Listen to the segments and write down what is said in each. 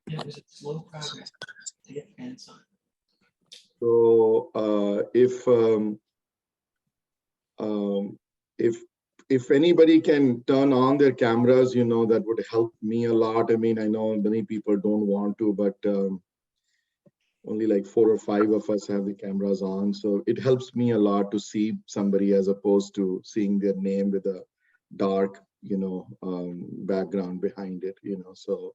Yeah, there's a slow progress to get hands on. So um, if if anybody can turn on their cameras, that would help me a lot. I mean, I know many people don't want to, but only like 4 or 5 of us have the cameras on. So it helps me a lot to see somebody as opposed to seeing their name with a dark, background behind it. So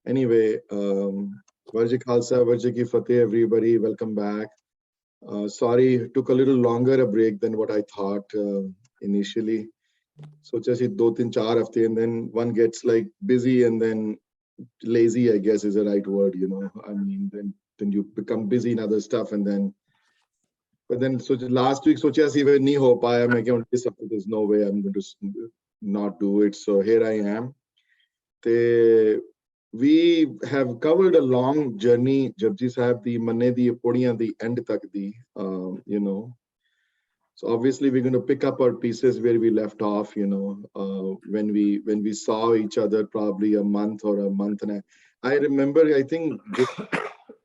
anyway, Varji Khalsa, Varji Ki Fateh, everybody, welcome back. Sorry, it took a little longer a break than what I thought initially. So just 2-3-4 and then one gets like busy and then lazy, I guess is the right word. I mean, then you become busy in other stuff but then so last week socha si nahi ho paya main ki this hafte there's no way I'm going to not do it. So here I am. We have covered a long journey, Japji Sahib, the Manne di Podiyan, the end tak di. So obviously we're going to pick up our pieces where we left off, when we saw each other probably a month or a month and a I remember, I think this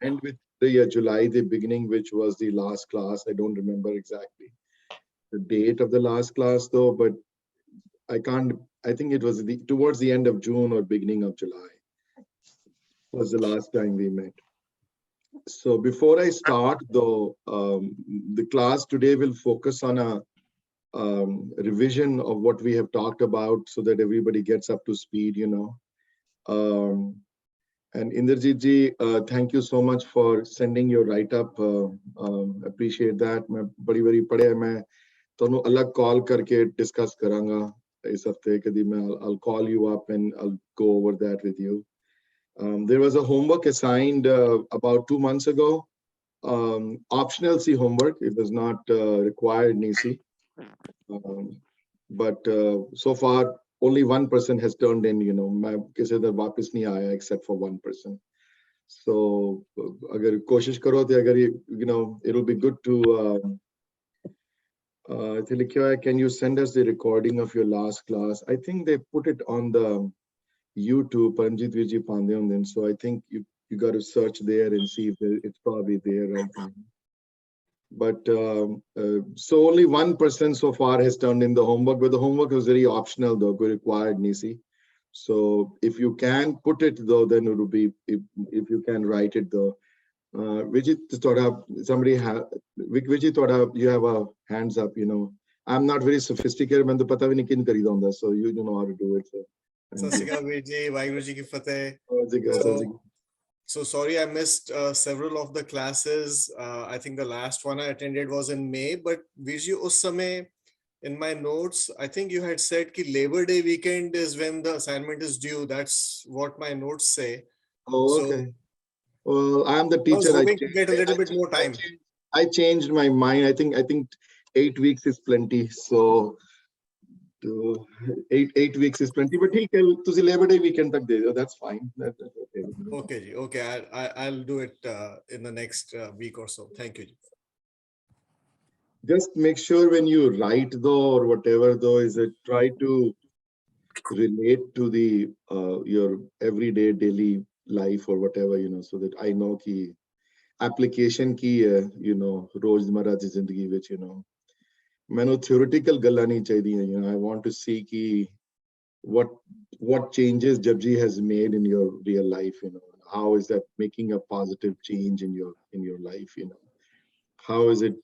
end with the July, the beginning, which was the last class. I don't remember exactly the date of the last class though, but I think it was towards the end of June or beginning of July was the last time we met. So before I start though, the class today will focus on a revision of what we have talked about so that everybody gets up to speed. Um, and Inderjit ji, thank you so much for sending your write-up. Appreciate that. मैं बड़ी बड़ी पढ़े मैं तोनु अलग call करके discuss करांगा इस हफ्ते कभी मैं I'll call you up and I'll go over that with you. There was a homework assigned about 2 months ago. Optional C homework. It was not required NICI. But so far, only one person has turned in. मैं किसी तरह वापस नहीं आया except for one person. So अगर कोशिश करो तो अगर it'll be good to. Can you send us the recording of your last class? I think they put it on the YouTube, Paramjit Viji Pandyan. So I think you got to search there and see if it's probably there right now. But so only one person so far has turned in the homework, but the homework was very optional though, required Nisi. So if you can put it though, then it will be, if you can write it though. Vijit thought up, Vijit thought up, you have a hands up, I'm not very sophisticated, man, pata bhi nahi kin karida hunda, so you know how to do it. So sorry, I missed several of the classes. I think the last one I attended was in May, but Virji, us samay, in my notes, I think you had said that Labor Day weekend is when the assignment is due. That's what my notes say. Oh, okay. Well, I'm the teacher. I was hoping to get a little bit more time. I changed my mind. I think 8 weeks is plenty. So 8 weeks is plenty. But ठीक है, तुझे Labor Day weekend तक दे दो. That's fine. That's okay. Okay. I'll do it in the next week or so. Thank you. Just make sure when you write though or whatever though, is it try to relate to the your everyday daily life or whatever, so that I know ki application ki hai, रोजमर्रा की जिंदगी विच, मैंने theoretical गल्लां नहीं चाहिए. I want to see ki what changes Japji has made in your real life, how is that making a positive change in your life, how is it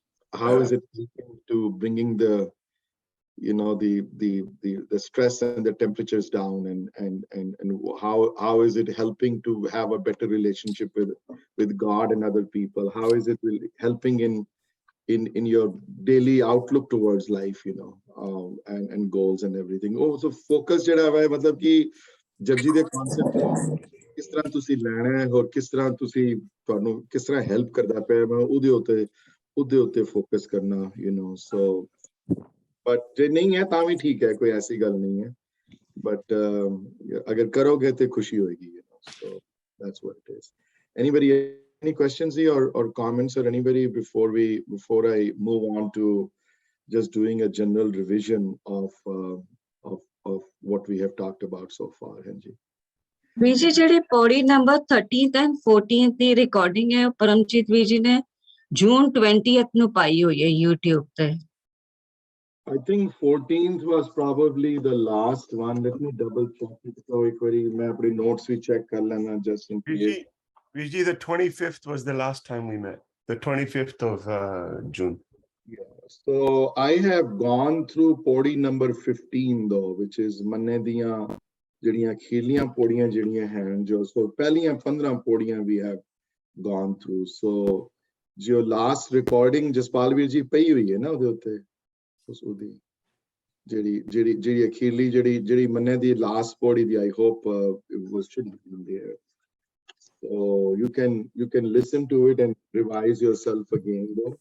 to bringing the the stress and the temperatures down, and how is it helping to have a better relationship with God and other people, how is it helping in your daily outlook towards life, and goals and everything. Oh, so focus ਜਿਹੜਾ ਹੈ ਮਤਲਬ ਕਿ ਜਪਜੀ ਦੇ concept ਕਿਸ ਤਰ੍ਹਾਂ ਤੁਸੀਂ ਲੈਣਾ ਹੈ ਔਰ ਕਿਸ ਤਰ੍ਹਾਂ ਤੁਸੀਂ ਤੁਹਾਨੂੰ ਕਿਸ ਤਰ੍ਹਾਂ ਹੈਲਪ ਕਰਦਾ ਪਿਆ ਮੈਂ ਉਹਦੇ ਉੱਤੇ ਫੋਕਸ ਕਰਨਾ, so but ਜੇ ਨਹੀਂ ਹੈ ਤਾਂ ਵੀ ਠੀਕ ਹੈ, ਕੋਈ ਐਸੀ ਗੱਲ ਨਹੀਂ ਹੈ, but ਅਗਰ ਕਰੋਗੇ ਤੇ ਖੁਸ਼ੀ ਹੋਏਗੀ, so that's what it is. Anybody any questions or comments or anybody before I move on to just doing a general revision of what we have talked about so far, Henji? ਵੀਰ ਜੀ ਜਿਹੜੀ ਪੌੜੀ number 13th and 14th the recording ਹੈ ਉਹ ਪਰਮਜੀਤ ਵੀਰ ਜੀ ਨੇ ਜੂਨ 20th ਨੂੰ ਪਾਈ ਹੋਈ ਹੈ YouTube ਤੇ। I think 14th was probably the last one. Let me double check it. So एक बारी मैं अपने notes भी check कर लेना just in case. Vijay, the 25th was the last time we met. The 25th of June. Yeah. So I have gone through podi number 15 though, which is manne diyan ਜਿਹੜੀਆਂ ਖੇਲੀਆਂ ਪੌੜੀਆਂ ਜਿਹੜੀਆਂ ਹਨ ਜੋ ਸੋ ਪਹਿਲੀਆਂ 15 ਪੌੜੀਆਂ we have gone through. So ਜੋ last recording Jaspal ਵੀਰ ਜੀ ਪਈ ਹੋਈ ਹੈ ਨਾ ਉਹਦੇ ਉੱਤੇ ਉਸ ਉਹਦੀ ਜਿਹੜੀ ਅਖੀਰਲੀ ਜਿਹੜੀ ਮੰਨੇ ਦੀ ਲਾਸਟ ਪੌੜੀ ਦੀ I hope it was should be there. So you can listen to it and revise yourself again though.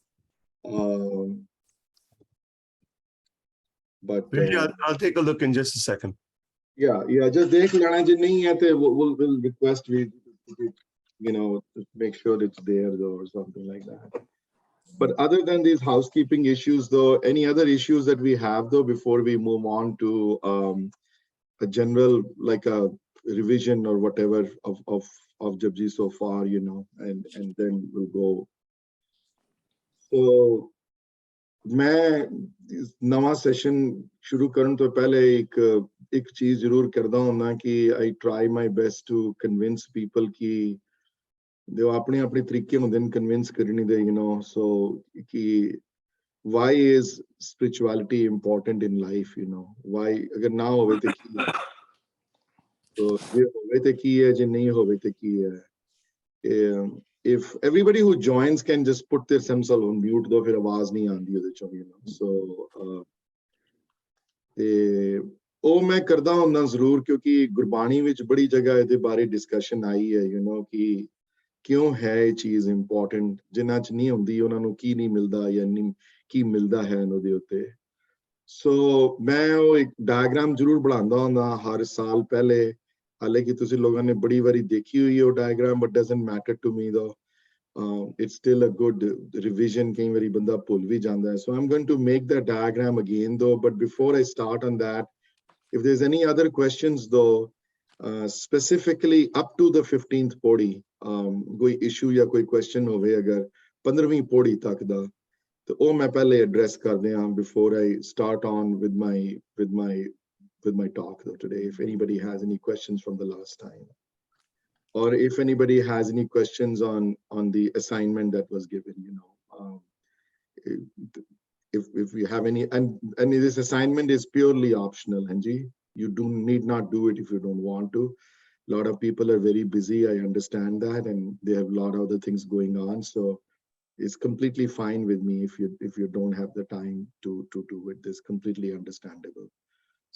But Vijay, I'll take a look in just a second. yeah, just dekh lena je nahi hai te we'll request we make sure it's there though or something like that. But other than these housekeeping issues though, any other issues that we have though before we move on to a general like a revision or whatever of Japji so far, and then we'll go. So मैं नवा session शुरू करने तो पहले एक चीज जरूर करता हूँ कि I try my best to convince people कि जो अपने अपने तरीके होंदे न convince करने दे, so कि why is spirituality important in life, why अगर ना होवे तो की है, तो जे होवे तो की है, जे नहीं होवे तो की है. If everybody who joins can just put themselves on mute though फिर आवाज नहीं आती ਉਹਦੇ ਚੋਂ, so ਤੇ ਉਹ ਮੈਂ ਕਰਦਾ ਹੁੰਦਾ ਜ਼ਰੂਰ ਕਿਉਂਕਿ ਗੁਰਬਾਣੀ ਵਿੱਚ ਬੜੀ ਜਗ੍ਹਾ ਇਹਦੇ ਬਾਰੇ ਡਿਸਕਸ਼ਨ ਆਈ ਹੈ, ਕਿ ਕਿਉਂ ਹੈ ਇਹ ਚੀਜ਼ ਇੰਪੋਰਟੈਂਟ, ਜਿਨ੍ਹਾਂ ਚ ਨਹੀਂ ਹੁੰਦੀ ਉਹਨਾਂ ਨੂੰ ਕੀ ਨਹੀਂ ਮਿਲਦਾ ਜਾਂ ਨਹੀਂ ਕੀ ਮਿਲਦਾ ਹੈ ਉਹਦੇ ਉੱਤੇ. ਸੋ ਮੈਂ ਉਹ ਇੱਕ ਡਾਇਗਰਾਮ ਜ਼ਰੂਰ ਬਣਾਉਂਦਾ ਹੁੰਦਾ ਹਰ ਸਾਲ ਪਹਿਲੇ, ਹਾਲਾਂਕਿ ਤੁਸੀਂ ਲੋਕਾਂ ਨੇ ਬੜੀ ਵਾਰੀ ਦੇਖੀ ਹੋਈ ਹੈ ਉਹ diagram, but doesn't matter to me though. It's still a good revision, ਕਈ ਵਾਰੀ ਬੰਦਾ ਭੁੱਲ ਵੀ ਜਾਂਦਾ ਹੈ. So I'm going to make that diagram again though, but before I start on that, if there's any other questions though, specifically up to the 15th podi, ਕੋਈ issue ਜਾਂ ਕੋਈ question ਹੋਵੇ ਅਗਰ 15ਵੀਂ ਪੌੜੀ ਤੱਕ ਦਾ, ਤੇ ਉਹ ਮੈਂ ਪਹਿਲੇ address ਕਰਦੇ ਹਾਂ before I start on with my talk though today. If anybody has any questions from the last time, or if anybody has any questions on the assignment that was given, if you have any, and this assignment is purely optional, Anji. You need not do it if you don't want to. A lot of people are very busy, I understand that, and they have a lot of other things going on, so it's completely fine with me if you don't have the time to do it. This completely understandable.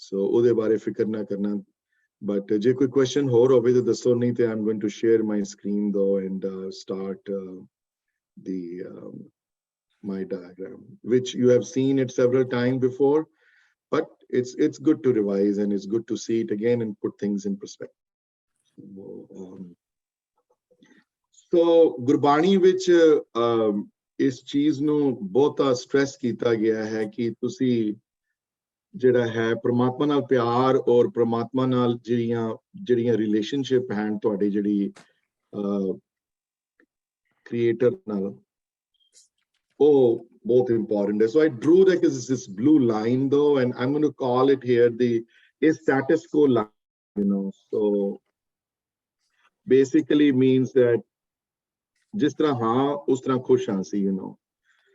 So ਉਹਦੇ ਬਾਰੇ ਫਿਕਰ ਨਾ ਕਰਨਾ. But ਜੇ ਕੋਈ question ਹੋਰ ਹੋਵੇ ਤਾਂ ਦੱਸੋ, ਨਹੀਂ ਤੇ I'm going to share my screen though and start my diagram, which you have seen it several times before, but it's good to revise and it's good to see it again and put things in perspective. So Gurbani ਵਿੱਚ ਇਸ ਚੀਜ਼ ਨੂੰ ਬਹੁਤਾ stress ਕੀਤਾ ਗਿਆ ਹੈ ਕਿ ਤੁਸੀਂ ਜਿਹੜਾ ਹੈ ਪ੍ਰਮਾਤਮਾ ਨਾਲ ਪਿਆਰ ਔਰ ਪ੍ਰਮਾਤਮਾ ਨਾਲ ਜਿਹੜੀਆਂ ਰਿਲੇਸ਼ਨਸ਼ਿਪ ਹਨ ਤੁਹਾਡੀ ਜਿਹੜੀ ਕ੍ਰੀਏਟਰ ਨਾਲ, ਉਹ ਬਹੁਤ ਇੰਪੋਰਟੈਂਟ ਹੈ. So I drew this blue line though, and I'm going to call it here the status quo line, so basically means that ਜਿਸ ਤਰ੍ਹਾਂ ਹਾਂ ਉਸ ਤਰ੍ਹਾਂ ਖੁਸ਼ ਹਾਂ ਸੀ,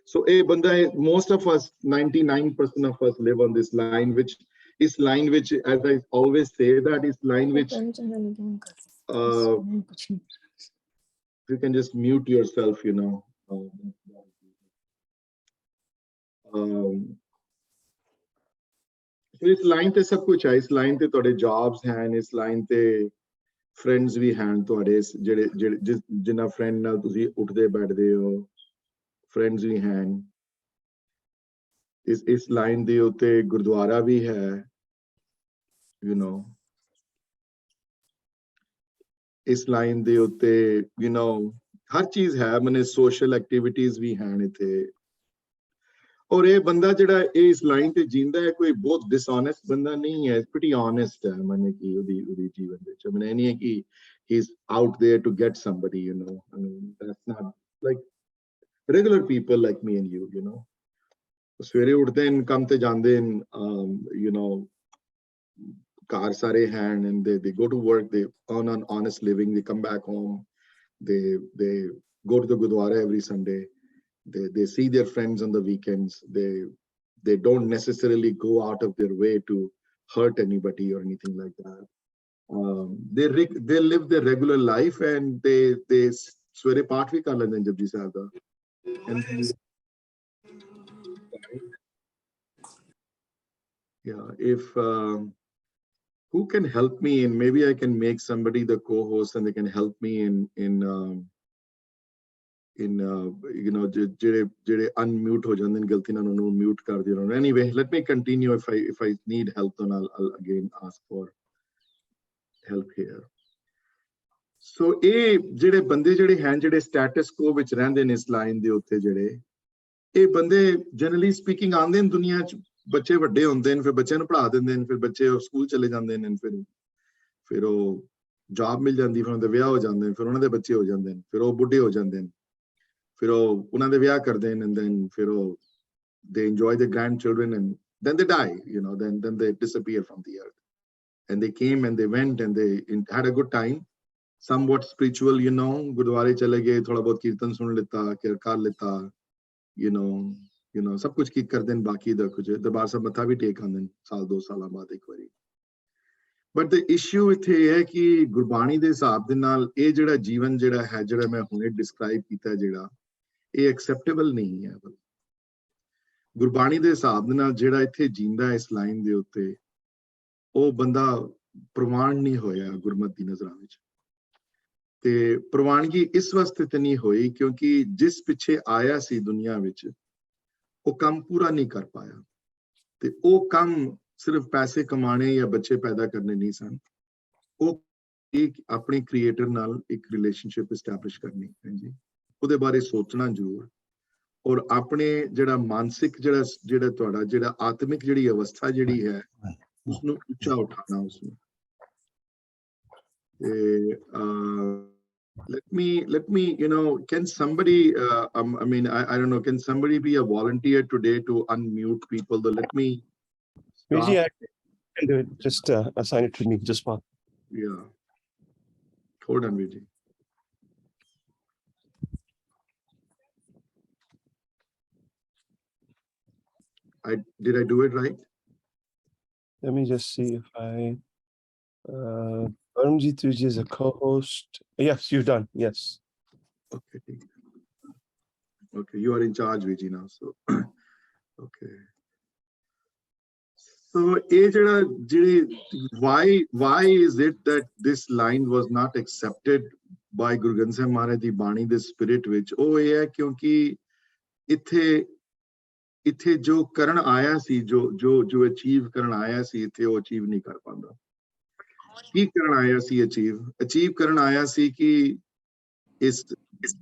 So a banda, most of us, 99% of us live on this line, which as I always say, that is line which you can just mute yourself, So ਇਸ line ਤੇ ਸਭ ਕੁਝ ਹੈ, ਇਸ line ਤੇ ਤੁਹਾਡੇ jobs ਹਨ, ਇਸ line ਤੇ friends ਵੀ ਹਨ ਤੁਹਾਡੇ, ਜਿਨ੍ਹਾਂ friend ਨਾਲ ਤੁਸੀਂ ਉੱਠਦੇ ਬੈਠਦੇ ਹੋ, friends ਵੀ ਹਨ. ਇਸ line ਦੇ ਉੱਤੇ ਗੁਰਦੁਆਰਾ ਵੀ ਹੈ, ਇਸ line ਦੇ ਉੱਤੇ ਹਰ ਚੀਜ਼ ਹੈ, ਮਨੇ social activities ਵੀ ਹਨ ਇੱਥੇ, ਔਰ ਇਹ ਬੰਦਾ ਜਿਹੜਾ ਇਸ ਲਾਈਨ ਤੇ ਜਿੰਦਾ ਹੈ ਕੋਈ ਬਹੁਤ ਡਿਸਹੋਨੈਸਟ ਬੰਦਾ ਨਹੀਂ ਹੈ, ਪ੍ਰੀਟੀ ਓਨੈਸਟ ਹੈ। ਮਨੇ ਕਿ ਉਹਦੀ ਜੀਵਨ ਵਿੱਚ ਮਨੇ ਨਹੀਂ ਹੈ ਕਿ he is out there to get somebody, you know. I mean, that's not like regular people like me and you know। ਸਵੇਰੇ ਉੱਠਦੇ ਨੇ, ਕੰਮ ਤੇ ਜਾਂਦੇ ਨੇ, you know, ਘਰ ਸਾਰੇ ਹਨ, and they go to work, they earn an honest living, they come back home, they go to the Gurdwara every Sunday, they see their friends on the weekends, they don't necessarily go out of their way to hurt anybody or anything like that. They live their regular life, and they swear part vi kar lende Japji Sahib da, and yeah, if who can help me, and maybe I can make somebody the co-host and they can help me in you know, ਜਿਹੜੇ unmute ਹੋ ਜਾਂਦੇ ਨੇ ਗਲਤੀ ਨਾਲ ਉਹਨੂੰ mute ਕਰ ਦਿਓ। Anyway, let me continue. If I need help, then I'll again ask for help here. So ਇਹ ਜਿਹੜੇ ਬੰਦੇ ਜਿਹੜੇ ਹਨ, ਜਿਹੜੇ status quo ਵਿੱਚ ਰਹਿੰਦੇ ਨੇ ਇਸ ਲਾਈਨ ਦੇ ਉੱਤੇ, ਜਿਹੜੇ ਇਹ ਬੰਦੇ generally speaking ਆਉਂਦੇ ਨੇ ਦੁਨੀਆ 'ਚ, ਬੱਚੇ ਵੱਡੇ ਹੁੰਦੇ ਨੇ, ਫਿਰ ਬੱਚਿਆਂ ਨੂੰ ਪੜ੍ਹਾ ਦਿੰਦੇ ਨੇ, ਫਿਰ ਬੱਚੇ ਸਕੂਲ ਚਲੇ ਜਾਂਦੇ ਨੇ, ਫਿਰ ਉਹ ਜੌਬ ਮਿਲ ਜਾਂਦੀ, ਫਿਰ ਉਹਨਾਂ ਦੇ ਵਿਆਹ ਹੋ ਜਾਂਦੇ ਨੇ, ਫਿਰ ਉਹਨਾਂ ਦੇ ਬੱਚੇ ਹੋ ਜਾਂਦੇ ਨੇ, ਫਿਰ ਉਹ ਬੁੱਢੇ ਹੋ ਜਾਂਦੇ ਨੇ, ਫਿਰ ਉਹ ਉਹਨਾਂ ਦੇ ਵਿਆਹ ਕਰਦੇ ਨੇ, and then ਫਿਰ ਉਹ they enjoy their grandchildren, and then they die, you know, then they disappear from the earth. And they came and they went and they had a good time, somewhat spiritual, you know, ਗੁਰਦੁਆਰੇ ਚਲੇ ਗਏ, ਥੋੜਾ ਬਹੁਤ ਕੀਰਤਨ ਸੁਣ ਲਿੱਤਾ, ਕਰ ਲਿੱਤਾ, you know, ਸਭ ਕੁਝ ਕੀ ਕਰਦੇ ਨੇ, ਬਾਕੀ ਦਾ ਕੁਝ ਦਰਬਾਰ ਸਾਹਿਬ ਮੱਥਾ ਵੀ ਟੇਕ ਆਉਂਦੇ ਨੇ ਸਾਲ 2 ਸਾਲਾਂ ਬਾਅਦ ਇੱਕ ਵਾਰੀ। ਬਟ ਦ ਇਸ਼ੂ ਇੱਥੇ ਇਹ ਹੈ ਕਿ ਗੁਰਬਾਣੀ ਦੇ ਹਿਸਾਬ ਦੇ ਨਾਲ ਇਹ ਜਿਹੜਾ ਜੀਵਨ ਜਿਹੜਾ ਹੈ, ਜਿਹੜਾ ਮੈਂ ਹੁਣੇ ਡਿਸਕ੍ਰਾਈਬ ਕੀਤਾ, ਜਿਹੜਾ ਇਹ ਐਕਸੈਪਟੇਬਲ ਨਹੀਂ ਹੈ। ਗੁਰਬਾਣੀ ਦੇ ਹਿਸਾਬ ਦੇ ਨਾਲ ਜਿਹੜਾ ਇੱਥੇ ਜਿੰਦਾ ਇਸ ਲਾਈਨ ਦੇ ਉੱਤੇ, ਉਹ ਬੰਦਾ ਪ੍ਰਵਾਨ ਨਹੀਂ ਹੋਇਆ ਗੁਰਮਤ ਦੀ ਨਜ਼ਰਾਂ ਵਿੱਚ। ਤੇ ਪ੍ਰਵਾਨਗੀ ਇਸ ਵਾਸਤੇ ਤੇ ਨਹੀਂ ਹੋਈ ਕਿਉਂਕਿ ਜਿਸ ਪਿੱਛੇ ਆਇਆ ਸੀ ਦੁਨੀਆ ਵਿੱਚ, ਉਹ ਕੰਮ ਪੂਰਾ ਨਹੀਂ ਕਰ ਪਾਇਆ। ਤੇ ਉਹ ਕੰਮ ਸਿਰਫ ਪੈਸੇ ਕਮਾਣੇ ਜਾਂ ਬੱਚੇ ਪੈਦਾ ਕਰਨੇ ਨਹੀਂ ਸਨ, ਉਹ ਇੱਕ ਆਪਣੇ ਕ੍ਰੀਏਟਰ ਨਾਲ ਇੱਕ ਰਿਲੇਸ਼ਨਸ਼ਿਪ ਐਸਟੈਬਲਿਸ਼ ਕਰਨੀ ਹੈ ਜੀ। ਉਹਦੇ ਬਾਰੇ ਸੋਚਣਾ ਜ਼ਰੂਰ, ਔਰ ਆਪਣੇ ਜਿਹੜਾ ਮਾਨਸਿਕ ਜਿਹੜਾ ਤੁਹਾਡਾ ਜਿਹੜਾ ਆਤਮਿਕ ਜਿਹੜੀ ਅਵਸਥਾ ਜਿਹੜੀ ਹੈ, ਉਸਨੂੰ ਉੱਚਾ ਉਠਾਣਾ ਉਸਨੂੰ। let me you know, can somebody I mean I don't know, can somebody be a volunteer today to unmute people? Let me Vijay, I can do it. Just assign it to me, just one. Yeah, hold on Vijay. Did I do it right? Let me just see if I Paramjit Vijay is a co-host. Yes, you've done. Yes. Okay, you are in charge Vijay now, so okay. So why is it that this line was not accepted by Guru Granth Sahib Maharaj di Bani, the spirit which oh yeah, kyunki ਇੱਥੇ ਜੋ ਕਰਨ ਆਇਆ ਸੀ, ਜੋ achieve ਕਰਨ ਆਇਆ ਸੀ, ਇੱਥੇ ਉਹ achieve ਨਹੀਂ ਕਰ ਪਾਉਂਦਾ। ਕੀ ਕਰਨ ਆਇਆ ਸੀ? ਅਚੀਵ ਕਰਨ ਆਇਆ ਸੀ ਕਿ ਇਸ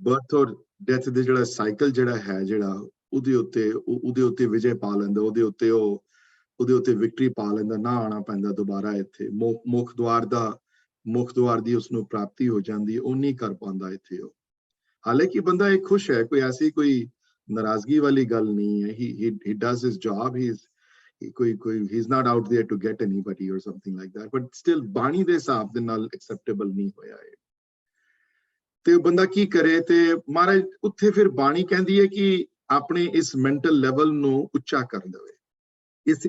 ਬਰਥ ਔਰ ਡੈਥ ਦੇ ਜਿਹੜਾ ਸਾਈਕਲ ਜਿਹੜਾ ਹੈ, ਜਿਹੜਾ ਉਹਦੇ ਉੱਤੇ ਵਿਜੇ ਪਾ ਲੈਂਦਾ, ਉਹਦੇ ਉੱਤੇ ਵਿਕਟਰੀ ਪਾ ਲੈਂਦਾ, ਨਾ ਆਉਣਾ ਪੈਂਦਾ ਦੁਬਾਰਾ ਇੱਥੇ। ਮੁੱਖ ਦੁਆਰ ਦੀ ਉਸਨੂੰ ਪ੍ਰਾਪਤੀ ਹੋ ਜਾਂਦੀ, ਉਹ ਨਹੀਂ ਕਰ ਪਾਉਂਦਾ ਇੱਥੇ ਉਹ। ਹਾਲਾਂਕਿ ਬੰਦਾ ਇਹ ਖੁਸ਼ ਹੈ, ਕੋਈ ਐਸੀ ਕੋਈ ਨਾਰਾਜ਼ਗੀ ਵਾਲੀ ਗੱਲ ਨਹੀਂ ਹੈ। he does his job, he's not out there to get anybody or something like that, but still ਬਾਣੀ ਦੇ ਹਿਸਾਬ ਦੇ ਨਾਲ acceptable ਨਹੀਂ ਹੋਇਆ ਇਹ। ਤੇ ਬੰਦਾ ਕੀ ਕਰੇ? ਤੇ ਮਹਾਰਾਜ ਉੱਥੇ ਫਿਰ ਬਾਣੀ ਕਹਿੰਦੀ ਹੈ ਕਿ ਆਪਣੇ ਇਸ ਮੈਂਟਲ ਲੈਵਲ ਨੂੰ ਉੱਚਾ ਕਰ ਦੇਵੇ,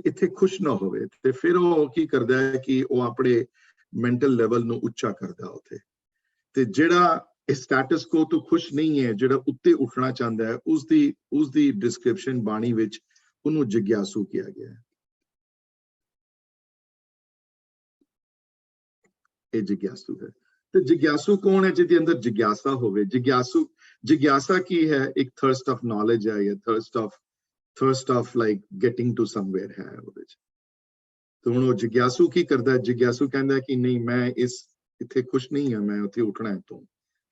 ਇੱਥੇ ਖੁਸ਼ ਨਾ ਹੋਵੇ। ਤੇ ਫਿਰ ਉਹ ਕੀ ਕਰਦਾ ਹੈ ਕਿ ਉਹ ਆਪਣੇ ਮੈਂਟਲ ਲੈਵਲ ਨੂੰ ਉੱਚਾ ਕਰਦਾ ਉੱਥੇ। ਤੇ ਜਿਹੜਾ ਸਟੇਟਸ ਕੋ ਤੋਂ ਖੁਸ਼ ਨਹੀਂ ਹੈ, ਜਿਹੜਾ ਉੱਤੇ ਉੱਠਣਾ ਚਾਹੁੰਦਾ ਹੈ, ਉਸਦੀ ਡਿਸਕ੍ਰਿਪਸ਼ਨ ਬਾਣੀ ਵਿੱਚ ਉਹਨੂੰ ਜਿਗਿਆਸੂ ਕਿਹਾ ਗਿਆ ਹੈ। ਇਹ ਜਿਗਿਆਸੂ ਹੈ। ਤੇ ਜਿਗਿਆਸੂ ਕੌਣ ਹੈ? ਜਿਹਦੇ ਅੰਦਰ ਜਿਗਿਆਸਾ ਹੋਵੇ। ਜਿਗਿਆਸਾ ਕੀ ਹੈ? ਇੱਕ ਥਰਸਟ ਆਫ ਨੌਲੇਜ ਹੈ, ਜਾਂ thirst of like getting to somewhere ਹੈ ਉਹਦੇ ਚ। ਤੇ ਹੁਣ ਉਹ ਜਿਗਿਆਸੂ ਕੀ ਕਰਦਾ? ਜਿਗਿਆਸੂ ਕਹਿੰਦਾ ਕਿ ਨਹੀਂ, ਮੈਂ ਇੱਥੇ ਖੁਸ਼ ਨਹੀਂ ਹਾਂ, ਮੈਂ ਉੱਥੇ ਉੱਠਣਾ ਹੈ। ਤੋਂ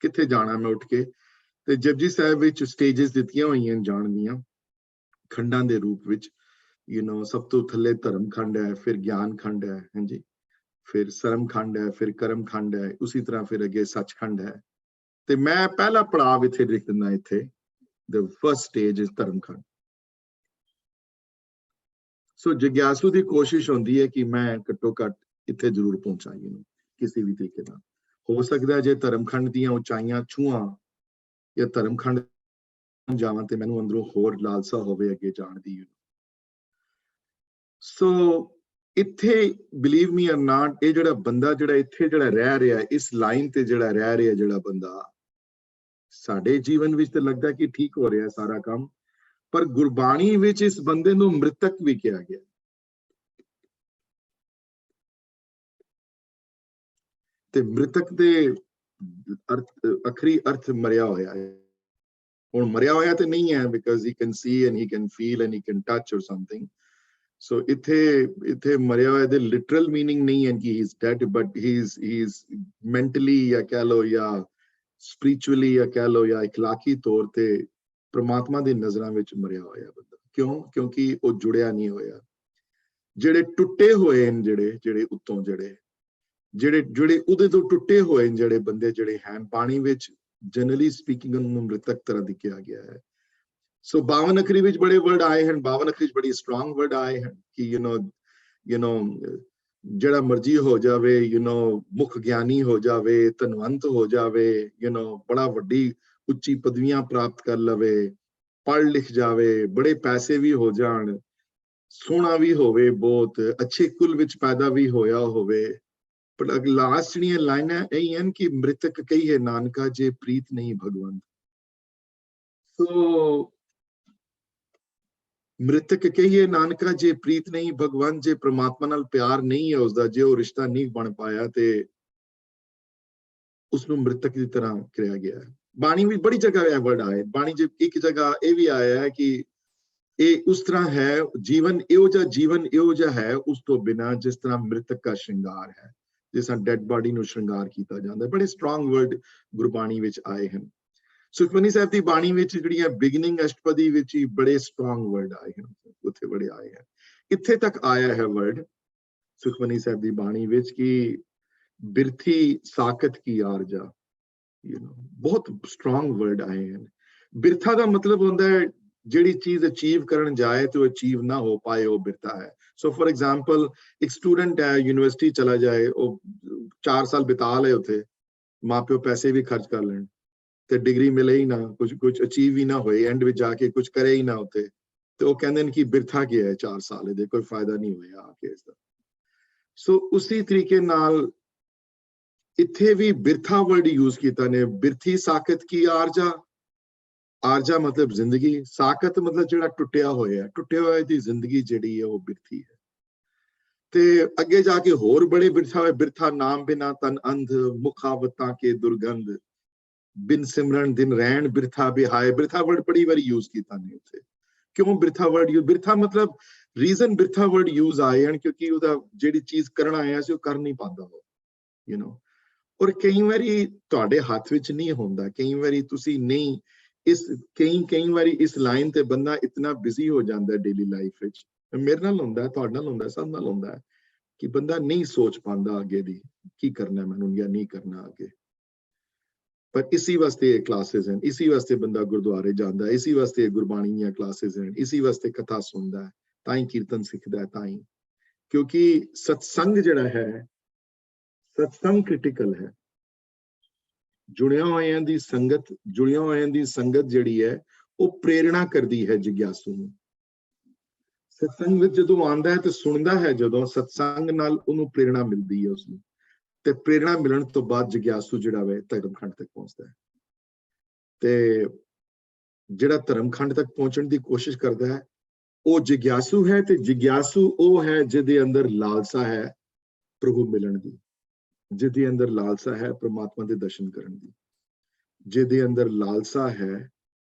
ਕਿੱਥੇ ਜਾਣਾ ਮੈਂ ਉੱਠ ਕੇ? ਤੇ ਜਪਜੀ ਸਾਹਿਬ ਵਿੱਚ ਸਟੇਜਸ ਦਿੱਤੀਆਂ ਹੋਈਆਂ ਜਾਣ ਦੀਆਂ। ਖੰਡਾਂ ਦੇ ਰੂਪ ਵਿੱਚ, ਸਭ ਤੋਂ ਥੱਲੇ ਧਰਮ ਖੰਡ ਹੈ, ਫਿਰ ਗਿਆਨ ਖੰਡ ਹੈ, ਹਾਂਜੀ, ਫਿਰ ਸਰਮ ਖੰਡ ਹੈ, ਫਿਰ ਕਰਮ ਖੰਡ ਹੈ, ਉਸੇ ਤਰ੍ਹਾਂ ਫਿਰ ਅੱਗੇ ਸੱਚਖੰਡ ਹੈ। ਤੇ ਮੈਂ ਪਹਿਲਾ ਪੜਾਅ ਇੱਥੇ ਲਿਖ ਦਿੰਦਾ, ਇੱਥੇ the first stage is ਧਰਮ ਖੰਡ। ਸੋ ਜਿਗਿਆਸੂ ਦੀ ਕੋਸ਼ਿਸ਼ ਹੁੰਦੀ ਹੈ ਕਿ ਮੈਂ ਘੱਟੋ ਘੱਟ ਇੱਥੇ ਜ਼ਰੂਰ ਪਹੁੰਚਾਂ, ਕਿਸੇ ਵੀ ਤਰੀਕੇ ਨਾਲ। ਹੋ ਸਕਦਾ ਜੇ ਧਰਮਖੰਡ ਦੀਆਂ ਉਚਾਈਆਂ ਛੂਹਾਂ ਜਾਂ ਧਰਮਖੰਡ ਜਾਵਾਂ ਤੇ ਮੈਨੂੰ ਅੰਦਰੋਂ ਹੋਰ ਲਾਲਸਾ ਹੋਵੇ ਅੱਗੇ ਜਾਣ ਦੀ। ਸੋ ਇੱਥੇ ਬਿਲੀਵ ਮੀ অর ਨਾਟ, ਇਹ ਜਿਹੜਾ ਬੰਦਾ ਜਿਹੜਾ ਇੱਥੇ ਜਿਹੜਾ ਰਹਿ ਰਿਹਾ, ਇਸ ਲਾਈਨ ਤੇ ਜਿਹੜਾ ਰਹਿ ਰਿਹਾ ਜਿਹੜਾ ਬੰਦਾ, ਸਾਡੇ ਜੀਵਨ ਵਿੱਚ ਤੇ ਲੱਗਦਾ ਕਿ ਠੀਕ ਹੋ ਰਿਹਾ ਸਾਰਾ ਕੰਮ, ਪਰ ਗੁਰਬਾਣੀ ਵਿੱਚ ਇਸ ਬੰਦੇ ਨੂੰ ਮ੍ਰਿਤਕ ਵੀ ਕਿਹਾ ਗਿਆ। ਤੇ ਮ੍ਰਿਤਕ ਦੇ ਅਖਰੀ ਅਰਥ ਮਰਿਆ ਹੋਇਆ ਹੈ। ਹੁਣ ਮਰਿਆ ਹੋਇਆ ਤੇ ਨਹੀਂ ਹੈ, because he can see and he can feel and he can touch or something. So ਇੱਥੇ ਮਰਿਆ ਹੋਇਆ ਦੇ ਲਿਟਰਲ ਮੀਨਿੰਗ ਨਹੀਂ ਹੈ ਕਿ he is dead, but he is mentally ਜਾਂ ਕਹਿ ਲਓ ਜਾਂ ਸਪਿਰਿਚੁਅਲੀ ਜਾਂ ਕਹਿ ਲਓ ਜਾਂ ਇਖਲਾਕੀ ਤੌਰ ਤੇ ਪ੍ਰਮਾਤਮਾ ਦੀ ਨਜ਼ਰਾਂ ਵਿੱਚ ਮਰਿਆ ਹੋਇਆ ਬੰਦਾ। ਕਿਉਂ? ਕਿਉਂਕਿ ਉਹ ਜੁੜਿਆ ਨਹੀਂ ਹੋਇਆ। ਜਿਹੜੇ ਟੁੱਟੇ ਹੋਏ ਨੇ, ਜਿਹੜੇ ਉੱਤੋਂ ਜਿਹੜੇ ਉਹਦੇ ਤੋਂ ਟੁੱਟੇ ਹੋਏ ਨੇ ਜਿਹੜੇ ਬੰਦੇ ਜਿਹੜੇ ਹਨ, ਪਾਣੀ ਵਿੱਚ ਜਨਰਲੀ ਸਪੀਕਿੰਗ ਉਹਨੂੰ ਮ੍ਰਿਤਕ ਤਰ੍ਹਾਂ ਦੀ ਕਿਹਾ ਗਿਆ ਹੈ। ਸੋ 52 ਅੱਖਰੀ ਵਿੱਚ ਬੜੇ ਵਰਡ ਆਏ ਹਨ, 52 ਅੱਖਰੀ ਵਿੱਚ ਬੜੀ ਸਟਰੋਂਗ ਵਰਡ ਆਏ ਹਨ ਕਿ ਜਿਹੜਾ ਮਰਜੀ ਹੋ ਜਾਵੇ, ਮੁੱਖ ਗਿਆਨੀ ਹੋ ਜਾਵੇ, ਧਨਵੰਤ ਹੋ ਜਾਵੇ, ਬੜਾ ਵੱਡੀ ਉੱਚੀ ਪਦਵੀਆਂ ਪ੍ਰਾਪਤ ਕਰ ਲਵੇ, ਪੜ੍ਹ ਲਿਖ ਜਾਵੇ, ਬੜੇ ਪੈਸੇ ਵੀ ਹੋ ਜਾਣ, ਸੋਹਣਾ ਵੀ ਹੋਵੇ, ਬਹੁਤ ਅੱਛੇ ਕੁਲ ਵਿੱਚ ਪੈਦਾ ਵੀ ਹੋਇਆ ਹੋਵੇ, ਪਰ ਲਾਸਟ ਜਿਹੜੀਆਂ ਲਾਈਨਾਂ ਇਹ ਹਨ ਕਿ ਮ੍ਰਿਤਕ ਕਹੀਏ ਨਾਨਕਾ ਜੇ ਪ੍ਰੀਤ ਨਹੀਂ ਭਗਵੰਤ। ਸੋ ਮ੍ਰਿਤਕ ਕਹੀਏ ਨਾਨਕਾ ਜੇ ਪ੍ਰੀਤ ਨਹੀਂ ਭਗਵੰਤ, ਜੇ ਪ੍ਰਮਾਤਮਾ ਨਾਲ ਪਿਆਰ ਨਹੀਂ ਹੈ ਉਸਦਾ, ਜੇ ਉਹ ਰਿਸ਼ਤਾ ਨਹੀਂ ਬਣ ਪਾਇਆ ਤੇ ਉਸਨੂੰ ਮ੍ਰਿਤਕ ਦੀ ਤਰ੍ਹਾਂ ਕਿਹਾ ਗਿਆ ਹੈ। ਬਾਣੀ ਵਿੱਚ ਬੜੀ ਜਗ੍ਹਾ ਇਹ ਵਰਡ ਆਏ। ਬਾਣੀ ਚ ਇੱਕ ਜਗ੍ਹਾ ਇਹ ਵੀ ਆਇਆ ਹੈ ਕਿ ਇਹ ਉਸ ਤਰ੍ਹਾਂ ਹੈ, ਜੀਵਨ ਇਹੋ ਜਿਹਾ ਹੈ ਉਸ ਤੋਂ ਬਿਨਾਂ ਜਿਸ ਤਰ੍ਹਾਂ ਮ੍ਰਿਤਕ ਦਾ ਸ਼ਿੰਗਾਰ ਹੈ, ਜਿਸ ਤਰ੍ਹਾਂ ਡੈਡ ਬਾਡੀ ਨੂੰ ਸ਼ਿੰਗਾਰ ਕੀਤਾ ਜਾਂਦਾ। ਬੜੇ ਸਟਰੋਂਗ ਵਰਡ ਗੁਰਬਾਣੀ ਵਿੱਚ ਆਏ ਹਨ। ਸੁਖਮਨੀ ਸਾਹਿਬ ਦੀ ਬਾਣੀ ਵਿੱਚ ਜਿਹੜੀਆਂ ਬਿਗਨਿੰਗ ਅਸ਼ਟਪਦੀ ਵਿੱਚ ਹੀ ਬੜੇ ਸਟਰੋਂਗ ਵਰਡ ਆਏ ਹਨ, ਉੱਥੇ ਬੜੇ ਆਏ ਹਨ। ਇੱਥੇ ਤੱਕ ਆਇਆ ਹੈ ਵਰਡ ਸੁਖਮਨੀ ਸਾਹਿਬ ਦੀ ਬਾਣੀ ਵਿੱਚ ਕਿ ਬਿਰਥੀ ਸਾਕਤ ਕੀ ਆਰਜਾ, ਬਹੁਤ ਸਟਰੋਂਗ ਵਰਡ ਆਏ ਹਨ। ਬਿਰਥਾ ਦਾ ਮਤਲਬ ਹੁੰਦਾ ਹੈ ਜਿਹੜੀ ਚੀਜ਼ ਅਚੀਵ ਕਰਨ ਜਾਏ ਤੇ ਉਹ ਅਚੀਵ ਨਾ ਹੋ ਪਾਏ, ਉਹ ਬਿਰਥਾ ਹੈ। ਸੋ ਫॉर एग्जांपल ਇੱਕ ਸਟੂਡੈਂਟ ਹੈ, ਯੂਨੀਵਰਸਿਟੀ ਚਲਾ ਜਾਏ, ਉਹ 4 ਸਾਲ ਬਿਤਾ ਲਏ ਉੱਥੇ, ਮਾਪਿਓ ਪੈਸੇ ਵੀ ਖਰਚ ਕਰ ਲੈਣ ਤੇ ਡਿਗਰੀ ਮਿਲੇ ਹੀ ਨਾ, ਕੁਝ ਅਚੀਵ ਹੀ ਨਾ ਹੋਏ, ਐਂਡ ਵਿੱਚ ਜਾ ਕੇ ਕੁਝ ਕਰੇ ਹੀ ਨਾ ਉੱਥੇ, ਤੇ ਉਹ ਕਹਿੰਦੇ ਨੇ ਕਿ ਬਿਰਥਾ ਗਿਆ ਹੈ 4 ਸਾਲ, ਇਹਦੇ ਕੋਈ ਫਾਇਦਾ ਨਹੀਂ ਹੋਇਆ ਆ ਕੇ ਇਸਦਾ। ਸੋ ਉਸੇ ਤਰੀਕੇ ਨਾਲ ਇੱਥੇ ਵੀ ਬਿਰਥਾ ਵਰਡ ਯੂਜ਼ ਕੀਤਾ ਨੇ। ਬਿਰਥੀ ਸਾਕਤ ਕੀ ਆਰਜਾ, ਆਰਜਾ ਮਤਲਬ ਜ਼ਿੰਦਗੀ, ਸਾਕਤ ਮਤਲਬ ਜਿਹੜਾ ਟੁੱਟਿਆ ਹੋਇਆ ਦੀ ਜ਼ਿੰਦਗੀ ਜਿਹੜੀ ਹੈ ਉਹ ਬਿਰਥੀ ਹੈ। ਤੇ ਅੱਗੇ ਜਾ ਕੇ ਹੋਰ ਬੜੇ ਬਿਰਥਾ ਹੋਏ, ਬਿਰਥਾ ਨਾਮ ਬਿਨਾ ਤਨ ਅੰਧ, ਮੁਖਾਵਤਾਂ ਕੇ ਦੁਰਗੰਧ, ਬਿਨ ਸਿਮਰਨ ਦਿਨ ਰਹਿਣ ਬਿਰਥਾ ਬਿਹਾਏ। ਬਿਰਥਾ ਵਰਡ ਬੜੀ ਵਾਰੀ ਯੂਜ਼ ਕੀਤਾ ਨੇ ਉੱਥੇ। ਕਿਉਂ ਬਿਰਥਾ ਵਰਡ ਯੂਜ਼? ਬਿਰਥਾ ਮਤਲਬ ਰੀਜ਼ਨ ਬਿਰਥਾ ਵਰਡ ਯੂਜ਼ ਆਏ ਹਨ ਕਿਉਂਕਿ ਉਹਦਾ ਜਿਹੜੀ ਚੀਜ਼ ਕਰਨ ਆਇਆ ਸੀ ਉਹ ਕਰ ਨਹੀਂ ਪਾਉਂਦਾ ਉਹ, ਔਰ ਕਈ ਵਾਰੀ ਤੁਹਾਡੇ ਹੱਥ ਵਿੱਚ ਨਹੀਂ ਹੁੰਦਾ, ਕਈ ਵਾਰੀ ਤੁਸੀਂ ਨਹੀਂ ਕਈ ਵਾਰੀ ਇਸ ਲਾਈਨ ਤੇ ਬੰਦਾ ਇਤਨਾ ਬਿਜ਼ੀ ਹੋ ਜਾਂਦਾ ਡੇਲੀ ਲਾਈਫ ਵਿੱਚ। ਮੇਰੇ ਨਾਲ ਹੁੰਦਾ, ਤੁਹਾਡੇ ਨਾਲ ਹੁੰਦਾ, ਸਭ ਨਾਲ ਹੁੰਦਾ ਹੈ ਕਿ ਬੰਦਾ ਨਹੀਂ ਸੋਚ ਪਾਉਂਦਾ ਅੱਗੇ ਦੀ ਕੀ ਕਰਨਾ ਮੈਨੂੰ ਜਾਂ ਨਹੀਂ ਕਰਨਾ ਅੱਗੇ। ਪਰ ਇਸੀ ਵਾਸਤੇ ਇਹ ਕਲਾਸਿਸ ਹਨ, ਇਸੀ ਵਾਸਤੇ ਬੰਦਾ ਗੁਰਦੁਆਰੇ ਜਾਂਦਾ ਹੈ, ਇਸੀ ਵਾਸਤੇ ਗੁਰਬਾਣੀ ਦੀਆਂ ਕਲਾਸਿਸ ਹਨ, ਇਸੀ ਵਾਸਤੇ ਕਥਾ ਸੁਣਦਾ ਹੈ, ਤਾਂ ਹੀ ਕੀਰਤਨ ਸਿੱਖਦਾ ਹੈ, ਤਾਂ ਹੀ, ਕਿਉਂਕਿ ਸਤਸੰਗ ਜਿਹੜਾ ਹੈ, ਸਤਸੰਗ ਕ੍ਰਿਟੀਕਲ ਹੈ। ਜੁੜਿਆ ਹੋਇਆਂ ਦੀ ਸੰਗਤ ਜਿਹੜੀ ਹੈ ਉਹ ਪ੍ਰੇਰਣਾ ਕਰਦੀ ਹੈ ਜਿਗਿਆਸੂ ਨੂੰ। ਸਤਸੰਗ ਵਿੱਚ ਜਦੋਂ ਆਉਂਦਾ ਹੈ ਤੇ ਸੁਣਦਾ ਹੈ, ਜਦੋਂ ਸਤਸੰਗ ਨਾਲ ਉਹਨੂੰ ਪ੍ਰੇਰਣਾ ਮਿਲਦੀ ਹੈ ਉਸਨੂੰ, ਤੇ ਪ੍ਰੇਰਣਾ ਮਿਲਣ ਤੋਂ ਬਾਅਦ ਜਿਗਿਆਸੂ ਜਿਹੜਾ ਵੇ ਧਰਮਖੰਡ ਤੱਕ ਪਹੁੰਚਦਾ ਹੈ। ਤੇ ਜਿਹੜਾ ਧਰਮਖੰਡ ਤੱਕ ਪਹੁੰਚਣ ਦੀ ਕੋਸ਼ਿਸ਼ ਕਰਦਾ ਹੈ ਉਹ ਜਿਗਿਆਸੂ ਹੈ, ਤੇ ਜਿਗਿਆਸੂ ਉਹ ਹੈ ਜਿਹਦੇ ਅੰਦਰ ਲਾਲਸਾ ਹੈ ਪ੍ਰਭੂ ਮਿਲਣ ਦੀ, ਜਿਹਦੇ ਅੰਦਰ ਲਾਲਸਾ ਹੈ ਪ੍ਰਮਾਤਮਾ ਦੇ ਦਰਸ਼ਨ ਕਰਨ ਦੀ, ਜਿਹਦੇ ਅੰਦਰ ਲਾਲਸਾ ਹੈ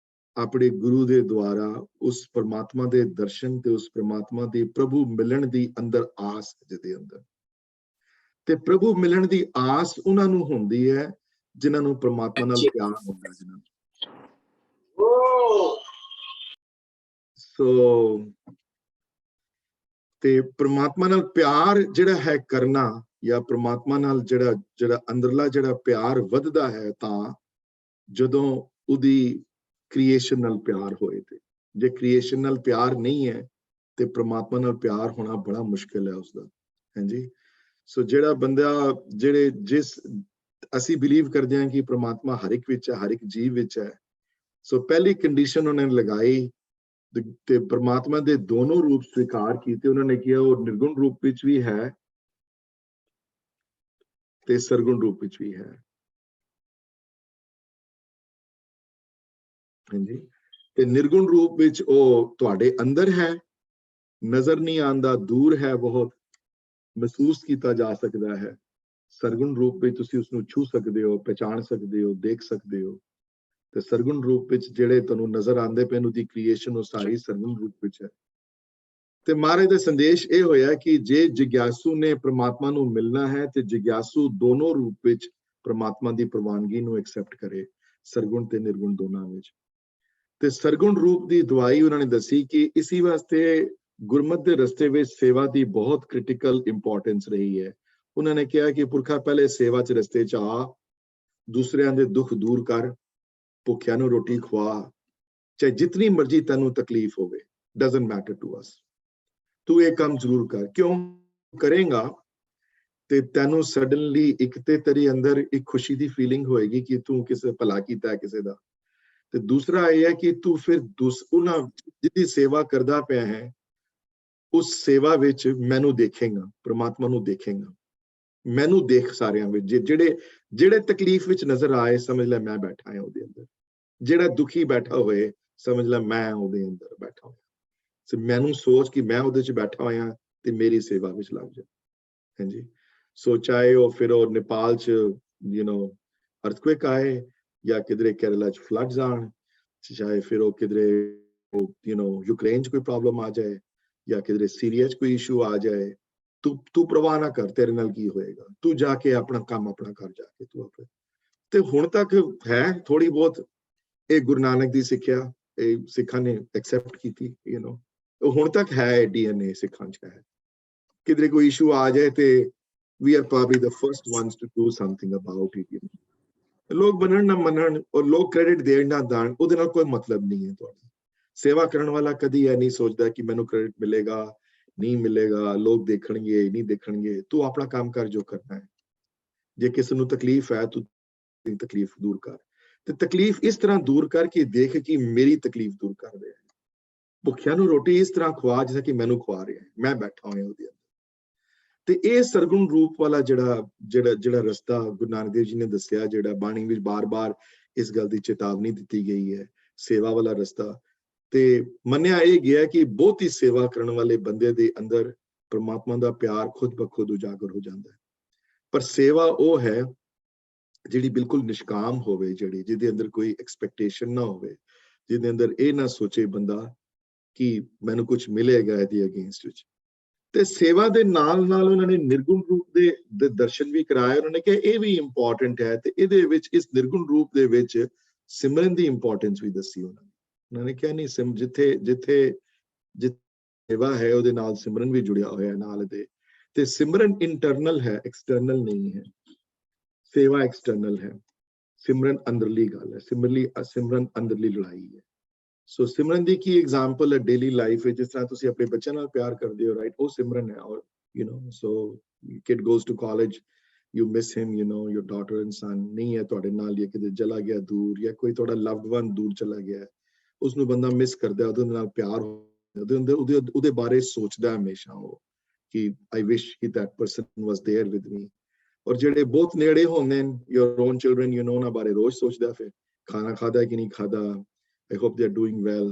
ਆਪਣੇ ਗੁਰੂ ਦੇ ਦੁਆਰਾ ਉਸ ਪ੍ਰਮਾਤਮਾ ਦੇ ਦਰਸ਼ਨ ਤੇ ਉਸ ਪ੍ਰਮਾਤਮਾ ਦੇ ਪ੍ਰਭੂ ਮਿਲਣ ਦੀ ਅੰਦਰ ਆਸ, ਜਿਹਦੇ ਅੰਦਰ। ਤੇ ਪ੍ਰਭੂ ਮਿਲਣ ਦੀ ਆਸ ਉਹਨਾਂ ਨੂੰ ਹੁੰਦੀ ਹੈ ਜਿਨ੍ਹਾਂ ਨੂੰ ਪ੍ਰਮਾਤਮਾ ਨਾਲ ਪਿਆਰ ਹੁੰਦਾ, ਜਿਨ੍ਹਾਂ ਨੂੰ। ਸੋ ਤੇ ਪ੍ਰਮਾਤਮਾ ਨਾਲ ਪਿਆਰ ਜਿਹੜਾ ਹੈ ਕਰਨਾ, ਜਾਂ ਪ੍ਰਮਾਤਮਾ ਨਾਲ ਜਿਹੜਾ ਅੰਦਰਲਾ ਜਿਹੜਾ ਪਿਆਰ ਵੱਧਦਾ ਹੈ ਤਾਂ ਜਦੋਂ ਉਹਦੀ ਕ੍ਰੀਏਸ਼ਨ ਨਾਲ ਪਿਆਰ ਹੋਏ। ਤੇ ਜੇ ਕ੍ਰੀਏਸ਼ਨ ਨਾਲ ਪਿਆਰ ਨਹੀਂ ਹੈ ਤੇ ਪ੍ਰਮਾਤਮਾ ਨਾਲ ਪਿਆਰ ਹੋਣਾ ਬੜਾ ਮੁਸ਼ਕਿਲ ਹੈ ਉਸਦਾ। ਹਾਂਜੀ, ਸੋ ਜਿਹੜਾ ਬੰਦਾ ਜਿਸ ਅਸੀਂ ਬਿਲੀਵ ਕਰਦੇ ਹਾਂ ਕਿ ਪ੍ਰਮਾਤਮਾ ਹਰ ਇੱਕ ਵਿੱਚ ਹੈ, ਹਰ ਇੱਕ ਜੀਵ ਵਿੱਚ ਹੈ, ਸੋ ਪਹਿਲੀ ਕੰਡੀਸ਼ਨ ਉਹਨਾਂ ਨੇ ਲਗਾਈ ਤੇ ਪ੍ਰਮਾਤਮਾ ਦੇ ਦੋਨੋਂ ਰੂਪ ਸਵੀਕਾਰ ਕੀਤੇ। ਉਹਨਾਂ ਨੇ ਕਿਹਾ ਉਹ ਨਿਰਗੁਣ ਰੂਪ ਵਿੱਚ ਵੀ ਹੈ ਤੇ ਸਰਗੁਣ ਰੂਪ ਵਿੱਚ ਵੀ ਹੈ। ਹਾਂਜੀ, ਤੇ ਨਿਰਗੁਣ ਰੂਪ ਵਿੱਚ ਉਹ ਤੁਹਾਡੇ ਅੰਦਰ ਹੈ, ਨਜ਼ਰ ਨਹੀਂ ਆਉਂਦਾ, ਦੂਰ ਹੈ, ਬਹੁਤ ਮਹਿਸੂਸ ਕੀਤਾ ਜਾ ਸਕਦਾ ਹੈ। ਸਰਗੁਣ ਰੂਪ ਵਿੱਚ ਤੁਸੀਂ ਉਸਨੂੰ ਛੂ ਸਕਦੇ ਹੋ, ਪਹਿਚਾਣ ਸਕਦੇ ਹੋ, ਦੇਖ ਸਕਦੇ ਹੋ। ਤੇ ਸਰਗੁਣ ਰੂਪ ਵਿੱਚ ਜਿਹੜੇ ਤੁਹਾਨੂੰ ਨਜ਼ਰ ਆਉਂਦੇ ਪਏ ਉਹਦੀ ਕ੍ਰੀਏਸ਼ਨ ਉਹ ਸਾਰੀ ਸਰਗੁਣ ਰੂਪ ਵਿੱਚ ਹੈ। ਤੇ ਮਹਾਰਾਜ ਦਾ ਸੰਦੇਸ਼ ਇਹ ਹੋਇਆ ਕਿ ਜੇ ਜਿਗਿਆਸੂ ਨੇ ਪ੍ਰਮਾਤਮਾ ਨੂੰ ਮਿਲਣਾ ਹੈ ਤੇ ਜਿਗਿਆਸੂ ਦੋਨੋਂ ਰੂਪ ਵਿੱਚ ਪ੍ਰਮਾਤਮਾ ਦੀ ਪ੍ਰਵਾਨਗੀ ਨੂੰ ਐਕਸੈਪਟ ਕਰੇ, ਸਰਗੁਣ ਤੇ ਨਿਰਗੁਣ ਦੋਨਾਂ ਵਿੱਚ। ਤੇ ਸਰਗੁਣ ਰੂਪ ਦੀ ਦਵਾਈ ਉਹਨਾਂ ਨੇ ਦੱਸੀ ਕਿ ਇਸੇ ਵਾਸਤੇ ਗੁਰਮਤ ਦੇ ਰਸਤੇ ਵਿੱਚ ਸੇਵਾ ਦੀ ਬਹੁਤ ਕ੍ਰਿਟੀਕਲ ਇੰਪੋਰਟੈਂਸ ਰਹੀ ਹੈ। ਉਹਨਾਂ ਨੇ ਕਿਹਾ ਕਿ ਪੁਰਖਾ ਪਹਿਲੇ ਸੇਵਾ 'ਚ ਰਸਤੇ 'ਚ ਆ, ਦੂਸਰਿਆਂ ਦੇ ਦੁੱਖ ਦੂਰ ਕਰ, ਭੁੱਖਿਆਂ ਨੂੰ ਰੋਟੀ ਖਵਾ, ਚਾਹੇ ਜਿਤਨੀ ਮਰਜ਼ੀ ਤੈਨੂੰ ਤਕਲੀਫ ਹੋਵੇ, ਡਜ਼ਨਟ ਮੈਟਰ ਟੂ ਅਸ, ਤੂੰ ਇਹ ਕੰਮ ਜ਼ਰੂਰ ਕਰ। ਕਿਉਂ ਕਰੇਗਾ ਤੇ ਤੈਨੂੰ ਸਡਨਲੀ ਇੱਕ ਤੇ ਤੇਰੇ ਅੰਦਰ ਇੱਕ ਖੁਸ਼ੀ ਦੀ ਫੀਲਿੰਗ ਹੋਏਗੀ ਕਿ ਤੂੰ ਕਿਸੇ ਭਲਾ ਕੀਤਾ ਹੈ ਕਿਸੇ ਦਾ, ਤੇ ਦੂਸਰਾ ਇਹ ਹੈ ਕਿ ਤੂੰ ਫਿਰ ਉਹਨਾਂ ਜਿਹਦੀ ਸੇਵਾ ਕਰਦਾ ਪਿਆ ਹੈ ਉਸ ਸੇਵਾ ਵਿੱਚ ਮੈਨੂੰ ਦੇਖੇਗਾ, ਪ੍ਰਮਾਤਮਾ ਨੂੰ ਦੇਖੇਗਾ। ਮੈਨੂੰ ਦੇਖ ਸਾਰਿਆਂ ਵਿੱਚ, ਜਿਹੜੇ ਤਕਲੀਫ ਵਿੱਚ ਨਜ਼ਰ ਆਏ ਸਮਝ ਲੈ ਮੈਂ ਬੈਠਾ ਹਾਂ ਉਹਦੇ ਅੰਦਰ, ਜਿਹੜਾ ਦੁਖੀ ਬੈਠਾ ਹੋਏ ਸਮਝ ਲੈ ਮੈਂ ਉਹਦੇ ਅੰਦਰ ਬੈਠਾ ਹੋਇਆ। ਸੋ ਮੈਨੂੰ ਸੋਚ ਕਿ ਮੈਂ ਉਹਦੇ 'ਚ ਬੈਠਾ ਹੋਇਆ ਤੇ ਮੇਰੀ ਸੇਵਾ ਵਿੱਚ ਲੱਗ ਜਾ। ਹਾਂਜੀ, ਸੋ ਚਾਹੇ ਉਹ ਫਿਰ ਉਹ ਨੇਪਾਲ 'ਚ ਅਰਥਕੁਏਕ ਆਏ, ਜਾਂ ਕਿਧਰੇ ਕੇਰਲਾ 'ਚ ਫਲੱਡਸ ਆਣ, ਚਾਹੇ ਫਿਰ ਉਹ ਕਿਧਰੇ ਯੂਕਰੇਨ 'ਚ ਕੋਈ ਪ੍ਰੋਬਲਮ ਆ ਜਾਏ, ਜਾਂ ਕਿਧਰੇ ਸੀਰੀਆ 'ਚ ਕੋਈ ਇਸ਼ੂ ਆ ਜਾਏ, ਤੂੰ ਪ੍ਰਵਾਹ ਨਾ ਕਰ, ਤੇਰੇ ਨਾਲ ਕੀ ਹੋਏਗਾ, ਤੂੰ ਜਾ ਕੇ ਆਪਣਾ ਕੰਮ ਆਪਣਾ ਕਰ ਜਾ ਕੇ ਤੂੰ ਆਪਣੇ। ਤੇ ਹੁਣ ਤੱਕ ਹੈ ਥੋੜੀ ਬਹੁਤ ਇਹ ਗੁਰੂ ਨਾਨਕ ਦੀ ਸਿੱਖਿਆ, ਇਹ ਸਿੱਖਾਂ ਨੇ ਐਕਸੈਪਟ ਕੀਤੀ, ਹੁਣ ਤੱਕ ਹੈ DNA ਸਿੱਖਾਂ 'ਚ ਹੈ। ਕਿਧਰੇ ਕੋਈ ਇਸ਼ੂ ਆ ਜਾਏ ਤੇ we are probably the first ones to do something about it. ਲੋਕ ਮੰਨਣ ਨਾ ਮੰਨਣ, ਔਰ ਲੋਕ ਕ੍ਰੈਡਿਟ ਦੇਣ ਨਾ ਦੇਣ, ਉਹਦੇ ਨਾਲ ਕੋਈ ਮਤਲਬ ਨਹੀਂ ਹੈ। ਤੁਹਾਡੀ ਸੇਵਾ ਕਰਨ ਵਾਲਾ ਕਦੀ ਇਹ ਨਹੀਂ ਸੋਚਦਾ ਕਿ ਮੈਨੂੰ ਕ੍ਰੈਡਿਟ ਮਿਲੇਗਾ ਨਹੀਂ ਮਿਲੇਗਾ, ਲੋਕ ਦੇਖਣਗੇ ਨਹੀਂ ਦੇਖਣਗੇ। ਤੂੰ ਆਪਣਾ ਕੰਮ ਕਰ ਜੋ ਕਰਨਾ ਹੈ। ਜੇ ਕਿਸੇ ਨੂੰ ਤਕਲੀਫ ਹੈ ਤੂੰ ਤਕਲੀਫ ਦੂਰ ਕਰ, ਤੇ ਤਕਲੀਫ ਇਸ ਤਰ੍ਹਾਂ ਦੂਰ ਕਰ ਕਿ ਦੇਖ ਕਿ ਮੇਰੀ ਤਕਲੀਫ ਦੂਰ ਕਰ ਰਿਹਾ ਹੈ। ਭੁੱਖਿਆਂ ਨੂੰ ਰੋਟੀ ਇਸ ਤਰ੍ਹਾਂ ਖਵਾ ਜਿਵੇਂ ਕਿ ਮੈਨੂੰ ਖਵਾ ਰਿਹਾ ਹੈ, ਮੈਂ ਬੈਠਾ ਹੋਇਆ ਉਹਦੇ ਅੰਦਰ। ਤੇ ਇਹ ਸਰਗੁਣ ਰੂਪ ਵਾਲਾ ਜਿਹੜਾ ਰਸਤਾ ਗੁਰੂ ਨਾਨਕ ਦੇਵ ਜੀ ਨੇ ਦੱਸਿਆ, ਜਿਹੜਾ ਬਾਣੀ ਵਿੱਚ ਬਾਰ-ਬਾਰ ਇਸ ਗੱਲ ਦੀ ਚੇਤਾਵਨੀ ਦਿੱਤੀ ਗਈ ਹੈ, ਸੇਵਾ ਵਾਲਾ ਰਸਤਾ, ਤੇ ਮੰਨਿਆ ਇਹ ਗਿਆ ਕਿ ਬਹੁਤੀ ਸੇਵਾ ਕਰਨ ਵਾਲੇ ਬੰਦੇ ਦੇ ਅੰਦਰ ਪ੍ਰਮਾਤਮਾ ਦਾ ਪਿਆਰ ਖੁਦ ਬਖੁਦ ਉਜਾਗਰ ਹੋ ਜਾਂਦਾ ਹੈ। ਪਰ ਸੇਵਾ ਉਹ ਹੈ ਜਿਹੜੀ ਬਿਲਕੁਲ ਨਿਸ਼ਕਾਮ ਹੋਵੇ, ਜਿਹਦੇ ਅੰਦਰ ਕੋਈ ਐਕਸਪੈਕਟੇਸ਼ਨ ਨਾ ਹੋਵੇ, ਜਿਹਦੇ ਅੰਦਰ ਇਹ ਨਾ ਸੋਚੇ ਬੰਦਾ ਕਿ ਮੈਨੂੰ ਕੁਝ ਮਿਲੇਗਾ ਇਹਦੇ ਅਗੇਂਸਟ ਵਿੱਚ। ਤੇ ਸੇਵਾ ਦੇ ਨਾਲ ਨਾਲ ਉਹਨਾਂ ਨੇ ਨਿਰਗੁਣ ਰੂਪ ਦੇ ਦਰਸ਼ਨ ਵੀ ਕਰਾਏ। ਉਹਨਾਂ ਨੇ ਕਿਹਾ ਇਹ ਵੀ ਇੰਪੋਰਟੈਂਟ ਹੈ, ਤੇ ਇਹਦੇ ਵਿੱਚ ਇਸ ਨਿਰਗੁਣ ਰੂਪ ਦੇ ਵਿੱਚ ਸਿਮਰਨ ਦੀ ਇੰਪੋਰਟੈਂਸ ਵੀ ਦੱਸੀ ਉਹਨਾਂ ਨੇ ਕਿਹਾ ਨਹੀਂ, ਜਿੱਥੇ ਸੇਵਾ ਹੈ ਉਹਦੇ ਨਾਲ ਸਿਮਰਨ ਵੀ ਜੁੜਿਆ ਹੋਇਆ ਨਾਲ ਦੇ। ਤੇ ਸਿਮਰਨ ਇੰਟਰਨਲ ਹੈ, ਐਕਸਟਰਨਲ ਨਹੀਂ ਹੈ। ਸੇਵਾ ਐਕਸਟਰਨਲ ਹੈ, ਸਿਮਰਨ ਅੰਦਰਲੀ ਗੱਲ ਹੈ। ਸਿਮਰਨ ਅੰਦਰਲੀ ਲੜਾਈ ਹੈ। ਸੋ ਸਿਮਰਨ ਦੀ ਕੀ ਐਗਜ਼ਾਮਪਲ ਹੈ ਡੇਲੀ ਲਾਈਫ ਵਿੱਚ, ਜਿਸ ਤਰ੍ਹਾਂ ਤੁਸੀਂ ਆਪਣੇ ਬੱਚਿਆਂ ਨਾਲ ਪਿਆਰ ਕਰਦੇ ਹੋ, ਰਾਈਟ, ਉਹ ਸਿਮਰਨ ਹੈ। ਔਰ so kid goes to college, you miss him, your daughter and son ਨਹੀਂ ਹੈ ਤੁਹਾਡੇ ਨਾਲ, ਜਾਂ ਕਿਤੇ ਚਲਾ ਗਿਆ ਦੂਰ, ਜਾਂ ਕੋਈ ਤੁਹਾਡਾ ਲਵਡ ਵਨ ਦੂਰ ਚਲਾ ਗਿਆ, ਉਸਨੂੰ ਬੰਦਾ ਮਿਸ ਕਰਦਾ, ਉਹਦੇ ਨਾਲ ਪਿਆਰ ਉਹਦੇ ਬਾਰੇ ਸੋਚਦਾ ਹਮੇਸ਼ਾ ਉਹ ਕਿ I wish that person was there with me। ਔਰ ਜਿਹੜੇ ਬਹੁਤ ਨੇੜੇ ਹੁੰਦੇ ਨੇ, your own children, ਉਹਨਾਂ ਬਾਰੇ ਰੋਜ਼ ਸੋਚਦਾ, ਫਿਰ ਖਾਣਾ ਖਾਦਾ ਕਿ ਨਹੀਂ ਖਾਦਾ, I hope they are doing well।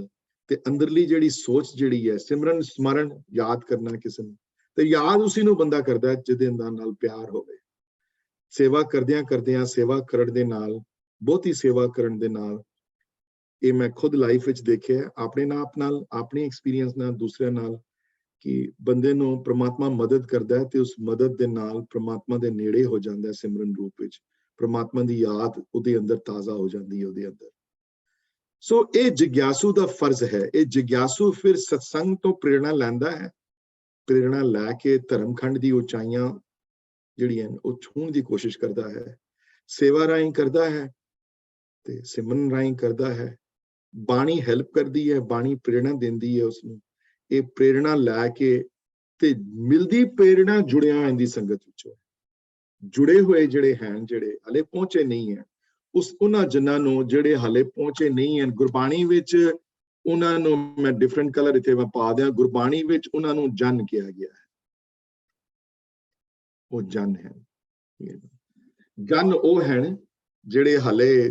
ਤੇ ਅੰਦਰਲੀ ਜਿਹੜੀ ਸੋਚ ਜਿਹੜੀ ਹੈ, ਸਿਮਰਨ ਸਮਰਨ ਯਾਦ ਕਰਨਾ ਕਿਸੇ ਨੂੰ, ਤੇ ਯਾਦ ਉਸੇ ਨੂੰ ਬੰਦਾ ਕਰਦਾ ਜਿਹਦੇ ਅੰਦਰ ਨਾਲ ਪਿਆਰ ਹੋਵੇ। ਸੇਵਾ ਕਰਦਿਆਂ ਸੇਵਾ ਕਰਨ ਦੇ ਨਾਲ, ਬਹੁਤੀ ਸੇਵਾ ਕਰਨ ਦੇ ਨਾਲ, ਇਹ ਮੈਂ ਖੁਦ ਲਾਈਫ ਵਿੱਚ ਦੇਖਿਆ ਆਪਣੇ ਆਪ ਨਾਲ, ਆਪਣੇ ਐਕਸਪੀਰੀਅੰਸ ਨਾਲ, ਦੂਸਰਿਆਂ ਨਾਲ, ਕਿ ਬੰਦੇ ਨੂੰ ਪ੍ਰਮਾਤਮਾ ਮਦਦ ਕਰਦਾ ਹੈ ਤੇ ਉਸ ਮਦਦ ਦੇ ਨਾਲ ਪ੍ਰਮਾਤਮਾ ਦੇ ਨੇੜੇ ਹੋ ਜਾਂਦਾ ਹੈ। ਸਿਮਰਨ ਰੂਪ ਵਿੱਚ ਪ੍ਰਮਾਤਮਾ ਦੀ ਯਾਦ ਉਹਦੇ ਅੰਦਰ ਤਾਜ਼ਾ ਹੋ ਜਾਂਦੀ ਹੈ ਉਹਦੇ ਅੰਦਰ। ਸੋ ਇਹ ਜਿਗਿਆਸੂ ਦਾ ਫਰਜ਼ ਹੈ। ਇਹ ਜਿਗਿਆਸੂ ਫਿਰ ਸਤਸੰਗ ਤੋਂ ਪ੍ਰੇਰਣਾ ਲੈਂਦਾ ਹੈ, ਪ੍ਰੇਰਣਾ ਲੈ ਕੇ ਧਰਮਖੰਡ ਦੀ ਉਚਾਈਆਂ ਜਿਹੜੀਆਂ ਉਹ ਛੂਹਣ ਦੀ ਕੋਸ਼ਿਸ਼ ਕਰਦਾ ਹੈ, ਸੇਵਾ ਰਾਹੀਂ ਕਰਦਾ ਹੈ ਤੇ ਸਿਮਰਨ ਰਾਹੀਂ ਕਰਦਾ ਹੈ। ਬਾਣੀ ਹੈਲਪ ਕਰਦੀ ਹੈ, ਬਾਣੀ ਪ੍ਰੇਰਣਾ ਦਿੰਦੀ ਹੈ ਉਸਨੂੰ। ਇਹ ਪ੍ਰੇਰਣਾ ਲੈ ਕੇ ਤੇ ਮਿਲਦੀ ਪ੍ਰੇਰਣਾ ਜੁੜਿਆ ਇਹਦੀ ਸੰਗਤ ਵਿੱਚੋਂ, ਜੁੜੇ ਹੋਏ ਜਿਹੜੇ ਹਨ, ਜਿਹੜੇ ਹਲੇ ਪਹੁੰਚੇ ਨਹੀਂ ਹੈ, ਉਹਨਾਂ ਜਿਨ੍ਹਾਂ ਨੂੰ ਜਿਹੜੇ ਹਲੇ ਪਹੁੰਚੇ ਨਹੀਂ ਹਨ, ਗੁਰਬਾਣੀ ਵਿੱਚ ਉਹਨਾਂ ਨੂੰ ਮੈਂ ਡਿਫਰੈਂਟ ਕਲਰ ਇੱਥੇ ਮੈਂ ਪਾ ਦਿਆਂ, ਗੁਰਬਾਣੀ ਵਿੱਚ ਉਹਨਾਂ ਨੂੰ ਜਨ ਕਿਹਾ ਗਿਆ ਹੈ। ਉਹ ਜਨ ਹੈ। ਜਨ ਉਹ ਹਨ ਜਿਹੜੇ ਹਲੇ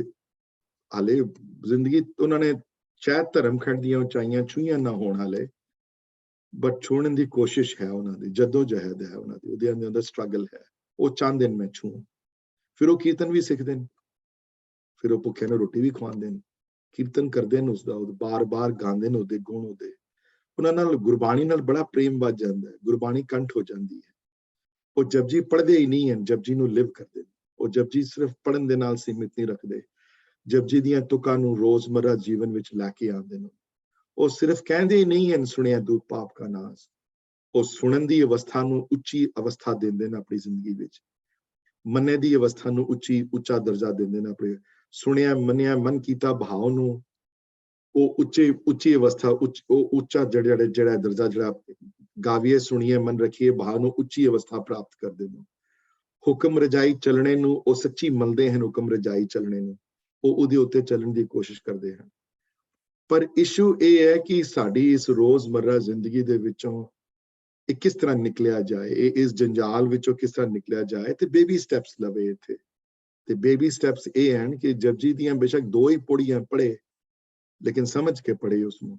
ਜ਼ਿੰਦਗੀ ਉਹਨਾਂ ਨੇ ਸ਼ਾਇਦ ਧਰਮਖੰਡ ਦੀਆਂ ਉਚਾਈਆਂ ਛੂਹੀਆਂ ਨਾ ਹੋਣ ਹਾਲੇ, ਬਟ ਛੂਹਣ ਦੀ ਕੋਸ਼ਿਸ਼ ਹੈ ਉਹਨਾਂ ਦੀ, ਜੱਦੋ ਜਹਿਦ ਹੈ ਉਹਨਾਂ ਦੀ, ਉਹਦੇ ਅੰਦਰ ਸਟਰਗਲ ਹੈ। ਉਹ ਚਾਹੁੰਦੇ ਨੇ ਮੈਂ ਛੂਹਾਂ। ਫਿਰ ਉਹ ਕੀਰਤਨ ਵੀ ਸਿੱਖਦੇ ਨੇ, ਫਿਰ ਉਹ ਭੁੱਖਿਆਂ ਨੂੰ ਰੋਟੀ ਵੀ ਖਵਾਉਂਦੇ ਨੇ, ਕੀਰਤਨ ਕਰਦੇ ਨੇ ਉਸਦਾ, ਬਾਰ-ਬਾਰ ਗਾਉਂਦੇ ਨੇ ਉਹਦੇ ਗੁਣ, ਉਹਦੇ ਉਹਨਾਂ ਨਾਲ ਗੁਰਬਾਣੀ ਨਾਲ ਬੜਾ ਪ੍ਰੇਮ ਵੱਜ ਜਾਂਦਾ ਹੈ, ਗੁਰਬਾਣੀ ਕੰਠ ਹੋ ਜਾਂਦੀ ਹੈ। ਉਹ ਜਪਜੀ ਪੜ੍ਹਦੇ ਹੀ ਨਹੀਂ ਹਨ, ਜਪਜੀ ਨੂੰ ਲਿਵ ਕਰਦੇ ਨੇ। ਉਹ ਜਪਜੀ ਸਿਰਫ ਪੜ੍ਹਨ ਦੇ ਨਾਲ ਸੀਮਿਤ ਨਹੀਂ ਰੱਖਦੇ, ਜਪਜੀ ਦੀਆਂ ਤੁਕਾਂ ਨੂੰ ਰੋਜ਼ਮਰਰਾ ਜੀਵਨ ਵਿੱਚ ਲੈ ਕੇ ਆਉਂਦੇ ਨੇ। ਉਹ ਸਿਰਫ ਕਹਿੰਦੇ ਹੀ ਨਹੀਂ ਹਨ ਸੁਣਿਆ ਦੂਤ ਪਾਪ ਕਾ ਨਾਸ, ਉਹ ਸੁਣਨ ਦੀ ਅਵਸਥਾ ਨੂੰ ਉੱਚੀ ਅਵਸਥਾ ਦਿੰਦੇ ਨੇ ਆਪਣੀ ਜ਼ਿੰਦਗੀ ਵਿੱਚ, ਮੰਨੇ ਦੀ ਅਵਸਥਾ ਨੂੰ ਉੱਚਾ ਦਰਜਾ ਦਿੰਦੇ ਨੇ ਆਪਣੇ ਸੁਣਿਆ ਮੰਨਿਆ ਮਨ ਕੀਤਾ ਭਾਵ ਨੂੰ, ਉਹ ਉੱਚੀ ਅਵਸਥਾ, ਉਹ ਉੱਚਾ ਜਿਹੜਾ ਦਰਜਾ, ਜਿਹੜਾ ਗਾਵੀਏ ਸੁਣੀਏ ਮਨ ਰੱਖੀਏ ਭਾਵ ਨੂੰ ਉੱਚੀ ਅਵਸਥਾ ਪ੍ਰਾਪਤ ਕਰਦੇ ਨੇ। ਹੁਕਮ ਰਜਾਈ ਚੱਲਣੇ ਨੂੰ ਉਹ ਸੱਚੀ ਮੰਨਦੇ ਹਨ, ਹੁਕਮ ਰਜਾਈ ਚੱਲਣੇ ਨੂੰ ਉਹ ਉਹਦੇ ਉੱਤੇ ਚੱਲਣ ਦੀ ਕੋਸ਼ਿਸ਼ ਕਰਦੇ ਹਨ। ਪਰ ਇਸ਼ੂ ਇਹ ਹੈ ਕਿ ਸਾਡੀ ਇਸ ਰੋਜ਼ਮਰਰਾ ਜ਼ਿੰਦਗੀ ਦੇ ਵਿੱਚੋਂ ਇਹ ਕਿਸ ਤਰ੍ਹਾਂ ਨਿਕਲਿਆ ਜਾਏ, ਇਸ ਜੰਜਾਲ ਵਿੱਚੋਂ ਕਿਸ ਤਰ੍ਹਾਂ ਨਿਕਲਿਆ ਜਾਏ, ਤੇ ਬੇਬੀ ਸਟੈਪਸ ਲਵੇ ਇੱਥੇ। ਤੇ ਬੇਬੀ ਸਟੈਪਸ ਇਹ ਹਨ ਕਿ ਜਪਜੀ ਦੀਆਂ ਬੇਸ਼ੱਕ 2 ਹੀ ਪੌੜੀਆਂ ਪੜ੍ਹੇ, ਲੇਕਿਨ ਸਮਝ ਕੇ ਪੜ੍ਹੇ ਉਸਨੂੰ,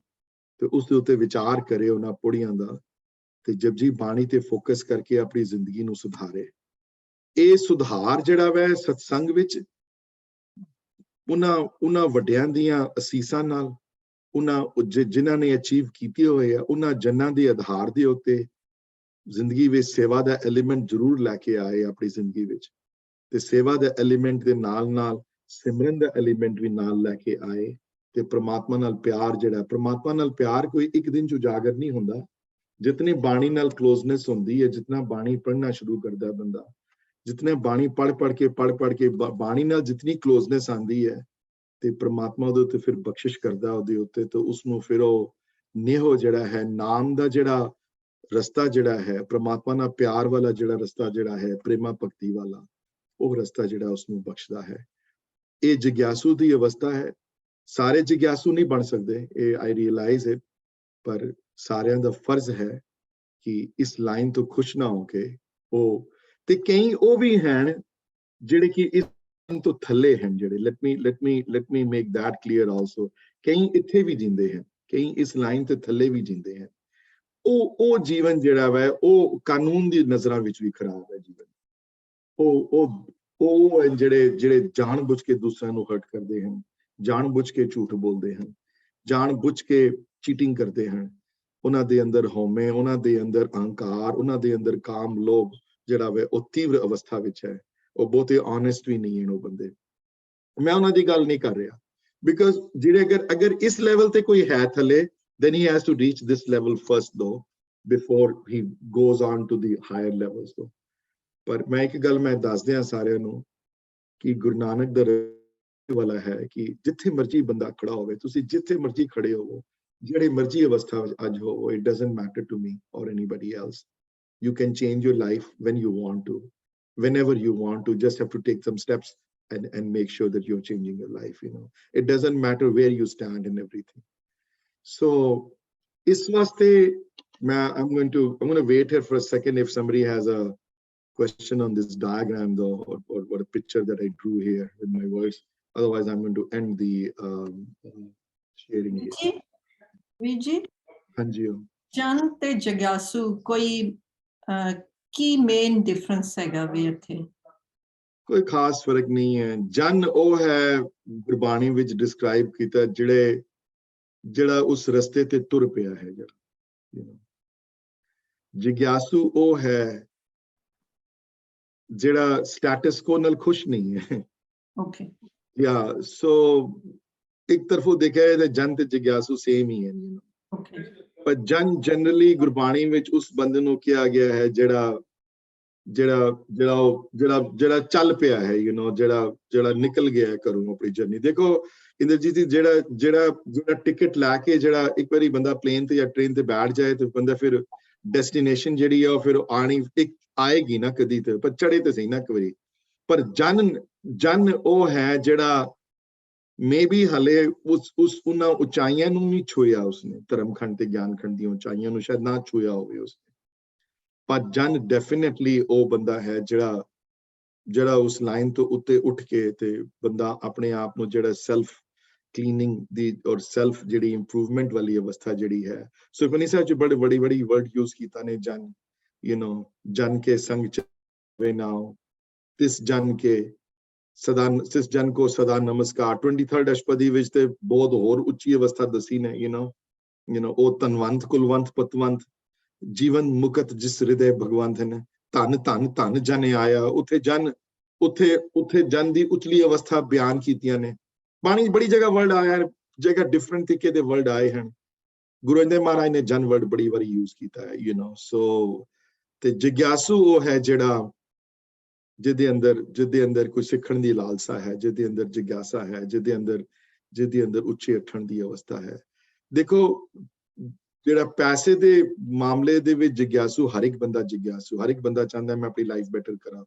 ਤੇ ਉਸ ਦੇ ਉੱਤੇ ਵਿਚਾਰ ਕਰੇ ਉਹਨਾਂ ਪੌੜੀਆਂ ਦਾ, ਤੇ ਜਪਜੀ ਬਾਣੀ ਤੇ ਫੋਕਸ ਕਰਕੇ ਆਪਣੀ ਜ਼ਿੰਦਗੀ ਨੂੰ ਸੁਧਾਰੇ। ਇਹ ਸੁਧਾਰ ਜਿਹੜਾ ਵੈ ਸਤਸੰਗ ਵਿੱਚ ਉਹਨਾਂ ਵੱਡਿਆਂ ਦੀਆਂ ਅਸੀਸਾਂ ਨਾਲ, ਉਹਨਾਂ ਜਿਨ੍ਹਾਂ ਨੇ ਅਚੀਵ ਕੀਤੇ ਹੋਏ ਆ, ਉਹਨਾਂ ਜਨਾਂ ਦੇ ਆਧਾਰ ਦੇ ਉੱਤੇ ਜ਼ਿੰਦਗੀ ਵਿੱਚ ਸੇਵਾ ਦਾ ਐਲੀਮੈਂਟ ਜ਼ਰੂਰ ਲੈ ਕੇ ਆਏ ਆਪਣੀ ਜ਼ਿੰਦਗੀ ਵਿੱਚ, ਤੇ ਸੇਵਾ ਦਾ ਐਲੀਮੈਂਟ ਦੇ ਨਾਲ ਸਿਮਰਨ ਦਾ ਐਲੀਮੈਂਟ ਵੀ ਨਾਲ ਲੈ ਕੇ ਆਏ। ਤੇ ਪ੍ਰਮਾਤਮਾ ਨਾਲ ਪਿਆਰ ਜਿਹੜਾ, ਪ੍ਰਮਾਤਮਾ ਨਾਲ ਪਿਆਰ ਕੋਈ ਇੱਕ ਦਿਨ 'ਚ ਉਜਾਗਰ ਨਹੀਂ ਹੁੰਦਾ। ਜਿਤਨੀ ਬਾਣੀ ਨਾਲ ਕਲੋਜ਼ਨੈਸ ਹੁੰਦੀ ਹੈ, ਜਿਤਨਾ ਬਾਣੀ ਪੜ੍ਹਨਾ ਸ਼ੁਰੂ ਕਰਦਾ ਬੰਦਾ, ਜਿਤਨੇ ਬਾਣੀ ਪੜ੍ਹ ਕੇ ਬਾਣੀ ਨਾਲ ਜਿਤਨੀ ਕਲੋਜ਼ਨੈਸ ਆਉਂਦੀ ਹੈ, ਤੇ ਪ੍ਰਮਾਤਮਾ ਉਹਦੇ ਉੱਤੇ ਫਿਰ ਬਖਸ਼ਿਸ਼ ਕਰਦਾ ਉਹਦੇ ਉੱਤੇ, ਤੇ ਉਸਨੂੰ ਫਿਰ ਉਹ ਨੇਹੋ ਜਿਹੜਾ ਹੈ, ਨਾਮ ਦਾ ਜਿਹੜਾ ਰਸਤਾ ਜਿਹੜਾ ਹੈ, ਪ੍ਰਮਾਤਮਾ ਨਾਲ ਪਿਆਰ ਵਾਲਾ ਜਿਹੜਾ ਰਸਤਾ ਜਿਹੜਾ ਹੈ, ਪ੍ਰੇਮਾ ਭਗਤੀ ਵਾਲਾ, ਉਹ ਰਸਤਾ ਜਿਹੜਾ ਉਸਨੂੰ ਬਖਸ਼ਦਾ ਹੈ। ਇਹ ਜਿਗਿਆਸੂ ਦੀ ਅਵਸਥਾ ਹੈ। ਸਾਰੇ ਜਿਗਿਆਸੂ ਨਹੀਂ ਬਣ ਸਕਦੇ, ਇਹ ਆਈ ਰੀਅਲਾਈਜ਼ ਹੈ, ਪਰ ਸਾਰਿਆਂ ਦਾ ਫਰਜ਼ ਹੈ ਕਿ ਇਸ ਲਾਈਨ ਤੋਂ ਖੁਸ਼ ਨਾ ਹੋ ਕੇ ਉਹ, ਤੇ ਕਈ ਉਹ ਵੀ ਹਨ ਜਿਹੜੇ ਕਿ ਇਸ ਤੋਂ ਥੱਲੇ ਹਨ, ਜਿਹੜੇ let me make that clear also, ਕਈ ਇੱਥੇ ਵੀ ਜਿੰਦੇ ਹਨ, ਕਈ ਇਸ ਲਾਈਨ ਤੇ ਥੱਲੇ ਵੀ ਜਿੰਦੇ ਹਨ। ਉਹ ਜੀਵਨ ਜਿਹੜਾ ਵਾ ਉਹ ਕਾਨੂੰਨ ਦੀ ਨਜ਼ਰਾਂ ਵਿੱਚ ਵੀ ਖਰਾਬ ਹੈ ਜੀਵਨ। ਉਹ ਜਿਹੜੇ ਜਾਣ-ਬੁੱਝ ਕੇ ਦੂਸਰਿਆਂ ਨੂੰ ਹਰਟ ਕਰਦੇ ਹਨ, ਜਾਣ-ਬੁੱਝ ਕੇ ਝੂਠ ਬੋਲਦੇ ਹਨ, ਜਾਣ-ਬੁੱਝ ਕੇ ਚੀਟਿੰਗ ਕਰਦੇ ਹਨ। ਉਹਨਾਂ ਦੇ ਅੰਦਰ ਹਉਮੈ, ਉਹਨਾਂ ਦੇ ਅੰਦਰ ਅਹੰਕਾਰ, ਉਹਨਾਂ ਦੇ ਅੰਦਰ ਕਾਮ ਲੋਭ ਜਿਹੜਾ ਵਾ ਉਹ ਤੀਵਰ ਅਵਸਥਾ ਵਿੱਚ ਹੈ। ਉਹ ਬਹੁਤੇ ਓਨੈਸਟ ਵੀ ਨਹੀਂ ਹਨ ਉਹ ਬੰਦੇ। ਮੈਂ ਉਹਨਾਂ ਦੀ ਗੱਲ ਨਹੀਂ ਕਰ ਰਿਹਾ, ਬਿਕਾਜ਼ ਜਿਹੜੇ ਅਗਰ ਇਸ ਲੈਵਲ ਤੇ ਕੋਈ ਹੈ ਥੱਲੇ, then he has to reach this level first though, before he goes on to the higher levels though. ਪਰ ਮੈਂ ਇੱਕ ਗੱਲ ਮੈਂ ਦੱਸ ਦਿਆਂ ਸਾਰਿਆਂ ਨੂੰ ਕਿ ਗੁਰੂ ਨਾਨਕ ਦਾ ਵਾਲਾ ਹੈ ਕਿ ਜਿੱਥੇ ਮਰਜ਼ੀ ਬੰਦਾ ਖੜਾ ਹੋਵੇ, ਤੁਸੀਂ ਜਿੱਥੇ ਮਰਜ਼ੀ ਖੜੇ ਹੋਵੋ, ਜਿਹੜੇ ਮਰਜ਼ੀ ਅਵਸਥਾ ਵਿੱਚ ਅੱਜ ਹੋਵੋ, it doesn't matter to me or anybody else. You can change your life when you want to, whenever you want to. Just have to take some steps and make sure that you're changing your life, you know. It doesn't matter where you stand and everything. So is vaste I'm going to wait here for a second if somebody has a question on this diagram though, or what a picture that I drew here with my voice. Otherwise I'm going to end the sharing here. Viji, Hanji, Jan te Jagyasu koi Ki main difference ਹੈਗਾ ਵੀ ਇੱਥੇ? ਕੋਈ ਖਾਸ ਫਰਕ ਨਹੀਂ ਹੈ। ਜਨ ਉਹ ਹੈ ਗੁਰਬਾਣੀ ਵਿੱਚ ਡਿਸਕ੍ਰਾਈਬ ਕੀਤਾ ਜਿਹੜਾ ਉਸ ਰਸਤੇ ਤੇ ਤੁਰ ਪਿਆ ਹੈ, ਜਿਹੜਾ ਜਿਗਿਆਸੂ ਉਹ ਹੈ ਜਿਹੜਾ ਸਟੇਟਸ ਕੋ ਨਾਲ ਖੁਸ਼ ਨਹੀਂ ਹੈ। ਓਕੇ, Yeah, so ਇੱਕ ਤਰਫੋਂ ਦੇਖਿਆ ਜਾਏ ਤਾਂ ਜਨ ਤੇ ਜਿਗਿਆਸੂ ਸੇਮ ਹੀ ਹੈ you know Okay. ਪਰ ਜਨ ਜਨਰਲੀ ਗੁਰਬਾਣੀ ਵਿੱਚ ਉਸ ਬੰਦੇ ਨੂੰ ਕਿਹਾ ਗਿਆ ਹੈ ਜਿਹੜਾ ਚੱਲ ਪਿਆ ਹੈ you know ਜਿਹੜਾ ਨਿਕਲ ਗਿਆ ਹੈ ਘਰੋਂ ਆਪਣੀ ਜਰਨੀ। ਦੇਖੋ ਇੰਦਰਜੀਤ ਜੀ ਜਿਹੜਾ ਟਿਕਟ ਲੈ ਕੇ ਜਿਹੜਾ ਇੱਕ ਵਾਰੀ ਬੰਦਾ ਪਲੇਨ ਤੇ ਜਾਂ ਟ੍ਰੇਨ ਤੇ ਬੈਠ ਜਾਏ ਤੇ ਬੰਦਾ ਫਿਰ ਡੈਸਟੀਨੇਸ਼ਨ ਜਿਹੜੀ ਆ ਉਹ ਫਿਰ ਆਏਗੀ ਨਾ ਕਦੀ ਤੇ ਪਰ ਚੜੇ ਤੇ ਸਹੀ ਨਾ ਇੱਕ ਵਾਰੀ। ਪਰ ਜਨ ਉਹ ਹੈ ਜਿਹੜਾ ਮੇਬੀ ਹਲੇ ਉਹਨਾਂ ਉਚਾਈਆਂ ਨੂੰ ਨਹੀਂ ਛੂਇਆ ਉਸਨੇ, ਧਰਮਖੰਡ ਤੇ ਗਿਆਨਖੰਡ ਦੀਆਂ ਉਚਾਈਆਂ ਨੂੰ ਸ਼ਾਇਦ ਨਾ ਛੂਇਆ ਹੋਵੇ ਉਸਨੇ। ਪਰ ਜਨ ਡੈਫੀਨੇਟਲੀ ਉਹ ਬੰਦਾ ਹੈ ਜਿਹੜਾ ਉਸ ਲਾਈਨ ਤੋਂ ਉੱਤੇ ਉੱਠ ਕੇ ਤੇ ਬੰਦਾ ਆਪਣੇ ਆਪ ਨੂੰ ਜਿਹੜਾ ਸੈਲਫ ਕਲੀਨਿੰਗ ਦੀ ਔਰ ਸੈਲਫ ਜਿਹੜੀ ਇੰਪਰੂਵਮੈਂਟ ਵਾਲੀ ਅਵਸਥਾ ਜਿਹੜੀ ਹੈ। ਸੁਖਮਨੀ ਸਾਹਿਬ ਚ ਬੜੀ ਵਰਡ ਯੂਜ਼ ਕੀਤਾ ਨੇ ਜਨ you know ਜਨ ਕੇ ਸੰਗ ਚਵੇ ਨਾਉ ਤਿਸ ਜਨ ਕੋ ਸਦਾ ਨਮਸਕਾਰ। 23rd ਅਸ਼ਪਦੀ ਵਿੱਚ ਤੇ ਬਹੁਤ ਹੋਰ ਉੱਚੀ ਅਵਸਥਾ ਦੱਸੀ ਨੇ you know ਉਹ ਧਨਵੰਤ ਕੁਲਵੰਤ ਪਤਵੰਤ ਜੀਵਨ ਮੁਕਤ ਜਿਸ ਹਿਰਦੇ ਭਗਵੰਤ ਨੇ ਧਨ ਜਨ ਆਇਆ। ਉੱਥੇ ਜਨ ਦੀ ਉਚਲੀ ਅਵਸਥਾ ਬਿਆਨ ਕੀਤੀਆਂ ਨੇ। ਬਾਣੀ ਬੜੀ ਜਗ੍ਹਾ ਵਰਡ ਆਇਆ, ਜਗ੍ਹਾ ਡਿਫਰੈਂਟ ਤਰੀਕੇ ਦੇ ਵਰਡ ਆਏ ਹਨ। ਗੁਰੂ ਅੰਗਦ ਮਹਾਰਾਜ ਨੇ ਜਨ ਵਰਡ ਬੜੀ ਵਾਰੀ ਯੂਜ਼ ਕੀਤਾ ਹੈ you know ਸੋ ਤੇ ਜਿਗਿਆਸੂ ਉਹ ਹੈ ਜਿਹੜਾ ਜਿਹਦੇ ਅੰਦਰ ਕੋਈ ਸਿੱਖਣ ਦੀ ਲਾਲਸਾ ਹੈ, ਜਿਹਦੇ ਅੰਦਰ ਜਿਗਿਆਸਾ ਹੈ, ਜਿਹਦੇ ਅੰਦਰ ਉੱਚੇ ਉੱਠਣ ਦੀ ਅਵਸਥਾ ਹੈ। ਦੇਖੋ ਜਿਹੜਾ ਪੈਸੇ ਦੇ ਮਾਮਲੇ ਦੇ ਵਿੱਚ ਜਿਗਿਆਸੂ ਹਰ ਇੱਕ ਬੰਦਾ ਚਾਹੁੰਦਾ ਮੈਂ ਆਪਣੀ ਲਾਈਫ ਬੈਟਰ ਕਰਾਂ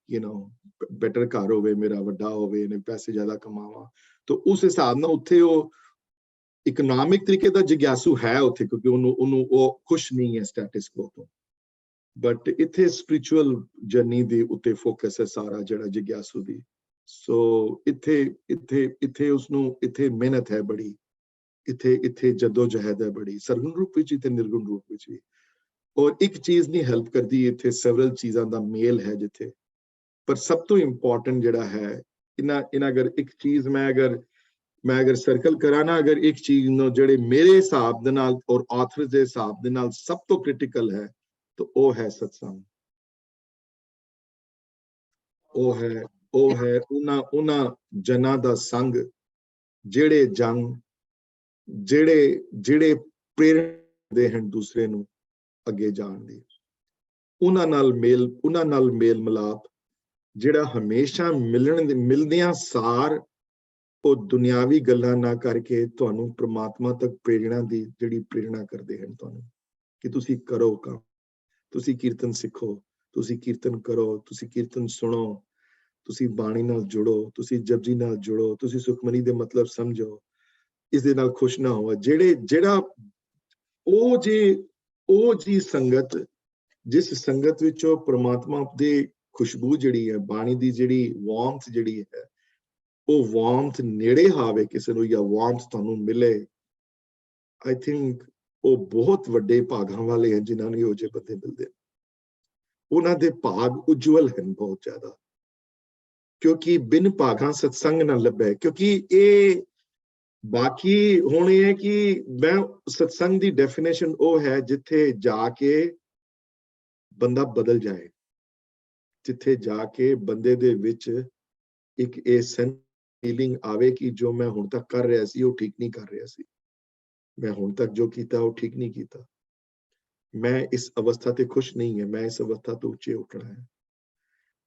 you know ਬੈਟਰ ਘਰ ਹੋਵੇ, ਮੇਰਾ ਵੱਡਾ ਹੋਵੇ, ਨੇ ਪੈਸੇ ਜ਼ਿਆਦਾ ਕਮਾਵਾਂ। ਤਾਂ ਉਸ ਹਿਸਾਬ ਨਾਲ ਉੱਥੇ ਉਹ ਇਕਨੋਮਿਕ ਤਰੀਕੇ ਦਾ ਜਿਗਿਆਸੂ ਹੈ ਉੱਥੇ ਕਿਉਂਕਿ ਉਹਨੂੰ ਉਹ ਖੁਸ਼ ਨਹੀਂ ਹੈ ਸਟੇਟਸ ਕੋ ਤੋਂ। ਬਟ ਇੱਥੇ ਸਪਿਰਿਚੁਅਲ ਜਰਨੀ ਦੇ ਉੱਤੇ ਫੋਕਸ ਹੈ ਸਾਰਾ ਜਿਹੜਾ ਜਿਗਿਆਸੂ ਦੀ। ਸੋ ਇੱਥੇ ਉਸਨੂੰ ਇੱਥੇ ਮਿਹਨਤ ਹੈ ਬੜੀ, ਇੱਥੇ ਜੱਦੋ ਜਹਿਦ ਹੈ ਬੜੀ, ਸਰਗੁਣ ਰੂਪ ਵਿੱਚ ਤੇ ਨਿਰਗੁਣ ਰੂਪ ਵਿੱਚ ਵੀ। ਔਰ ਇੱਕ ਚੀਜ਼ ਨਹੀਂ ਹੈਲਪ ਕਰਦੀ, ਇੱਥੇ ਸੈਵਰਲ ਚੀਜ਼ਾਂ ਦਾ ਮੇਲ ਹੈ ਜਿੱਥੇ। ਪਰ ਸਭ ਤੋਂ ਇੰਪੋਰਟੈਂਟ ਜਿਹੜਾ ਹੈ ਇਹਨਾਂ ਅਗਰ ਇੱਕ ਚੀਜ਼ ਮੈਂ ਅਗਰ ਸਰਕਲ ਕਰਾਂ ਨਾ, ਅਗਰ ਇੱਕ ਚੀਜ਼ ਨੂੰ ਜਿਹੜੇ ਮੇਰੇ ਹਿਸਾਬ ਦੇ ਨਾਲ ਔਰ ਆਥਰ ਦੇ ਹਿਸਾਬ ਦੇ ਨਾਲ ਸਭ ਤੋਂ ਕ੍ਰਿਟੀਕਲ ਹੈ ਤਾਂ ਉਹ ਹੈ ਸਤਸੰਗ। ਉਹ ਹੈ ਉਹਨਾਂ ਜਨਾਂ ਦਾ ਸੰਗ ਜਿਹੜੇ ਪ੍ਰੇਰਨਾ ਦੇ ਹਨ ਦੂਸਰੇ ਨੂੰ ਅੱਗੇ ਜਾਣ ਦੀ। ਉਹਨਾਂ ਨਾਲ ਮੇਲ ਮਿਲਾਪ ਜਿਹੜਾ ਹਮੇਸ਼ਾ ਮਿਲਦਿਆਂ ਸਾਰ ਉਹ ਦੁਨਿਆਵੀ ਗੱਲਾਂ ਨਾ ਕਰਕੇ ਤੁਹਾਨੂੰ ਪ੍ਰਮਾਤਮਾ ਤੱਕ ਪ੍ਰੇਰਣਾ ਕਰਦੇ ਹਨ ਤੁਹਾਨੂੰ ਕਿ ਤੁਸੀਂ ਕਰੋ ਕੰਮ, ਤੁਸੀਂ ਕੀਰਤਨ ਸਿੱਖੋ, ਤੁਸੀਂ ਕੀਰਤਨ ਕਰੋ, ਤੁਸੀਂ ਕੀਰਤਨ ਸੁਣੋ, ਤੁਸੀਂ ਬਾਣੀ ਨਾਲ ਜੁੜੋ, ਤੁਸੀਂ ਜਪਜੀ ਨਾਲ ਜੁੜੋ, ਤੁਸੀਂ ਸੁਖਮਨੀ ਦੇ ਮਤਲਬ ਸਮਝੋ, ਇਸ ਦੇ ਨਾਲ ਖੁਸ਼ ਨਾ ਹੋਵੋ। ਜਿਹੜਾ ਉਹ ਜੀ ਸੰਗਤ, ਜਿਸ ਸੰਗਤ ਵਿੱਚੋਂ ਪ੍ਰਮਾਤਮਾ ਦੇ ਖੁਸ਼ਬੂ ਜਿਹੜੀ ਹੈ, ਬਾਣੀ ਦੀ ਜਿਹੜੀ ਵਾਰਮਥ ਜਿਹੜੀ ਹੈ, ਉਹ ਵਾਰਮਥ ਨੇੜੇ ਆਵੇ ਕਿਸੇ ਨੂੰ ਜਾਂ ਵਾਰਮਥ ਤੁਹਾਨੂੰ ਮਿਲੇ, ਆਈ ਥਿੰਕ ਉਹ ਬਹੁਤ ਵੱਡੇ ਭਾਗਾਂ ਵਾਲੇ ਹਨ ਜਿਨ੍ਹਾਂ ਨੂੰ ਇਹੋ ਜਿਹੇ ਬੰਦੇ ਮਿਲਦੇ। ਉਹਨਾਂ ਦੇ ਭਾਗ ਉਜਵਲ ਹਨ ਬਹੁਤ ਜ਼ਿਆਦਾ, ਕਿਉਂਕਿ ਬਿਨ ਭਾਗਾਂ ਸਤਸੰਗ ਨਾ ਲੱਭੇ। ਕਿਉਂਕਿ ਇਹ ਬਾਕੀ ਹੁਣ ਇਹ ਹੈ ਕਿ ਮੈਂ ਸਤਸੰਗ ਦੀ ਡੈਫੀਨੇਸ਼ਨ ਉਹ ਹੈ ਜਿੱਥੇ ਜਾ ਕੇ ਬੰਦਾ ਬਦਲ ਜਾਏ, ਜਿੱਥੇ ਜਾ ਕੇ ਬੰਦੇ ਦੇ ਵਿੱਚ ਇੱਕ ਇਹ ਫੀਲਿੰਗ ਆਵੇ ਕਿ ਜੋ ਮੈਂ ਹੁਣ ਤੱਕ ਕਰ ਰਿਹਾ ਸੀ ਉਹ ਠੀਕ ਨਹੀਂ ਕਰ ਰਿਹਾ ਸੀ, ਮੈਂ ਹੁਣ ਤੱਕ ਜੋ ਕੀਤਾ ਉਹ ਠੀਕ ਨਹੀਂ ਕੀਤਾ, ਮੈਂ ਇਸ ਅਵਸਥਾ ਤੇ ਖੁਸ਼ ਨਹੀਂ ਹੈ, ਮੈਂ ਇਸ ਅਵਸਥਾ ਤੋਂ ਉੱਚੇ ਉੱਠਣਾ ਹੈ,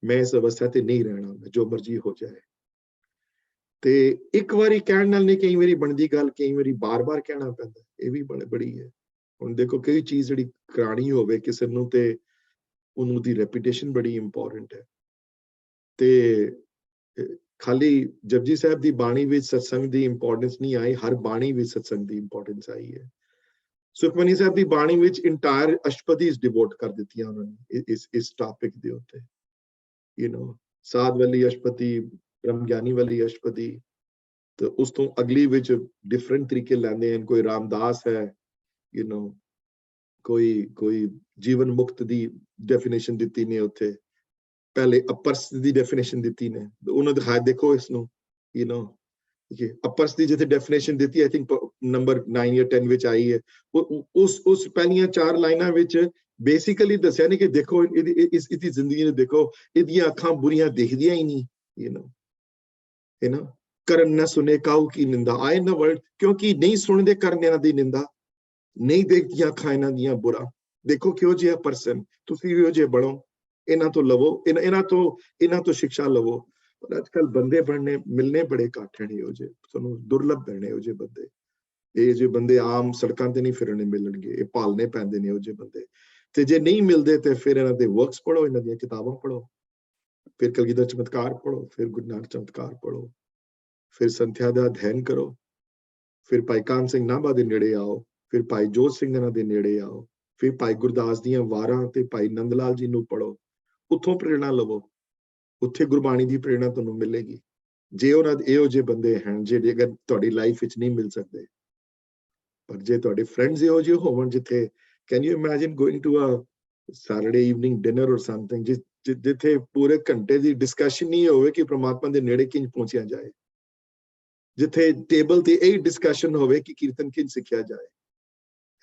ਮੈਂ ਇਸ ਅਵਸਥਾ ਤੇ ਨਹੀਂ ਰਹਿਣਾ, ਜੋ ਮਰਜ਼ੀ ਹੋ ਜਾਏ। ਤੇ ਇੱਕ ਵਾਰੀ ਕਹਿਣ ਨਾਲ ਨਹੀਂ, ਕਈ ਵਾਰੀ ਬਣਦੀ ਗੱਲ, ਕਈ ਵਾਰੀ ਬਾਰ-ਬਾਰ ਕਹਿਣਾ ਪੈਂਦਾ, ਇਹ ਵੀ ਬੜੀ ਹੈ। ਹੁਣ ਦੇਖੋ ਕਈ ਚੀਜ਼ ਜਿਹੜੀ ਕਰਾਣੀ ਹੋਵੇ ਕਿਸੇ ਨੂੰ ਤੇ ਉਹਨੂੰ ਦੀ ਰੈਪੂਟੇਸ਼ਨ ਬੜੀ ਇੰਪੋਰਟੈਂਟ ਹੈ। ਤੇ ਖਾਲੀ ਜਪਜੀ ਸਾਹਿਬ ਦੀ ਬਾਣੀ ਵਿੱਚ ਸਤਸੰਗ ਦੀ ਇੰਪੋਰਟੈਂਸ ਨਹੀਂ ਆਈ, ਹਰ ਬਾਣੀ ਵਿੱਚ ਸਤਸੰਗ ਦੀ ਇੰਪੋਰਟੈਂਸ ਆਈ ਹੈ। ਸੁਖਮਨੀ ਸਾਹਿਬ ਦੀ ਬਾਣੀ ਵਿੱਚ ਇੰਟਾਇਰ ਅਸ਼ਟਪਦੀਜ਼ ਡਿਵੋਟ ਕਰ ਦਿੱਤੀਆਂ ਉਹਨਾਂ ਨੇ ਇਸ ਟਾਪਿਕ ਦੇ ਉੱਤੇ, ਸਾਧ ਵਾਲੀ ਅਸ਼ਟਪਦੀ, ਬ੍ਰਹਮ ਗਿਆਨੀ ਵਾਲੀ ਅਸ਼ਟਪਦੀ, ਤੇ ਉਸ ਤੋਂ ਅਗਲੀ ਵਿੱਚ ਡਿਫਰੈਂਟ ਤਰੀਕੇ ਲੈਂਦੇ ਹਨ। ਕੋਈ ਰਾਮਦਾਸ ਹੈ, ਕੋਈ ਜੀਵਨ ਮੁਕਤ ਦੀ ਡੈਫੀਨੇਸ਼ਨ ਦਿੱਤੀ ਨੇ ਉੱਥੇ, ਪਹਿਲੇ ਅਪਰਸ ਦੀ ਡੈਫੀਨੇਸ਼ਨ ਦਿੱਤੀ ਨੇ, ਉਹਨਾਂ ਦਿਖਾਇਆ ਦੇਖੋ ਇਸ ਨੂੰ, ਅਪਰਸ ਦੀ ਜਿੱਥੇ ਡੈਫੀਨੇਸ਼ਨ ਦਿੱਤੀ ਆਈ ਥਿੰਕ ਨੰਬਰ 9 ਜਾਂ 10 ਵਿੱਚ ਆਈ ਹੈ, ਉਸ ਪਹਿਲੀਆਂ 4 ਲਾਈਨਾਂ ਵਿੱਚ ਬੇਸਿਕਲੀ ਦੱਸਿਆ ਨੇ ਕਿ ਦੇਖੋ ਇਹਦੀ ਜ਼ਿੰਦਗੀ ਨੂੰ ਦੇਖੋ, ਇਹਦੀਆਂ ਅੱਖਾਂ ਬੁਰੀਆਂ ਦਿਖਦੀਆਂ ਹੀ ਨਹੀਂ, ਕਰਨ ਨਾ ਸੁਨੇ ਕਾਹੂ ਕੀ ਨਿੰਦਾ ਆਏ ਨਾ ਵਰਡ ਕਿਉਂਕਿ ਨਹੀਂ ਸੁਣਦੇ ਕਰਨ ਇਹਨਾਂ ਦੀ ਨਿੰਦਾ ਨਹੀਂ ਦੇਖਦੀਆਂ ਅੱਖਾਂ ਇਹਨਾਂ ਦੀਆਂ ਬੁਰਾ ਦੇਖੋ ਕਿਹੋ ਜਿਹਾ ਪਰਸਨ ਤੁਸੀਂ ਵੀ ਉਹ ਜਿਹੇ ਬਣੋ ਇਹਨਾਂ ਤੋਂ ਲਵੋ ਇਹਨਾਂ ਤੋਂ ਸਿੱਖਿਆ ਲਵੋ ਪਰ ਅੱਜ ਕੱਲ ਬੰਦੇ ਬਣਨੇ ਮਿਲਨੇ ਬੜੇ ਘੱਟ ਹਨ ਇਹੋ ਜਿਹੇ ਤੁਹਾਨੂੰ ਦੁਰਲਭ ਮਿਲਣੇ ਇਹੋ ਜਿਹੇ ਬੰਦੇ ਇਹ ਜਿਹੇ ਬੰਦੇ ਆਮ ਸੜਕਾਂ ਤੇ ਨਹੀਂ ਫਿਰਨੇ ਮਿਲਣਗੇ ਇਹ ਭਾਲਨੇ ਪੈਂਦੇ ਨੇ ਇਹੋ ਜਿਹੇ ਬੰਦੇ ਤੇ ਜੇ ਨਹੀਂ ਮਿਲਦੇ ਤੇ ਫਿਰ ਇਹਨਾਂ ਦੇ ਵਰਕਸ ਪੜ੍ਹੋ ਇਹਨਾਂ ਦੀਆਂ ਕਿਤਾਬਾਂ ਪੜ੍ਹੋ ਫਿਰ ਕਲਗੀਧਰ ਚਮਤਕਾਰ ਪੜ੍ਹੋ ਫਿਰ ਗੁਰੂ ਨਾਨਕ ਚਮਤਕਾਰ ਪੜ੍ਹੋ ਫਿਰ ਸੰਥਿਆ ਦਾ ਅਧਿਐਨ ਕਰੋ ਫਿਰ ਭਾਈ ਕਾਨ ਸਿੰਘ ਨਾਭਾ ਦੇ ਨੇੜੇ ਆਓ ਫਿਰ ਭਾਈ ਜੋਤ ਸਿੰਘ ਇਹਨਾਂ ਦੇ ਨੇੜੇ ਆਓ ਫਿਰ ਭਾਈ ਗੁਰਦਾਸ ਦੀਆਂ ਵਾਰਾਂ ਤੇ ਭਾਈ ਨੰਦ ਲਾਲ ਜੀ ਨੂੰ ਪੜ੍ਹੋ ਉੱਥੋਂ ਪ੍ਰੇਰਣਾ ਲਵੋ ਉੱਥੇ ਗੁਰਬਾਣੀ ਦੀ ਪ੍ਰੇਰਣਾ ਤੁਹਾਨੂੰ ਮਿਲੇਗੀ ਜੇ ਉਹਨਾਂ ਦੇ ਇਹੋ ਜਿਹੇ ਬੰਦੇ ਹਨ ਜਿਹੜੇ ਅਗਰ ਤੁਹਾਡੀ ਲਾਈਫ ਵਿੱਚ ਨਹੀਂ ਮਿਲ ਸਕਦੇ ਪਰ ਜੇ ਤੁਹਾਡੇ ਫਰੈਂਡਸ ਇਹੋ ਜਿਹੇ ਹੋਵਣ ਜਿੱਥੇ can you imagine going to a Saturday evening dinner or something ਜਿੱਥੇ ਪੂਰੇ ਘੰਟੇ ਦੀ ਡਿਸਕਸ਼ਨ ਨਹੀਂ ਹੋਵੇ ਕਿ ਪ੍ਰਮਾਤਮਾ ਦੇ ਨੇੜੇ ਕਿੰਝ ਪਹੁੰਚਿਆ ਜਾਏ ਜਿੱਥੇ ਟੇਬਲ ਤੇ ਇਹ ਡਿਸਕਸ਼ਨ ਹੋਵੇ ਕਿ ਕੀਰਤਨ ਕਿੰਝ ਸਿੱਖਿਆ ਜਾਏ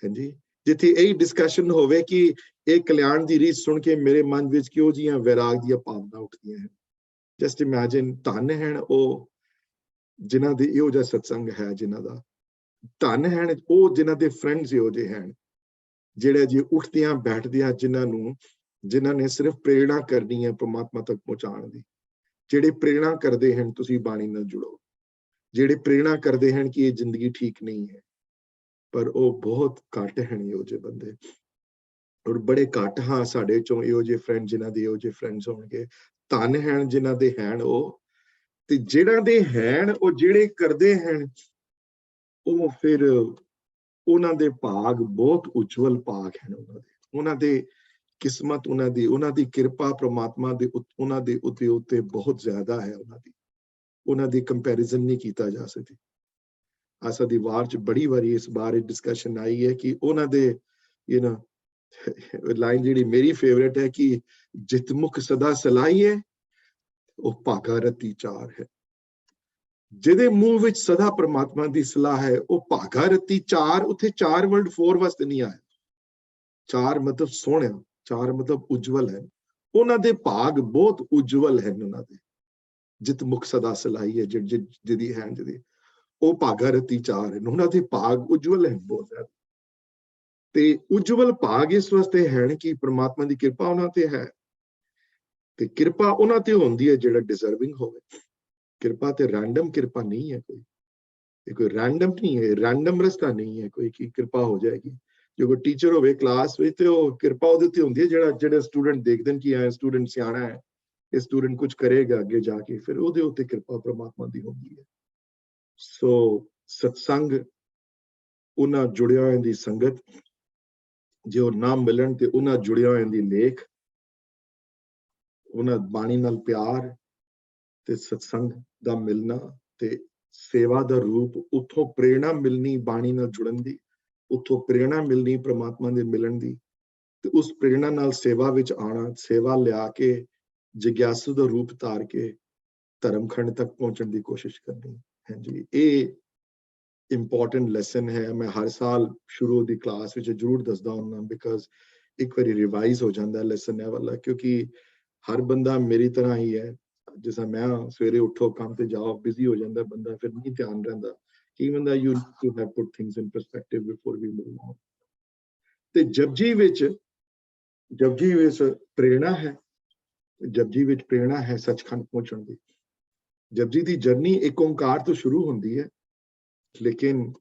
ਹਾਂਜੀ ਜਿੱਥੇ ਇਹ ਡਿਸਕਸ਼ਨ ਹੋਵੇ ਕਿ ਇਹ ਕਲਿਆਣ ਦੀ ਰੀਤ ਸੁਣ ਕੇ ਮੇਰੇ ਮਨ ਵਿੱਚ ਕਿਉਂ ਜੀਆਂ ਵੈਰਾਗ ਦੀਆਂ ਭਾਵਨਾ ਉੱਠਦੀਆਂ ਹਨ ਜਸਟ ਇਮੇਜਿਨ ਧੰਨ ਹਨ ਉਹ ਜਿਨ੍ਹਾਂ ਦੇ ਇਹੋ ਜਿਹਾ ਸਤਸੰਗ ਹੈ ਜਿਨ੍ਹਾਂ ਦਾ ਧੰਨ ਹਨ ਉਹ ਜਿਨ੍ਹਾਂ ਦੇ ਫਰੈਂਡਸ ਇਹੋ ਜਿਹੇ ਹਨ ਜਿਹੜੇ ਜੀ ਉੱਠਦਿਆਂ ਬੈਠਦਿਆਂ ਜਿਨ੍ਹਾਂ ਨੇ ਸਿਰਫ ਪ੍ਰੇਰਣਾ ਕਰਨੀ ਹੈ ਪ੍ਰਮਾਤਮਾ ਤੱਕ ਪਹੁੰਚਾਉਣ ਦੀ ਜਿਹੜੇ ਪ੍ਰੇਰਣਾ ਕਰਦੇ ਹਨ ਤੁਸੀਂ ਬਾਣੀ ਨਾਲ ਜੁੜੋ ਜਿਹੜੇ ਪ੍ਰੇਰਣਾ ਕਰਦੇ ਹਨ ਕਿ ਇਹ ਜ਼ਿੰਦਗੀ ਠੀਕ ਨਹੀਂ ਹੈ ਪਰ ਉਹ ਬਹੁਤ ਘੱਟ ਹਨ ਇਹੋ ਜਿਹੇ ਬੰਦੇ ਔਰ ਬੜੇ ਘੱਟ ਹਾਂ ਸਾਡੇ ਚੋਂ ਇਹੋ ਜਿਹੇ ਫਰੈਂਡ ਜਿਨ੍ਹਾਂ ਦੇ ਇਹੋ ਜਿਹੇ ਫਰੈਂਡਸ ਹੋਣਗੇ ਧੰਨ ਹਨ ਜਿਨ੍ਹਾਂ ਦੇ ਹਨ ਉਹ ਤੇ ਜਿਹੜਾ ਦੇ ਹਨ ਉਹ ਜਿਹੜੇ ਕਰਦੇ ਹਨ ਉਹ ਫਿਰ ਉਹਨਾਂ ਦੇ ਭਾਗ ਬਹੁਤ ਉਜਵਲ ਭਾਗ ਹਨ ਉਹਨਾਂ ਦੇ ਕਿਸਮਤ ਉਹਨਾਂ ਦੀ ਕਿਰਪਾ ਪ੍ਰਮਾਤਮਾ ਦੇ ਉਹਨਾਂ ਦੇ ਉੱਤੇ ਬਹੁਤ ਜ਼ਿਆਦਾ ਹੈ ਉਹਨਾਂ ਦੀ ਕੰਪੈਰੀਜ਼ਨ ਨਹੀਂ ਕੀਤਾ ਜਾ ਸਕਦੀ ਆਸਾ ਦੀ ਵਾਰ ਚ ਬੜੀ ਵਾਰੀ ਇਸ ਬਾਰੇ ਡਿਸਕਸ਼ਨ ਆਈ ਹੈ ਕਿ ਉਹਨਾਂ ਦੇ ਲਾਈਨ ਜਿਹੜੀ ਮੇਰੀ ਫੇਵਰੇਟ ਹੈ ਕਿ ਜਿਤ ਮੁਖ ਸਦਾ ਸਲਾਹੀਏ ਉਹ ਭਾਗਾ ਰਤੀ ਚਾਰ ਹੈ ਜਿਹਦੇ ਮੂੰਹ ਵਿੱਚ ਸਦਾ ਪ੍ਰਮਾਤਮਾ ਦੀ ਸਲਾਹ ਹੈ ਉਹ ਭਾਗਾ ਰਤੀ ਚਾਰ ਉੱਥੇ ਚਾਰ ਵਰਡ 4 ਵਾਸਤੇ ਨਹੀਂ ਆਇਆ ਚਾਰ ਮਤਲਬ ਸੋਹਣਾ ਚਾਰ ਮਤਲਬ ਉਜਵਲ ਹੈ ਉਹਨਾਂ ਦੇ ਭਾਗ ਬਹੁਤ ਉਜਵਲ ਹਨ ਉਹਨਾਂ ਦੇ ਜਿਤ ਮੁਖ ਸਦਾ ਸਲਾਹੀ ਹੈ ਜਿਹਦੀ ਹੈ ਜਿਹਦੀ ਉਹ ਭਾਗਾ ਰਤੀ ਚਾਰ ਹਨ ਉਹਨਾਂ ਦੇ ਭਾਗ ਉਜਵਲ ਹਨ ਬਹੁਤ ਜ਼ਿਆਦਾ ਤੇ ਉਜਵਲ ਭਾਗ ਇਸ ਵਾਸਤੇ ਹਨ ਕਿ ਪ੍ਰਮਾਤਮਾ ਦੀ ਕਿਰਪਾ ਉਹਨਾਂ ਤੇ ਹੈ ਤੇ ਕਿਰਪਾ ਉਹਨਾਂ ਤੇ ਹੁੰਦੀ ਹੈ ਜਿਹੜਾ ਡਿਜ਼ਰਵਿੰਗ ਹੋਵੇ ਕਿਰਪਾ ਤੇ ਰੈਂਡਮ ਕਿਰਪਾ ਨਹੀਂ ਹੈ ਕੋਈ ਰੈਂਡਮ ਨਹੀਂ ਹੈ ਰੈਂਡਮ ਰਸਤਾ ਨਹੀਂ ਹੈ ਕੋਈ ਕਿ ਕਿਰਪਾ ਹੋ ਜਾਏਗੀ ਜੇ ਕੋਈ ਟੀਚਰ ਹੋਵੇ ਕਲਾਸ ਵਿੱਚ ਤੇ ਉਹ ਕਿਰਪਾ ਉਹਦੇ ਉੱਤੇ ਹੁੰਦੀ ਹੈ ਜਿਹੜੇ ਸਟੂਡੈਂਟ ਦੇਖਦੇ ਨੇ ਕਿ ਇਹ ਸਟੂਡੈਂਟ ਸਿਆਣਾ ਹੈ ਇਹ ਸਟੂਡੈਂਟ ਕੁਝ ਕਰੇਗਾ ਅੱਗੇ ਜਾ ਕੇ ਫਿਰ ਉਹਦੇ ਉੱਤੇ ਕਿਰਪਾ ਪ੍ਰਮਾਤਮਾ ਦੀ ਹੁੰਦੀ ਹੈ ਸੋ ਸਤਸੰਗ ਉਹਨਾਂ ਜੁੜਿਆ ਹੋਇਆਂ ਦੀ ਸੰਗਤ ਜੇ ਉਹ ਨਾ ਮਿਲਣ ਤੇ ਉਹਨਾਂ ਜੁੜਿਆ ਹੋਇਆਂ ਦੀ ਲੇਖ ਉਹਨਾਂ ਬਾਣੀ ਨਾਲ ਪਿਆਰ ਤੇ ਸਤਸੰਗ ਦਾ ਮਿਲਣਾ ਤੇ ਸੇਵਾ ਦਾ ਰੂਪ ਉੱਥੋਂ ਪ੍ਰੇਰਣਾ ਮਿਲਣੀ ਬਾਣੀ ਨਾਲ ਜੁੜਨ ਦੀ ਉੱਥੋਂ ਪ੍ਰੇਰਣਾ ਮਿਲਣੀ ਪ੍ਰਮਾਤਮਾ ਦੇ ਮਿਲਣ ਦੀ ਤੇ ਉਸ ਪ੍ਰੇਰਣਾ ਨਾਲ ਸੇਵਾ ਵਿੱਚ ਆਉਣਾ ਸੇਵਾ ਲਿਆ ਕੇ ਜਿਗਿਆਸੂ ਦਾ ਰੂਪ ਧਾਰ ਕੇ ਧਰਮਖੰਡ ਤੱਕ ਪਹੁੰਚਣ ਦੀ ਕੋਸ਼ਿਸ਼ ਕਰਨੀ ਹੈ ਜੀ ਇਹ ਇੰਪੋਰਟੈਂਟ ਲੈਸਨ ਹੈ ਮੈਂ ਹਰ ਸਾਲ ਸ਼ੁਰੂ ਦੀ ਕਲਾਸ ਵਿੱਚ ਜ਼ਰੂਰ ਦੱਸਦਾ ਹੁੰਦਾ ਬਿਕਾਜ਼ ਇੱਕ ਵਾਰੀ ਰਿਵਾਈਜ਼ ਹੋ ਜਾਂਦਾ ਲੈਸਨ ਇਹ ਵਾਲਾ ਕਿਉਂਕਿ ਹਰ ਬੰਦਾ ਮੇਰੀ ਤਰ੍ਹਾਂ ਹੀ ਹੈ ਜਿਸ ਤਰ੍ਹਾਂ ਮੈਂ ਸਵੇਰੇ ਉੱਠੋ ਕੰਮ ਤੇ ਜਾਓ ਬਿਜ਼ੀ ਹੋ ਜਾਂਦਾ ਬੰਦਾ ਫਿਰ ਨਹੀਂ ਧਿਆਨ ਰਹਿੰਦਾ ਕਿ ਬੰਦਾ you need to have put things in perspective before we move on ਤੇ ਜਪਜੀ ਵਿੱਚ ਪ੍ਰੇਰਣਾ ਹੈ ਜਪਜੀ ਵਿੱਚ ਪ੍ਰੇਰਣਾ ਹੈ ਸੱਚਖੰਡ ਪਹੁੰਚਣ ਦੀ ਜਪਜੀ ਦੀ ਜਰਨੀ ਇੱਕ ਓਂਕਾਰ ਤੋਂ ਸ਼ੁਰੂ ਹੁੰਦੀ ਹੈ ਲੇਕਿਨ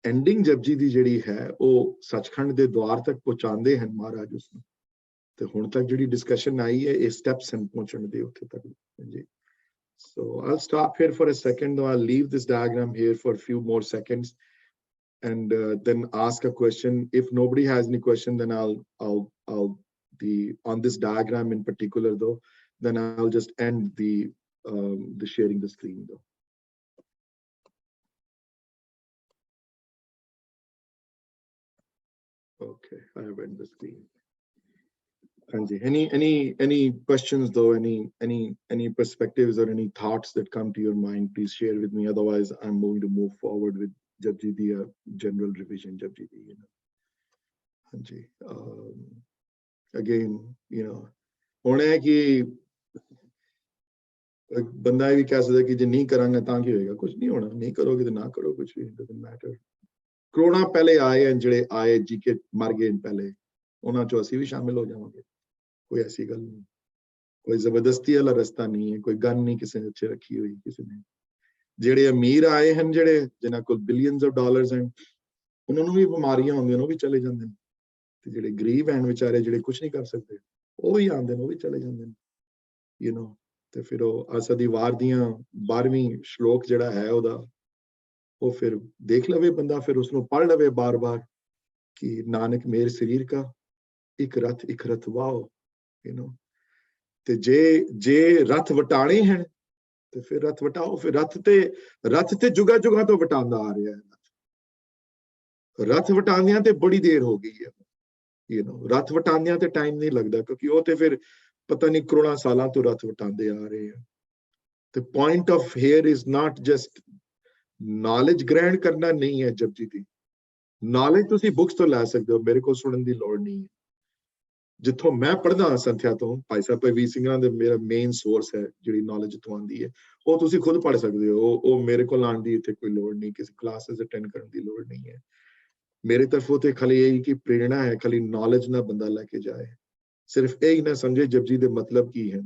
ਐਂਡਿੰਗ ਜਪਜੀ ਦੀ ਜਿਹੜੀ ਹੈ ਉਹ ਸੱਚਖੰਡ ਦੇ ਦੁਆਰ ਤੱਕ ਪਹੁੰਚਾਉਂਦੇ ਹਨ ਮਹਾਰਾਜ ਉਸ ਨੂੰ ਤੇ ਹੁਣ ਤੱਕ ਜਿਹੜੀ ਡਿਸਕਸ਼ਨ ਆਈ ਹੈ ਇਹ ਸਟੈਪਸ ਹਨ ਪਹੁੰਚਣ ਦੇ ਉੱਥੇ ਤੱਕ ਜੀ so I'll stop here for a second though I'll leave this diagram here for a few more seconds and then ask a question if nobody has any question then I'll be on this diagram in particular though then I'll just end the sharing the screen though okay I have ended the screen. Anji, any questions though, any perspectives or any thoughts that come to your mind, please share with me. Otherwise, I'm going to move forward with Japji Di general revision, Japji Di, you know. Anji, again, you know, hone hai ki ਬੰਦਾ ਇਹ ਵੀ ਕਹਿ ਸਕਦਾ ਕਿ ਜੇ ਨਹੀਂ ਕਰਾਂਗੇ ਤਾਂ ਕੀ ਹੋਏਗਾ, ਕੁਝ ਨਹੀਂ ਹੋਣਾ, ਨਹੀਂ ਕਰੋਗੇ ਤੇ ਨਾ ਕਰੋ, ਕੁਝ ਵੀ ਡਸਨਟ ਮੈਟਰ। ਕਰੋਨਾ ਪਹਿਲੇ ਆਏ ਹਨ, ਜਿਹੜੇ ਆਏ ਜੀ ਕੇ ਮਰ ਗਏ ਪਹਿਲੇ, ਉਹਨਾਂ ਚੋਂ ਅਸੀਂ ਵੀ ਸ਼ਾਮਿਲ ਹੋ ਜਾਵਾਂਗੇ, ਕੋਈ ਐਸੀ ਗੱਲ ਨਹੀਂ, ਕੋਈ ਜ਼ਬਰਦਸਤੀ ਵਾਲਾ ਰਸਤਾ ਨਹੀਂ ਹੈ, ਕੋਈ ਗਨ ਨਹੀਂ ਕਿਸੇ ਨੇ ਉੱਥੇ ਰੱਖੀ ਹੋਈ ਕਿਸੇ ਨੇ। ਜਿਹੜੇ ਅਮੀਰ ਆਏ ਹਨ, ਜਿਹੜੇ ਜਿਨ੍ਹਾਂ ਕੋਲ ਬਿਲੀਅਨਸ ਆਫ ਡਾਲਰਸ ਹਨ, ਉਹਨਾਂ ਨੂੰ ਵੀ ਬਿਮਾਰੀਆਂ ਹੁੰਦੀਆਂ ਨੇ, ਉਹ ਵੀ ਚਲੇ ਜਾਂਦੇ ਨੇ, ਤੇ ਜਿਹੜੇ ਗਰੀਬ ਹਨ ਵਿਚਾਰੇ, ਜਿਹੜੇ ਕੁਝ ਨਹੀਂ ਕਰ ਸਕਦੇ, ਉਹ ਵੀ ਆਉਂਦੇ ਨੇ, ਉਹ ਵੀ ਚਲੇ ਜਾਂਦੇ ਨੇ, ਯੂ نو। ਤੇ ਫਿਰ ਉਹ ਅਸਾ ਦੀ ਵਾਰ ਦੀਆਂ 12ਵੀਂ ਸ਼ਲੋਕ ਜਿਹੜਾ ਹੈ ਉਹਦਾ, ਉਹ ਫਿਰ ਦੇਖ ਲਵੇ ਬੰਦਾ, ਫਿਰ ਉਸਨੂੰ ਪੜ੍ਹ ਲਵੇ ਬਾਰ-ਬਾਰ ਕਿ ਨਾਨਕ ਮੇਰ ਸਰੀਰ ਕਾ ਇੱਕ ਰਥ ਵਾਓ, ਯੂ نو। ਤੇ ਜੇ ਰਥ ਵਟਾਣੇ ਹਨ ਤੇ ਫਿਰ ਰਥ ਵਟਾਓ, ਫਿਰ ਰਥ ਤੇ ਜੁਗਾ ਤੋਂ ਵਟਾਉਂਦਾ ਆ ਰਿਹਾ ਹੈ। ਰਥ ਵਟਾਉਂਦਿਆਂ ਤੇ ਬੜੀ ਦੇਰ ਹੋ ਗਈ ਹੈ, ਯੂ نو, ਰਥ ਵਟਾਉਂਦਿਆਂ ਤੇ ਟਾਈਮ ਨਹੀਂ ਲੱਗਦਾ, ਕਿਉਂਕਿ ਉਹ ਤੇ ਫਿਰ ਪਤਾ ਨਹੀਂ ਕਰੋੜਾਂ ਸਾਲਾਂ ਤੋਂ ਰਥ ਵਟਾਉਂਦੇ ਆ ਰਹੇ ਆ। ਤੇ point of hair is not just knowledge ਗ੍ਰਹਿਣ ਕਰਨਾ ਨਹੀਂ ਹੈ ਜਪਜੀ ਦੀ। ਨੌਲੇਜ ਤੁਸੀਂ ਬੁੱਕਸ ਤੋਂ ਲੈ ਸਕਦੇ ਹੋ, ਮੇਰੇ ਕੋਲ ਸੁਣਨ ਦੀ ਲੋੜ ਨਹੀਂ ਹੈ। ਜਿੱਥੋਂ ਮੈਂ ਪੜ੍ਹਦਾ ਸੰਥਿਆ ਤੋਂ, ਭਾਈ ਸਾਹਿਬ ਵੀਰ ਸਿੰਘਾਂ ਦੇ ਮੇਰਾ ਮੇਨ ਸੋਰਸ ਹੈ ਜਿਹੜੀ ਨੌਲੇਜ ਤੋਂ ਆਉਂਦੀ ਹੈ, ਉਹ ਤੁਸੀਂ ਖੁਦ ਪੜ੍ਹ ਸਕਦੇ ਹੋ। ਉਹ ਮੇਰੇ ਕੋਲ ਆਉਣ ਦੀ ਇੱਥੇ ਕੋਈ ਲੋੜ ਨਹੀਂ, ਕਿਸੇ ਕਲਾਸਿਸ ਅਟੈਂਡ ਕਰਨ ਦੀ ਲੋੜ ਨਹੀਂ ਹੈ। ਮੇਰੇ ਤਰਫੋਂ ਤੇ ਖਾਲੀ ਇਹ ਕਿ ਪ੍ਰੇਰਣਾ ਹੈ, ਖਾਲੀ ਨੌਲੇਜ ਨਾ ਬੰਦਾ ਲੈ ਕੇ ਜਾਏ, ਸਿਰਫ ਇਹ ਹੀ ਨਾ ਸਮਝੇ ਜਪਜੀ ਦੇ ਮਤਲਬ ਕੀ ਹੈ,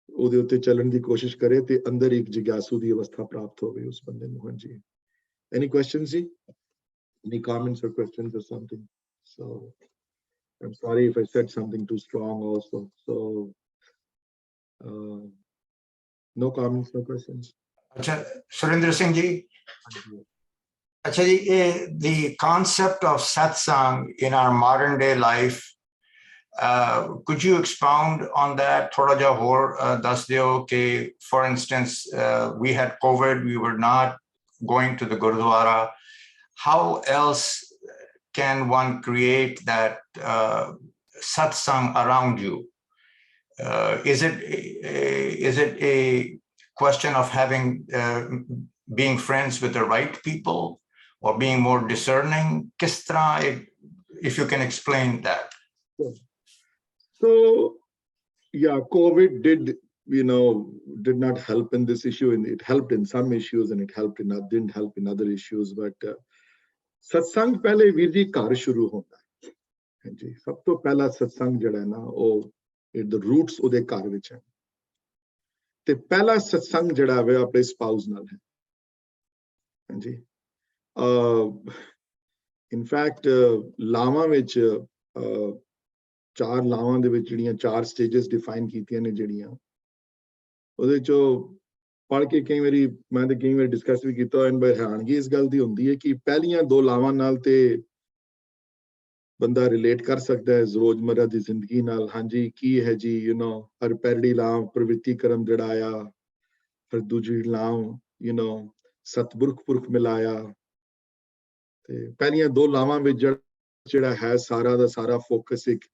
ਉਹਦੇ ਉੱਤੇ ਚੱਲਣ ਦੀ ਕੋਸ਼ਿਸ਼ ਕਰੇ ਤੇ ਅੰਦਰ ਇੱਕ ਜਿਗਿਆਸੂ ਦੀ ਅਵਸਥਾ ਪ੍ਰਾਪਤ ਹੋਵੇ ਉਸ ਬੰਦੇ ਨੂੰ। ਹਾਂਜੀ, ਐਨੀ ਕੁਐਸਚਨਸ ਜੀ? Any comments or questions or something? So I'm sorry if I said something too strong also. So no comments, no questions. अच्छा, सुरेंद्र सिंह जी, अच्छा जी, the concept of satsang in our modern day life, could you expound on that? थोड़ा जा और दस दियो कि, for instance, we had COVID, we were not going to the Gurdwara. How else can one create that satsang around you? Is it a question of having being friends with the right people or being more discerning? Kis tarah, if you can explain that. So yeah, COVID did not help in this issue, and it helped in some issues and it didn't help in other issues. But satsang pehle veer ji ghar shuru honda hai। ਹਾਂਜੀ, ਸਭ ਤੋਂ ਪਹਿਲਾ ਸਤਸੰਗ ਜਿਹੜਾ ਹੈ ਨਾ, ਉਹ the roots ਉਹਦੇ ਘਰ ਵਿੱਚ ਹੈ। ਤੇ ਪਹਿਲਾ ਸਤਸੰਗ ਜਿਹੜਾ ਹੈ ਆਪਣੇ ਸਪਾਊਸ ਨਾਲ ਹੈ। ਹਾਂਜੀ, ਇਨਫੈਕਟ ਲਾਵਾਂ ਵਿੱਚ 4 ਲਾਵਾਂ ਦੇ ਵਿੱਚ ਜਿਹੜੀਆਂ 4 ਸਟੇਜਸ ਡਿਫਾਈਨ ਕੀਤੀਆਂ ਨੇ, ਜਿਹੜੀਆਂ ਉਹਦੇ ਚੋਂ ਪੜ੍ਹ ਕੇ ਕਈ ਵਾਰੀ ਮੈਂ ਤੇ ਕਈ ਵਾਰੀ ਡਿਸਕਸ ਵੀ ਕੀਤਾ, ਹੈਰਾਨਗੀ ਇਸ ਗੱਲ ਦੀ ਹੁੰਦੀ ਹੈ ਕਿ ਪਹਿਲੀਆਂ 2 ਲਾਵਾਂ ਨਾਲ ਤੇ ਬੰਦਾ ਰਿਲੇਟ ਕਰ ਸਕਦਾ ਹੈ ਰੋਜ਼ਮਰਰਾ ਦੀ ਜ਼ਿੰਦਗੀ ਨਾਲ। ਹਾਂਜੀ, ਕੀ ਹੈ ਜੀ, ਹਰ ਪਹਿਲੀ ਲਾਮ ਪ੍ਰਵਿਰਤੀ ਕਰਮ ਜੜਾਇਆ, ਫਿਰ ਦੂਜੀ ਲਾਮ ਸਤਿਪੁਰਖ ਪੁਰਖ ਮਿਲਾਇਆ। ਤੇ ਪਹਿਲੀਆਂ 2 ਲਾਵਾਂ ਵਿੱਚ ਜਿਹੜਾ ਹੈ ਸਾਰਾ ਦਾ ਸਾਰਾ ਫੋਕਸ ਇੱਕ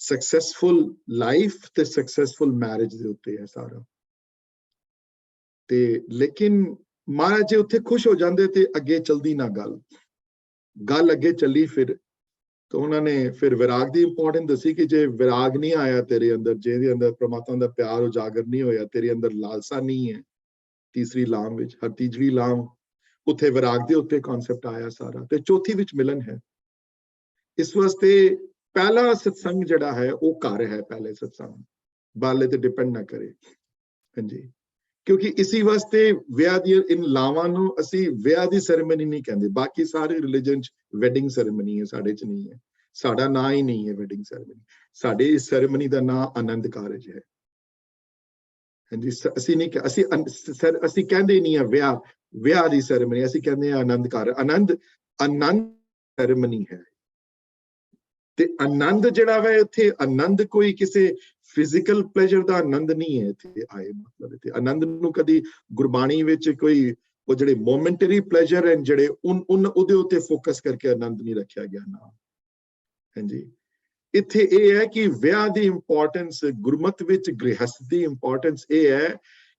ਸਕਸੈਸਫੁਲ ਲਾਈਫ ਤੇ ਸਕਸੈਸਫੁਲ ਮੈਰਿਜ ਦੇ ਉੱਤੇ ਹੈ ਸਾਰਾ। ਤੇ ਲੇਕਿਨ ਮਹਾਰਾਜ ਜੀ ਉੱਥੇ ਖੁਸ਼ ਹੋ ਜਾਂਦੇ ਤੇ ਅੱਗੇ ਚਲਦੀ ਨਾ ਗੱਲ ਅੱਗੇ ਚੱਲੀ। ਫਿਰ ਤਾਂ ਉਹਨਾਂ ਨੇ ਫਿਰ ਵਿਰਾਗ ਦੀ ਇੰਪੋਰਟੈਂਸ ਦੱਸੀ ਕਿ ਜੇ ਵਿਰਾਗ ਨਹੀਂ ਆਇਆ ਤੇਰੇ ਅੰਦਰ, ਜਿਹਦੇ ਅੰਦਰ ਪ੍ਰਮਾਤਮਾ ਦਾ ਪਿਆਰ ਉਜਾਗਰ ਨਹੀਂ ਹੋਇਆ, ਤੇਰੇ ਅੰਦਰ ਲਾਲਸਾ ਨਹੀਂ ਹੈ, ਤੀਸਰੀ ਲਾਮ ਵਿੱਚ, ਹਰ ਤੀਸਰੀ ਲਾਮ ਉੱਥੇ ਵਿਰਾਗ ਦੇ ਉੱਤੇ ਕਨਸੈਪਟ ਆਇਆ ਸਾਰਾ। ਤੇ ਚੌਥੀ ਵਿੱਚ ਮਿਲਨ ਹੈ। ਇਸ ਵਾਸਤੇ ਪਹਿਲਾ ਸਤਸੰਗ ਜਿਹੜਾ ਹੈ ਉਹ ਘਰ ਹੈ, ਪਹਿਲੇ ਸਤਸੰਗ ਬਾਲੇ ਤੇ ਡਿਪੈਂਡ ਨਾ ਕਰੇ। ਹਾਂਜੀ, ਕਿਉਂਕਿ ਇਸੀ ਵਾਸਤੇ ਵਿਆਹ ਦੀ ਇਨ ਲਾਵਾਂ ਨੂੰ ਅਸੀਂ ਵਿਆਹ ਦੀ ਸੈਰੇਮਨੀ ਨਹੀਂ ਕਹਿੰਦੇ। ਬਾਕੀ ਸਾਰੇ ਰਿਲੀਜਨ ਚ ਵੈਡਿੰਗ ਸੈਰੇਮਨੀ ਹੈ, ਸਾਡੇ ਚ ਨਹੀਂ ਹੈ। ਸਾਡਾ ਨਾਂ ਹੀ ਨਹੀਂ ਹੈ ਵੈਡਿੰਗ ਸੈਰੇਮਨੀ, ਸਾਡੇ ਇਸ ਸੈਰੇਮਨੀ ਦਾ ਨਾਂ ਆਨੰਦ ਕਾਰਜ ਹੈ। ਹਾਂਜੀ, ਅਸੀਂ ਕਹਿੰਦੇ ਨਹੀਂ ਆ ਵਿਆਹ ਦੀ ਸੈਰੇਮਨੀ, ਅਸੀਂ ਕਹਿੰਦੇ ਆ ਆਨੰਦ ਕਾਰਜ। ਆਨੰਦ ਸੈਰੇਮਨੀ ਹੈ। ਤੇ ਆਨੰਦ ਜਿਹੜਾ ਵਾ ਇੱਥੇ, ਆਨੰਦ ਕੋਈ ਕਿਸੇ ਫਿਜ਼ੀਕਲ ਪਲੇਜ਼ਰ ਦਾ ਆਨੰਦ ਨਹੀਂ ਹੈ ਇੱਥੇ ਆਏ। ਮਤਲਬ ਇੱਥੇ ਆਨੰਦ ਨੂੰ ਕਦੀ ਗੁਰਬਾਣੀ ਵਿੱਚ ਕੋਈ ਉਹ ਜਿਹੜੇ ਮੋਮੈਂਟਰੀ ਪਲੇਜ਼ਰ ਹਨ ਜਿਹੜੇ ਉਹਦੇ ਉੱਤੇ ਫੋਕਸ ਕਰਕੇ ਆਨੰਦ ਨਹੀਂ ਰੱਖਿਆ ਗਿਆ ਨਾ। ਹਾਂਜੀ, ਇੱਥੇ ਇਹ ਹੈ ਕਿ ਵਿਆਹ ਦੀ ਇੰਪੋਰਟੈਂਸ ਗੁਰਮਤ ਵਿੱਚ, ਗ੍ਰਹਿਸਥ ਦੀ ਇੰਪੋਰਟੈਂਸ ਇਹ ਹੈ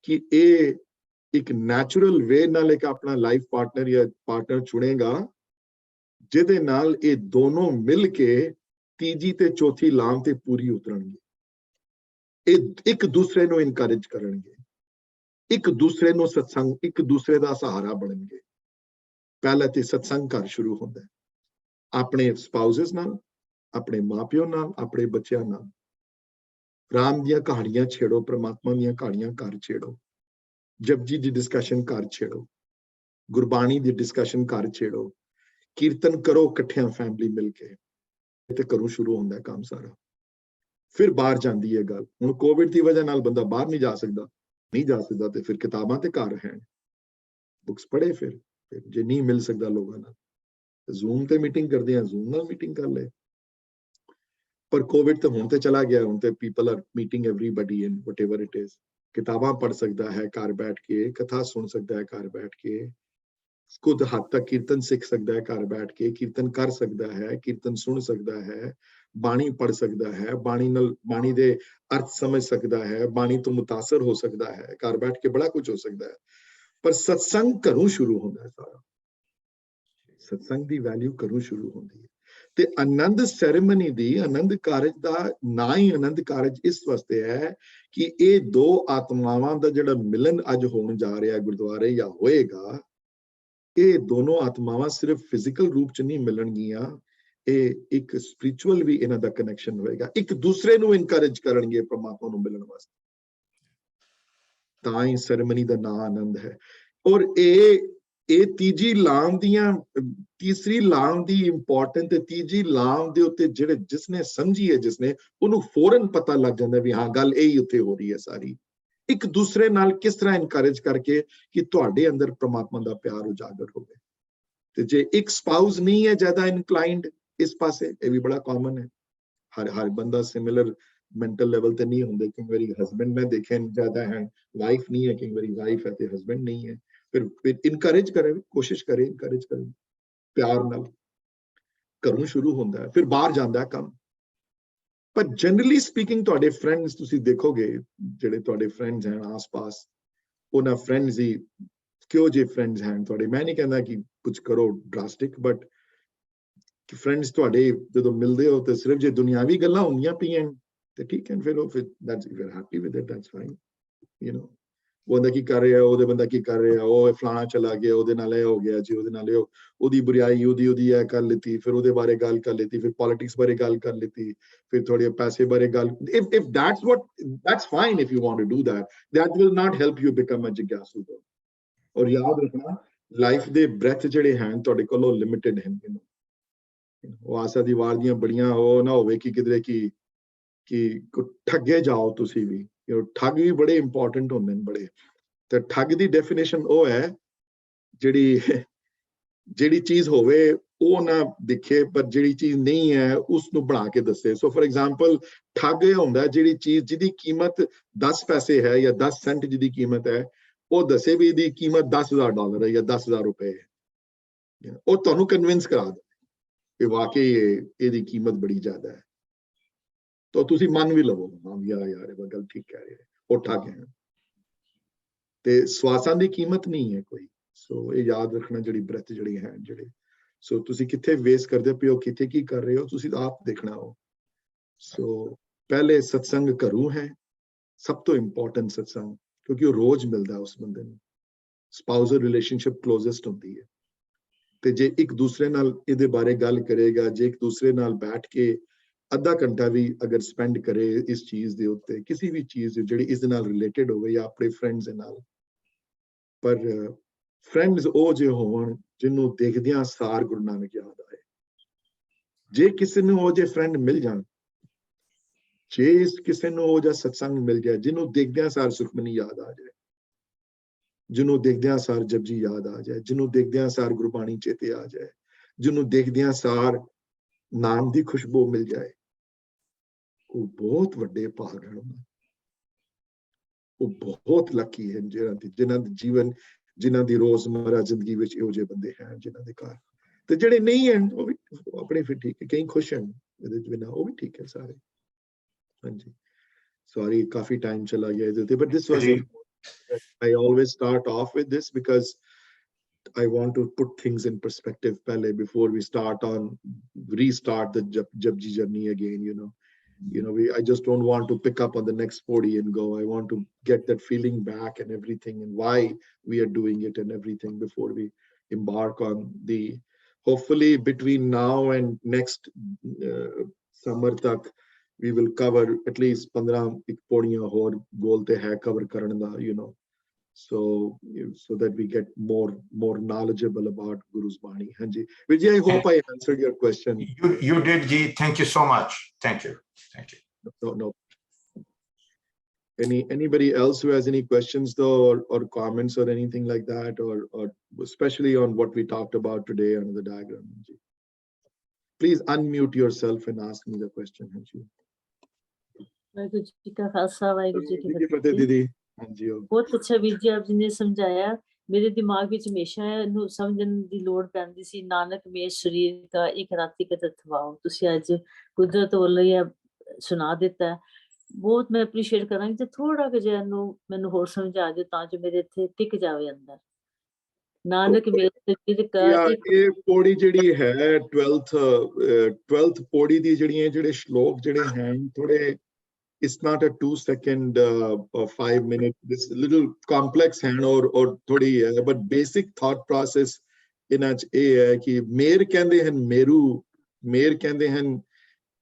ਕਿ ਇਹ ਇੱਕ ਨੈਚੁਰਲ ਵੇ ਨਾਲ ਇੱਕ ਆਪਣਾ ਲਾਈਫ ਪਾਰਟਨਰ ਜਾਂ ਪਾਰਟਨਰ ਚੁਣੇਗਾ, ਜਿਹਦੇ ਨਾਲ ਇਹ ਦੋਨੋਂ ਮਿਲ ਕੇ ਤੀਜੀ ਤੇ ਚੌਥੀ ਲਾਮ ਤੇ ਪੂਰੀ ਉਤਰਨਗੇ। ਇਹ ਇੱਕ ਦੂਸਰੇ ਨੂੰ ਇਨਕਰੇਜ ਕਰਨਗੇ। ਇੱਕ ਦੂਸਰੇ ਨੂੰ ਸਤਸੰਗ, ਇੱਕ ਦੂਸਰੇ ਦਾ ਸਹਾਰਾ ਬਣਨਗੇ। ਪਹਿਲਾਂ ਤੇ ਸਤਸੰਗ ਘਰ ਸ਼ੁਰੂ ਹੁੰਦਾ ਹੈ, ਆਪਣੇ ਸਪਾਊਸਸ ਨਾਲ, ਆਪਣੇ ਮਾਪਿਓ ਨਾਲ, ਆਪਣੇ ਬੱਚਿਆਂ ਨਾਲ। ਰਾਮ ਦੀਆਂ ਕਹਾਣੀਆਂ ਛੇੜੋ, ਪ੍ਰਮਾਤਮਾ ਦੀਆਂ ਕਹਾਣੀਆਂ ਘਰ ਛੇੜੋ, ਜਪਜੀ ਦੀ ਡਿਸਕਸ਼ਨ ਘਰ ਛੇੜੋ, ਗੁਰਬਾਣੀ ਦੀ ਡਿਸਕਸ਼ਨ ਘਰ ਛੇੜੋ, ਕੀਰਤਨ ਕਰੋ ਇਕੱਠਿਆਂ ਫੈਮਿਲੀ ਮਿਲ ਕੇ, ਤੇ ਘਰੋਂ ਸ਼ੁਰੂ ਹੁੰਦਾ ਕੰਮ ਸਾਰਾ। ਫਿਰ ਬਾਹਰ ਜਾਂਦੀ ਹੈ ਗੱਲ। ਹੁਣ ਕੋਵਿਡ ਦੀ ਵਜ੍ਹਾ ਨਾਲ ਬੰਦਾ ਬਾਹਰ ਨਹੀਂ ਜਾ ਸਕਦਾ, ਤੇ ਫਿਰ ਕਿਤਾਬਾਂ ਤੇ ਘਰ ਹੈ, ਬੁੱਕਸ ਪੜ੍ਹੇ। ਫਿਰ ਜੇ ਨਹੀਂ ਮਿਲ ਸਕਦਾ ਲੋਕਾਂ ਨਾਲ, ਜ਼ੂਮ ਤੇ ਮੀਟਿੰਗ ਕਰਦੇ ਆ, ਜ਼ੂਮ ਨਾਲ ਮੀਟਿੰਗ ਕਰ ਲੈ। ਪਰ ਕੋਵਿਡ ਤਾਂ ਹੁਣ ਤੇ ਚਲਾ ਗਿਆ, ਹੁਣ ਤੇ people are meeting everybody in whatever it is. ਕਿਤਾਬਾਂ ਪੜ੍ਹ ਸਕਦਾ ਹੈ ਘਰ ਬੈਠ ਕੇ, ਕਥਾ ਸੁਣ ਸਕਦਾ ਹੈ ਘਰ ਬੈਠ ਕੇ, ਖੁਦ ਹੱਦ ਤੱਕ ਕੀਰਤਨ ਸਿੱਖ ਸਕਦਾ ਹੈ ਘਰ ਬੈਠ ਕੇ, ਕੀਰਤਨ ਕਰ ਸਕਦਾ ਹੈ, ਕੀਰਤਨ ਸੁਣ ਸਕਦਾ ਹੈ, ਬਾਣੀ ਪੜ੍ਹ ਸਕਦਾ ਹੈ, ਬਾਣੀ ਨਾਲ ਬਾਣੀ ਦੇ ਅਰਥ ਸਮਝ ਸਕਦਾ ਹੈ, ਬਾਣੀ ਤੋਂ ਮੁਤਾਸਰ ਹੋ ਸਕਦਾ ਹੈ, ਘਰ ਬੈਠ ਕੇ ਬੜਾ ਕੁਝ ਹੋ ਸਕਦਾ ਹੈ। ਪਰ ਸਤਸੰਗ ਘਰੋਂ ਸ਼ੁਰੂ ਹੁੰਦਾ ਹੈ ਸਾਰਾ। ਸਤਸੰਗ ਦੀ ਵੈਲਿਊ ਘਰੋਂ ਸ਼ੁਰੂ ਹੁੰਦੀ ਹੈ। ਤੇ ਆਨੰਦ ਸੈਰੇਮਨੀ ਦੀ, ਆਨੰਦ ਕਾਰਜ ਦਾ ਨਾ ਹੀ ਆਨੰਦ ਕਾਰਜ ਇਸ ਵਾਸਤੇ ਹੈ ਕਿ ਇਹ ਦੋ ਆਤਮਾਵਾਂ ਦਾ ਜਿਹੜਾ ਮਿਲਨ ਅੱਜ ਹੋਣ ਜਾ ਰਿਹਾ ਗੁਰਦੁਆਰੇ ਜਾਂ ਹੋਏਗਾ, ਇਹ ਦੋਨੋਂ ਆਤਮਾਵਾਂ ਸਿਰਫ ਫਿਜ਼ੀਕਲ ਰੂਪ ਚ ਨਹੀਂ ਮਿਲਣਗੀਆਂ, ਇਹ ਇੱਕ ਸਪਿਰਿਚੁਅਲ ਵੀ ਇਹਨਾਂ ਦਾ ਕਨੈਕਸ਼ਨ ਹੋਏਗਾ, ਇੱਕ ਦੂਸਰੇ ਨੂੰ ਇਨਕਰੇਜ ਕਰਨਗੇ ਪਰਮਾਤਮਾ ਨੂੰ ਮਿਲਣ ਵਾਸਤੇ। ਤਾਂ ਹੀ ਸੈਰੇਮਨੀ ਦਾ ਨਾਂ ਆਨੰਦ ਹੈ। ਔਰ ਇਹ ਤੀਜੀ ਲਾਮ ਦੀਆਂ, ਤੀਸਰੀ ਲਾਮ ਦੀ ਇੰਪੋਰਟੈਂਟ ਤੇ ਤੀਜੀ ਲਾਮ ਦੇ ਉੱਤੇ ਜਿਹੜੇ ਜਿਸਨੇ ਸਮਝੀ ਹੈ, ਜਿਸਨੇ, ਉਹਨੂੰ ਫੌਰਨ ਪਤਾ ਲੱਗ ਜਾਂਦਾ ਵੀ ਹਾਂ ਗੱਲ ਇਹੀ ਉੱਥੇ ਹੋ ਰਹੀ ਹੈ ਸਾਰੀ। ਇੱਕ ਦੂਸਰੇ ਨਾਲ ਕਿਸ ਤਰ੍ਹਾਂ ਇਨਕਰੇਜ ਕਰਕੇ ਕਿ ਤੁਹਾਡੇ ਅੰਦਰ ਪ੍ਰਮਾਤਮਾ ਦਾ ਪਿਆਰ ਉਜਾਗਰ ਹੋਵੇ। ਤੇ ਜੇ ਇੱਕ ਸਪਾਊਸ ਨਹੀਂ ਹੈ ਜ਼ਿਆਦਾ ਇਨਕਲਾਈਨਡ ਇਸ ਪਾਸੇ, ਇਹ ਵੀ ਬੜਾ ਕਾਮਨ ਹੈ, ਹਰ ਬੰਦਾ ਸਿਮਿਲਰ ਮੈਂਟਲ ਲੈਵਲ ਤੇ ਨਹੀਂ ਹੁੰਦੇ। ਕਈ ਵਾਰੀ ਹਸਬੈਂਡ ਮੈਂ ਦੇਖਿਆ ਜ਼ਿਆਦਾ ਹੈ, ਵਾਈਫ ਨਹੀਂ ਹੈ, ਕਈ ਵਾਰੀ ਵਾਈਫ ਹੈ ਤੇ ਹਸਬੈਂਡ ਨਹੀਂ ਹੈ। ਫਿਰ ਇਨਕਰੇਜ ਕਰੇ, ਕੋਸ਼ਿਸ਼ ਕਰੇ, ਇਨਕਰੇਜ ਕਰੇ ਪਿਆਰ ਨਾਲ। ਘਰੋਂ ਸ਼ੁਰੂ ਹੁੰਦਾ ਹੈ, ਫਿਰ ਬਾਹਰ ਜਾਂਦਾ ਹੈ ਕੰਮ। ਪਰ ਜਨਰਲੀ ਸਪੀਕਿੰਗ ਤੁਹਾਡੇ ਫਰੈਂਡਸ ਤੁਸੀਂ ਦੇਖੋਗੇ, ਜਿਹੜੇ ਤੁਹਾਡੇ ਫਰੈਂਡਸ ਹਨ ਆਸ-ਪਾਸ, ਉਹਨਾਂ ਫਰੈਂਡਸ ਦੀ ਕਿਉਂ ਜੇ ਫਰੈਂਡਸ ਹਨ ਤੁਹਾਡੇ, ਮੈਂ ਨਹੀਂ ਕਹਿੰਦਾ ਕਿ ਕੁਝ ਕਰੋ ਡਰਾਸਟਿਕ, ਬਟ ਫਰੈਂਡਸ ਤੁਹਾਡੇ ਜਦੋਂ ਮਿਲਦੇ ਹੋ ਤੇ ਸਿਰਫ ਜੇ ਦੁਨਿਆਵੀ ਗੱਲਾਂ ਹੁੰਦੀਆਂ ਪਈਆਂ ਤੇ ਠੀਕ ਹੈ, ਫਿਰ ਉਹ ਫਿਰ that's you are happy with it, that's fine. You know, ਉਹ ਬੰਦਾ ਕੀ ਕਰ ਰਿਹਾ, ਉਹਦੇ ਬੰਦਾ ਕੀ ਕਰ ਰਿਹਾ, ਉਹ ਫਲਾਣਾ ਚਲਾ ਗਿਆ, ਉਹਦੇ ਨਾਲ ਇਹ ਹੋ ਗਿਆ ਜੀ, ਉਹਦੇ ਨਾਲ ਇਹ, ਉਹਦੀ ਬੁਰਾਈ, ਉਹਦੀ ਇਹ ਕਰ ਲਿੱਤੀ, ਫਿਰ ਉਹਦੇ ਬਾਰੇ ਗੱਲ ਕਰ ਲਿੱਤੀ, ਫਿਰ ਪੋਲਿਟਿਕਸ ਬਾਰੇ ਗੱਲ ਕਰ ਲਿੱਤੀ, ਫਿਰ ਥੋੜੇ ਪੈਸੇ ਬਾਰੇ ਗੱਲ। if that's fine if you want to do that will not help you become a ਜਿਗਿਆਸੂ। ਔਰ ਯਾਦ ਰੱਖਣਾ, ਲਾਈਫ ਦੇ ਬ੍ਰੈਥ ਜਿਹੜੇ ਹਨ ਤੁਹਾਡੇ ਕੋਲ ਉਹ ਲਿਮਿਟਡ ਹਨ। ਉਹ ਆਸਾ ਦੀ ਵਾਰ ਦੀਆਂ ਬੜੀਆਂ, ਉਹ ਨਾ ਹੋਵੇ ਕਿ ਕਿਧਰੇ ਕਿ ਠੱਗੇ ਜਾਓ ਤੁਸੀਂ ਵੀ। ਠੱਗ ਵੀ ਬੜੇ ਇੰਪੋਰਟੈਂਟ ਹੁੰਦੇ ਨੇ ਬੜੇ। ਤੇ ਠੱਗ ਦੀ ਡੈਫੀਨੇਸ਼ਨ ਉਹ ਹੈ ਜਿਹੜੀ ਚੀਜ਼ ਹੋਵੇ ਉਹ ਨਾ ਦਿਖੇ, ਪਰ ਜਿਹੜੀ ਚੀਜ਼ ਨਹੀਂ ਹੈ ਉਸ ਨੂੰ ਬਣਾ ਕੇ ਦੱਸੇ। ਸੋ ਫॉर ਐਗਜ਼ਾਮਪਲ, ਠੱਗ ਇਹ ਹੁੰਦਾ ਜਿਹੜੀ ਚੀਜ਼ ਜਿਹਦੀ ਕੀਮਤ 10 ਪੈਸੇ ਹੈ ਜਾਂ 10 ਸੈਂਟ ਜਿਹਦੀ ਕੀਮਤ ਹੈ, ਉਹ ਦੱਸੇ ਵੀ ਇਹਦੀ ਕੀਮਤ $10,000 ਹੈ ਜਾਂ 10,000 ਰੁਪਏ ਹੈ। ਉਹ ਤੁਹਾਨੂੰ ਕਨਵਿੰਸ ਕਰਾ ਦੇ ਕਿ ਵਾਕਈ ਇਹਦੀ ਕੀਮਤ ਬੜੀ ਜ਼ਿਆਦਾ ਹੈ, ਤਾਂ ਤੁਸੀਂ ਮੰਨ ਵੀ ਲਵੋ, ਹਾਂ ਯਾਰ ਇਹ ਗੱਲ ਠੀਕ ਕਹਿ ਰਹੇ, ਉਹ ਠੱਗ ਹੈ। ਤੇ ਸਵਾਸਾਂ ਦੀ ਕੀਮਤ ਨਹੀਂ ਹੈ ਕੋਈ। ਸੋ ਇਹ ਯਾਦ ਰੱਖਣਾ, ਜਿਹੜੀ ਬ੍ਰੈਥ ਜਿਹੜੀ ਹੈ, ਜਿਹੜੇ ਸੋ ਤੁਸੀਂ ਕਿੱਥੇ ਵੇਸਟ ਕਰਦੇ ਪਿਓ, ਕਿੱਥੇ ਕੀ ਕਰ ਰਹੇ ਹੋ, ਤੁਸੀਂ ਆਪ ਦੇਖਣਾ ਹੋ। ਸੋ ਪਹਿਲੇ ਸਤਸੰਗ ਘਰੋਂ ਹੈ, ਸਭ ਤੋਂ ਇੰਪੋਰਟੈਂਟ ਸਤਸੰਗ, ਕਿਉਂਕਿ ਉਹ ਰੋਜ਼ ਮਿਲਦਾ ਉਸ ਬੰਦੇ ਨੂੰ। ਸਪਾਊਸਲ ਰਿਲੇਸ਼ਨਸ਼ਿਪ ਕਲੋਜ਼ੈਸਟ ਹੁੰਦੀ ਹੈ। ਤੇ ਜੇ ਇੱਕ ਦੂਸਰੇ ਨਾਲ ਇਹਦੇ ਬਾਰੇ ਗੱਲ ਕਰੇਗਾ, ਜੇ ਇੱਕ ਦੂਸਰੇ ਨਾਲ ਬੈਠ ਕੇ ਅੱਧਾ ਘੰਟਾ ਵੀ ਅਗਰ ਸਪੈਂਡ ਕਰੇ ਇਸ ਚੀਜ਼ ਦੇ ਉੱਤੇ, ਕਿਸੇ ਵੀ ਚੀਜ਼ ਜਿਹੜੀ ਇਸ ਦੇ ਨਾਲ ਰਿਲੇਟਡ ਹੋਵੇ ਜਾਂ ਆਪਣੇ ਫਰੈਂਡਸ ਦੇ ਨਾਲ। ਪਰ ਫਰੈਂਡਸ ਉਹ ਜਿਹੇ ਹੋਣ ਜਿਹਨੂੰ ਦੇਖਦਿਆਂ ਸਾਰ ਗੁਰੂ ਨਾਨਕ ਯਾਦ ਆਏ। ਜੇ ਕਿਸੇ ਨੂੰ ਉਹ ਜਿਹੇ ਫਰੈਂਡ ਮਿਲ ਜਾਣ, ਜੇ ਕਿਸੇ ਨੂੰ ਉਹ ਜਿਹਾ ਸਤਸੰਗ ਮਿਲ ਜਾਏ ਜਿਹਨੂੰ ਦੇਖਦਿਆਂ ਸਾਰ ਸੁਖਮਨੀ ਯਾਦ ਆ ਜਾਏ, ਜਿਹਨੂੰ ਦੇਖਦਿਆਂ ਸਾਰ ਜਪਜੀ ਯਾਦ ਆ ਜਾਏ, ਜਿਹਨੂੰ ਦੇਖਦਿਆਂ ਸਾਰ ਗੁਰਬਾਣੀ ਚੇਤੇ ਆ ਜਾਏ, ਜਿਹਨੂੰ ਦੇਖਦਿਆਂ ਸਾਰ ਨਾਮ ਦੀ ਖੁਸ਼ਬੂ ਮਿਲ ਜਾਏ, ਉਹ ਬਹੁਤ ਵੱਡੇ ਭਾਗ ਹਨ। ਉਹ ਬਹੁਤ ਲੱਕੀ ਹਨ ਜਿਨ੍ਹਾਂ ਦੇ ਜੀਵਨ, ਜਿਨ੍ਹਾਂ ਦੀ ਰੋਜ਼ਮਰਾ ਜ਼ਿੰਦਗੀ ਵਿੱਚ ਇਹੋ ਜਿਹੇ ਬੰਦੇ ਹਨ ਜਿਨ੍ਹਾਂ ਦੇ ਘਰ। ਤੇ ਜਿਹੜੇ ਨਹੀਂ ਹਨ ਉਹ ਵੀ ਆਪਣੇ ਫਿਰ ਠੀਕ ਹੈ, ਕਈ ਖੁਸ਼ ਹਨ ਇਹਦੇ ਚ ਬਿਨਾਂ, ਉਹ ਵੀ ਠੀਕ ਹੈ ਸਾਰੇ। ਹਾਂਜੀ, ਸੌਰੀ ਕਾਫੀ ਟਾਈਮ ਚਲਾ ਗਿਆ ਇਹਦੇ ਉੱਤੇ, but this was I always start off with this because I want to put things in perspective pehle before we restart the Japji journey again, you know. you know, I just don't want to pick up on the next 40 and go. I want to get that feeling back and everything, and why we are doing it and everything before we embark on the, hopefully between now and next summer tak we will cover at least 15 ਇੱਕ ਪੌੜੀਆਂ ਹੋਰ ਗੋਲ ਤੇ ਹੈ cover ਕਰਨ ਦਾ, you know, so that we get more knowledgeable about Guru's Bani. Hanji Vijay, I hope I answered your question. You did, Ji. Thank you so much. Thank you. No. Anybody else who has any questions though, or comments or anything like that, or especially on what we talked about today on the diagram? Please unmute yourself and ask me the question. Hanji. Waheguru ji ਕਾ ਖਾਲਸਾ ਵਾਹਿਗੁਰੂ ਜੀ ਕੀ ਫਤਿਹ ਫਤਿਹ। ਦੀਦੀ। ਹਾਂਜੀ ਬਹੁਤ ਅੱਛਾ ਵੀਰ ਜੀ, ਆਪ ਜੀ ਨੇ ਸਮਝਾਇਆ। ਮੇਰੇ ਦਿਮਾਗ ਵਿੱਚ ਹਮੇਸ਼ਾ ਇਹਨੂੰ ਸਮਝਣ ਦੀ ਲੋੜ ਪੈਂਦੀ ਸੀ, ਨਾਨਕ ਮੇ ਸਰੀਰ ਦਾ ਇੱਕ ਰਾਤੀ ਕਦ ਥਵਾਓ। ਤੁਸੀਂ ਅੱਜ ਕੁਦਰਤ ਵੱਲੋਂ ਹੀ ਸੁਣਾ ਦਿੱਤਾ, ਬਹੁਤ ਮੈਂ ਐਪਰੀਸ਼ੀਏਟ ਕਰਾਂਗੀ। ਤੇ ਥੋੜਾ ਕੁ ਜਿਹਾ ਮੈਨੂੰ ਹੋਰ ਸਮਝਾ ਦਿਓ ਤਾਂ ਜੋ ਮੇਰੇ ਇੱਥੇ ਟਿਕ ਜਾਵੇ ਅੰਦਰ। ਨਾਨਕ ਮੇ ਸਰੀਰ ਦਾ ਇੱਕ ਇਹ ਪੌੜੀ ਜਿਹੜੀ ਹੈ 12th ਪੌੜੀ ਦੀ ਜਿਹੜੇ ਸ਼ਲੋਕ ਜਿਹੜੇ ਹਨ ਥੋੜੇ, it's not a 2 second or 5 minute, this little complex hand or thodi hai, but basic thought process ਇਹਨਾਂ ਚ ਇਹ ਹੈ ਕਿ ਮੇਰ ਕਹਿੰਦੇ ਹਨ, ਮੇਰ ਕਹਿੰਦੇ ਹਨ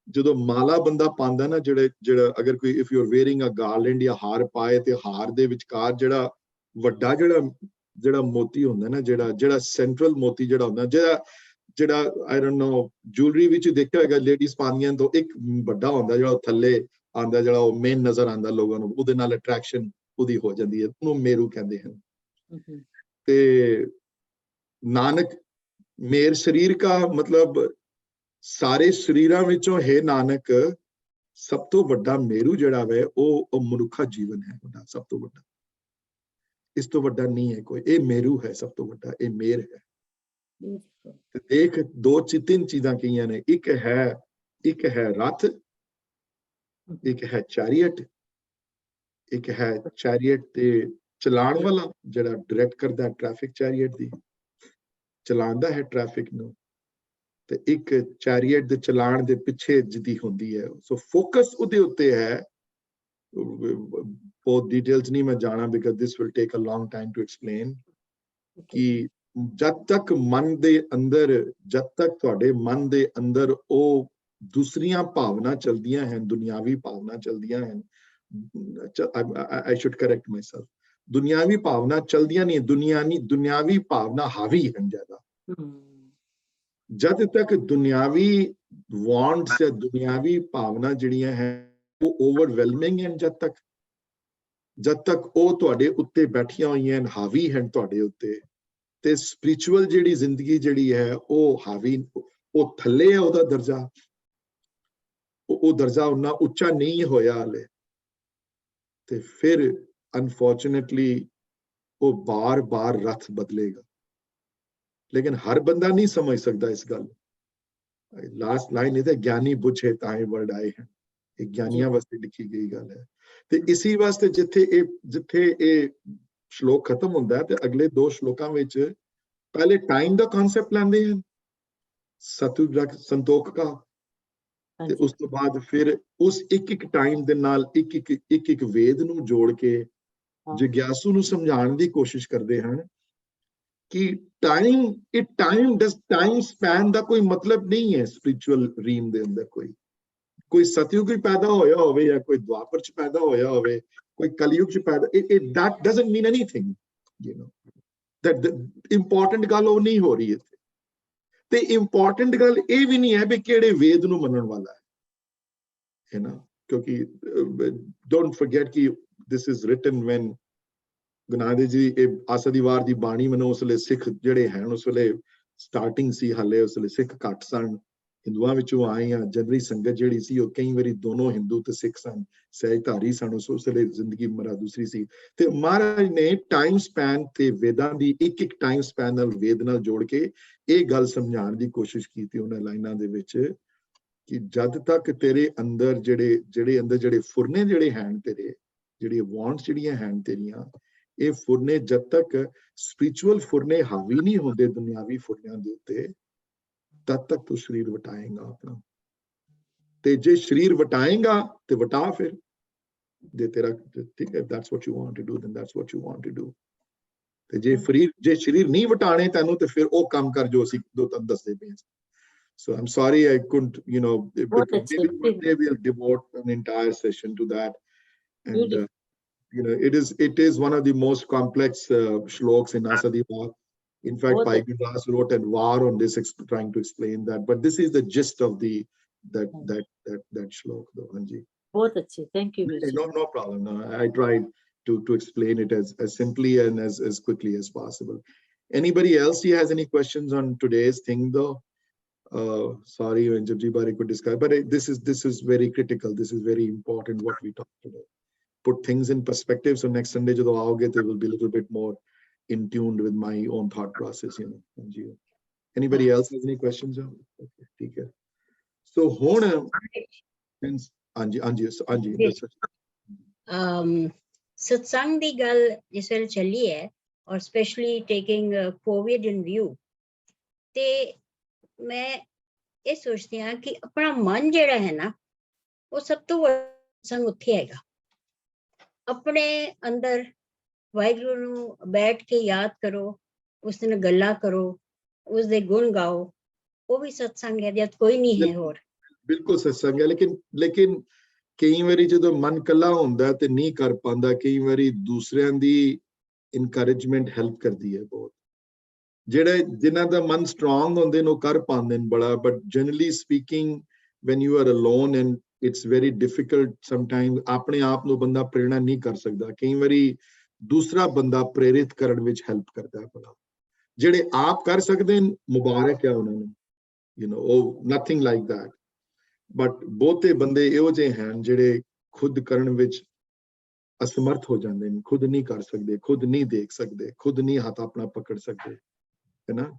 ਜਦੋਂ ਮਾਲਾ ਬੰਦਾ ਪਾਉਂਦਾ ਨਾ, ਜਿਹੜਾ ਅਗਰ ਕੋਈ if you're wearing a garland ਜਾਂ ਹਾਰ ਪਾਏ ਤੇ ਹਾਰ ਦੇ ਵਿਚਕਾਰ ਜਿਹੜਾ ਵੱਡਾ ਜਿਹੜਾ ਮੋਤੀ ਹੁੰਦਾ ਨਾ, ਜਿਹੜਾ ਸੈਂਟਰਲ ਮੋਤੀ ਜਿਹੜਾ ਹੁੰਦਾ, ਜਿਹੜਾ I don't know jewelry ਵਿੱਚ ਦੇਖਿਆ ਹੋਏਗਾ ਲੇਡੀਜ਼ ਪਾਉਂਦੀਆਂ, ਤੋਂ ਇੱਕ ਵੱਡਾ ਹੁੰਦਾ ਜਿਹੜਾ ਥੱਲੇ ਆਂਦਾ, ਜਿਹੜਾ ਉਹ ਮੇਨ ਨਜ਼ਰ ਆਂਦਾ ਲੋਕਾਂ ਨੂੰ, ਉਹਦੇ ਨਾਲ ਅਟਰੈਕਸ਼ਨ ਉਹਦੀ ਹੋ ਜਾਂਦੀ ਹੈ, ਉਹਨੂੰ ਮੇਰੂ ਕਹਿੰਦੇ ਹਨ। ਤੇ ਨਾਨਕ ਮੇਰ ਸਰੀਰ ਕਾ ਮਤਲਬ ਸਾਰੇ ਸਰੀਰਾਂ ਵਿੱਚੋਂ ਹੈ ਨਾਨਕ ਸਭ ਤੋਂ ਵੱਡਾ ਮੇਰੂ ਜਿਹੜਾ ਵੇ ਉਹ ਮਨੁੱਖਾ ਜੀਵਨ ਹੈ, ਉਹਦਾ ਸਭ ਤੋਂ ਵੱਡਾ, ਇਸ ਤੋਂ ਵੱਡਾ ਨਹੀਂ ਹੈ ਕੋਈ, ਇਹ ਮੇਰੂ ਹੈ ਸਭ ਤੋਂ ਵੱਡਾ, ਇਹ ਮੇਰ ਹੈ। ਤੇ ਦੇਖ ਤਿੰਨ ਚੀਜ਼ਾਂ ਕਹੀਆਂ ਨੇ, ਇੱਕ ਹੈ ਰੱਥ, ਇੱਕ ਹੈ ਚੈਰੀਅਟ, ਇੱਕ ਹੈ ਚੈਰੀਅਟ ਤੇ ਚਲਾਉਣ ਵਾਲਾ ਜਿਹੜਾ ਡਾਇਰੈਕਟ ਕਰਦਾ ਟ੍ਰੈਫਿਕ, ਚੈਰੀਅਟ ਦੀ ਚਲਾਉਂਦਾ ਹੈ ਟ੍ਰੈਫਿਕ ਨੂੰ, ਤੇ ਇੱਕ ਚੈਰੀਅਟ ਦੇ ਚਲਾਉਣ ਦੇ ਪਿੱਛੇ ਜਿਹਦੀ ਹੁੰਦੀ ਹੈ। ਸੋ ਫੋਕਸ ਉਹਦੇ ਉੱਤੇ ਹੈ। ਬਹੁਤ ਡਿਟੇਲਸ ਨਹੀਂ ਮੈਂ ਜਾਣਾ, because this will take a long time to explain, ਕਿ ਜਦ ਤੱਕ ਤੁਹਾਡੇ ਮਨ ਦੇ ਅੰਦਰ ਉਹ ਦੂਸਰੀਆਂ ਭਾਵਨਾ ਚਲਦੀਆਂ ਹਨ, ਦੁਨਿਆਵੀ ਭਾਵਨਾ ਚਲਦੀਆਂ ਹਨ, I should correct myself, ਦੁਨਿਆਵੀ ਭਾਵਨਾ ਚਲਦੀਆਂ ਨਹੀਂ, ਦੁਨਿਆਵੀ ਭਾਵਨਾ ਹਾਵੀ ਹਨ ਜ਼ਿਆਦਾ। ਜਦ ਤੱਕ ਦੁਨਿਆਵੀ ਵਾਂਟਸ ਜਾਂ ਦੁਨਿਆਵੀ ਭਾਵਨਾ ਜਿਹੜੀਆਂ ਹੈ ਉਹ ਓਵਰਵੈਲਮਿੰਗ ਹਨ, ਜਦ ਤੱਕ ਉਹ ਤੁਹਾਡੇ ਉੱਤੇ ਬੈਠੀਆਂ ਹੋਈਆਂ ਹਨ, ਹਾਵੀ ਹਨ ਤੁਹਾਡੇ ਉੱਤੇ, ਤੇ ਸਪਿਰਿਚੁਅਲ ਜਿਹੜੀ ਜ਼ਿੰਦਗੀ ਜਿਹੜੀ ਹੈ ਉਹ ਹਾਵੀ, ਉਹ ਥੱਲੇ ਹੈ, ਉਹਦਾ ਦਰਜਾ, ਉਹ ਦਰਜਾ ਉਨਾ ਉੱਚਾ ਨਹੀਂ ਹੋਇਆ ਹਾਲੇ, ਤੇ ਫਿਰ ਅਨਫੋਰਚੂਨੇਟਲੀ ਉਹ ਬਾਰ-ਬਾਰ ਰੱਥ ਬਦਲੇਗਾ। ਲੇਕਿਨ ਹਰ ਬੰਦਾ ਨਹੀਂ ਸਮਝ ਸਕਦਾ ਇਸ ਗੱਲ। ਲਾਸਟ ਲਾਈਨ ਇਹ ਤਾਂ ਗਿਆਨੀ ਬੁੱਝੇ ਤਾਏ ਵਰਡ ਆਏ ਹਨ, ਇਹ ਗਿਆਨੀਆਂ ਵਾਸਤੇ ਲਿਖੀ ਗਈ ਗੱਲ ਹੈ। ਤੇ ਇਸੀ ਵਾਸਤੇ ਜਿੱਥੇ ਇਹ ਸ਼ਲੋਕ ਖਤਮ ਹੁੰਦਾ ਹੈ, ਤੇ ਅਗਲੇ 2 ਸ਼ਲੋਕਾਂ ਵਿੱਚ ਪਹਿਲੇ ਟਾਈਮ ਦਾ ਕਨਸੈਪਟ ਲੈਂਦੇ ਹਨ, ਸਤੁ ਸੰਤੋਖ ਕਾ, ਤੇ ਉਸ ਤੋਂ ਬਾਅਦ ਫਿਰ ਉਸ ਇੱਕ ਟਾਈਮ ਦੇ ਨਾਲ ਇੱਕ ਵੇਦ ਨੂੰ ਜੋੜ ਕੇ ਜਿਗਿਆਸੂ ਨੂੰ ਸਮਝਾਉਣ ਦੀ ਕੋਸ਼ਿਸ਼ ਕਰਦੇ ਹਨ ਕਿ ਟਾਈਮ ਸਪੈਨ ਦਾ ਕੋਈ ਮਤਲਬ ਨਹੀਂ ਹੈ ਸਪਿਰਿਚੁਅਲ ਰੀਮ ਦੇ ਅੰਦਰ। ਕੋਈ ਸਤਯੁਗ ਵਿੱਚ ਪੈਦਾ ਹੋਇਆ ਹੋਵੇ ਜਾਂ ਕੋਈ ਦੁਆਪਰ ਚ ਪੈਦਾ ਹੋਇਆ ਹੋਵੇ, ਕੋਈ ਕਲਯੁਗ ਚ ਪੈਦਾ, that doesn't mean anything, you know, that important ਗੱਲ ਉਹ ਨਹੀਂ ਹੋ ਰਹੀ ਇੱਥੇ। ਤੇ ਇੰਪੋਰਟੈਂਟ ਗੱਲ ਇਹ ਵੀ ਨਹੀਂ ਹੈ ਵੀ ਕਿਹੜੇ ਵੇਦ ਨੂੰ ਮੰਨਣ ਵਾਲਾ ਹੈ ਨਾ, ਕਿਉਂਕਿ ਡੋਂਟ ਫੋਰਗੇਟ ਕਿ this is written van Guru Nanak Dev ji ਇਹ ਆਸਾ ਦੀ ਵਾਰ ਦੀ ਬਾਣੀ ਮੈਨੂੰ ਉਸ ਵੇਲੇ ਸਿੱਖ ਜਿਹੜੇ ਹਨ, ਉਸ ਵੇਲੇ ਸਟਾਰਟਿੰਗ ਸੀ, ਹਾਲੇ ਉਸ ਵੇਲੇ ਸਿੱਖ ਘੱਟ ਸਨ, ਹਿੰਦੂਆਂ ਵਿੱਚੋਂ ਆਏ ਆ, ਜਨਰਲੀ ਸੰਗਤ ਜਿਹੜੀ ਸੀ ਉਹ ਕਈ ਵਾਰੀ ਦੋਨੋਂ ਹਿੰਦੂ ਤੇ ਸਿੱਖ ਸਨ, ਸਹਿਜਧਾਰੀ ਸਨ, ਉਸ ਵੇਲੇ ਜ਼ਿੰਦਗੀ ਮਰਾ ਦੂਸਰੀ ਸੀ। ਤੇ ਮਹਾਰਾਜ ਨੇ ਟਾਈਮ ਸਪੈਨ ਤੇ ਵੇਦਾਂ ਦੀ ਇੱਕ ਟਾਈਮ ਸਪੈਨ ਨਾਲ ਵੇਦ ਨਾਲ ਜੋੜ ਕੇ ਇਹ ਗੱਲ ਸਮਝਾਉਣ ਦੀ ਕੋਸ਼ਿਸ਼ ਕੀਤੀ ਉਹਨਾਂ ਲਾਈਨਾਂ ਦੇ ਵਿੱਚ ਕਿ ਜਦ ਤੱਕ ਤੇਰੇ ਅੰਦਰ ਜਿਹੜੇ ਫੁਰਨੇ ਜਿਹੜੇ ਹਨ, ਤੇਰੇ ਜਿਹੜੇ ਵਾਂਟਸ ਜਿਹੜੀਆਂ ਹਨ ਤੇਰੀਆਂ, ਇਹ ਫੁਰਨੇ ਜਦ ਤੱਕ ਸਪਿਰਿਚੁਅਲ ਫੁਰਨੇ ਹਾਵੀ ਨਹੀਂ ਹੁੰਦੇ ਦੁਨਿਆਵੀ ਫੁਰਨਿਆਂ ਦੇ ਉੱਤੇ, ਤਦ ਤੱਕ ਤੂੰ ਸਰੀਰ ਵਟਾਏਗਾ ਆਪਣਾ। ਤੇ ਜੇ ਸ਼ਰੀਰ ਵਟਾਏਗਾ ਤੇ ਵਟਾ ਫਿਰ, ਜੇ ਤੇਰਾ ਠੀਕ ਹੈ, that's what you want to do, then that's what you want to do. ਤੇ ਜੇ ਸ਼ਰੀਰ ਨਹੀਂ ਵਟਾਣੇ ਤੈਨੂੰ ਤੇ ਫਿਰ ਉਹ ਕੰਮ ਕਰ ਜੋ ਅਸੀਂ ਦੋ ਤਨ ਦੱਸਦੇ ਪਏ ਹਾਂ. So I'm sorry I couldn't, बहुत अच्छे, maybe one day we'll devote an entire session to that. And it is one of the most complex shloks in Asadiva. In fact, बहुत Bhai Gurdas wrote a var on this, trying to explain that. But this is the gist of that shlok, though. Hanji. बहुत अच्छे, thank you वीर जी। No problem. No, I tried to explain it as simply and as quickly as possible. Anybody else has any questions on today's thing, though? Sorry, when Japji Bari could discuss, but this is very critical. This is very important what we talked about. Put things in perspective. So next Sunday, jado aaoge, they will be a little bit more in tune with my own thought process. Anybody else has any questions? Okay, ठीक है. So ਹੁਣ Anji. सत्संग ਦੀ ਗੱਲ ਜਿਸ ਵੇਲੇ ਚੱਲੀ ਹੈ ਔਰ ਸਪੈਸ਼ਲੀ ਟੇਕਿੰਗ ਕੋਵਿਡ ਇਨ ਵਿਊ, ਤੇ ਮੈਂ ਇਹ ਸੋਚਦੀ ਹਾਂ ਕਿ ਆਪਣਾ ਮਨ ਜਿਹੜਾ ਹੈ ਨਾ, ਉਹ ਸਭ ਤੋਂ ਵੱਡਾ ਸੰਗ ਉੱਥੇ ਹੈਗਾ। ਆਪਣੇ ਅੰਦਰ ਵਾਹਿਗੁਰੂ ਨੂੰ ਬੈਠ ਕੇ ਯਾਦ ਕਰੋ, ਉਸ ਦਿਨ ਗੱਲਾਂ ਕਰੋ, ਉਸ ਦੇ ਗੁਣ ਗਾਓ, ਉਹ ਵੀ ਸਤਸੰਗ ਹੈ, ਜਦ ਕੋਈ ਨਹੀਂ ਹੈ ਹੋਰ। ਬਿਲਕੁਲ ਸਤਸੰਗ ਹੈ, ਲੇਕਿਨ ਕਈ ਵਾਰੀ ਜਦੋਂ ਮਨ ਕੱਲਾ ਹੁੰਦਾ ਤੇ ਨਹੀਂ ਕਰ ਪਾਉਂਦਾ, ਕਈ ਵਾਰੀ ਦੂਸਰਿਆਂ ਦੀ ਇਨਕਰੇਜਮੈਂਟ ਹੈਲਪ ਕਰਦੀ ਹੈ ਬਹੁਤ। ਜਿਨ੍ਹਾਂ ਦਾ ਮਨ ਸਟਰੋਂਗ ਹੁੰਦੇ ਨੇ ਉਹ ਕਰ ਪਾਉਂਦੇ ਨੇ ਬੜਾ, but generally speaking when you are alone and it's very difficult sometime, ਆਪਣੇ ਆਪ ਨੂੰ ਬੰਦਾ ਪ੍ਰੇਰਣਾ ਨਹੀਂ ਕਰ ਸਕਦਾ। ਕਈ ਵਾਰੀ ਦੂਸਰਾ ਬੰਦਾ ਪ੍ਰੇਰਿਤ ਕਰਨ ਵਿੱਚ ਹੈਲਪ ਕਰਦਾ ਹੈ ਬੜਾ। ਜਿਹੜੇ ਆਪ ਕਰ ਸਕਦੇ ਨੇ, ਮੁਬਾਰਕ ਹੈ ਉਹਨਾਂ ਨੂੰ, ਉਹ ਨਥਿੰਗ ਲਾਈਕ ਦੈਟ। ਬਟ ਬਹੁਤੇ ਬੰਦੇ ਇਹੋ ਜਿਹੇ ਹਨ ਜਿਹੜੇ ਖੁਦ ਕਰਨ ਵਿੱਚ ਅਸਮਰਥ ਹੋ ਜਾਂਦੇ ਨੇ, ਖੁਦ ਨਹੀਂ ਕਰ ਸਕਦੇ, ਖੁਦ ਨਹੀਂ ਦੇਖ ਸਕਦੇ, ਖੁਦ ਨਹੀਂ ਹੱਥ ਆਪਣਾ ਪਕੜ ਸਕਦੇ, ਹੈ ਨਾ।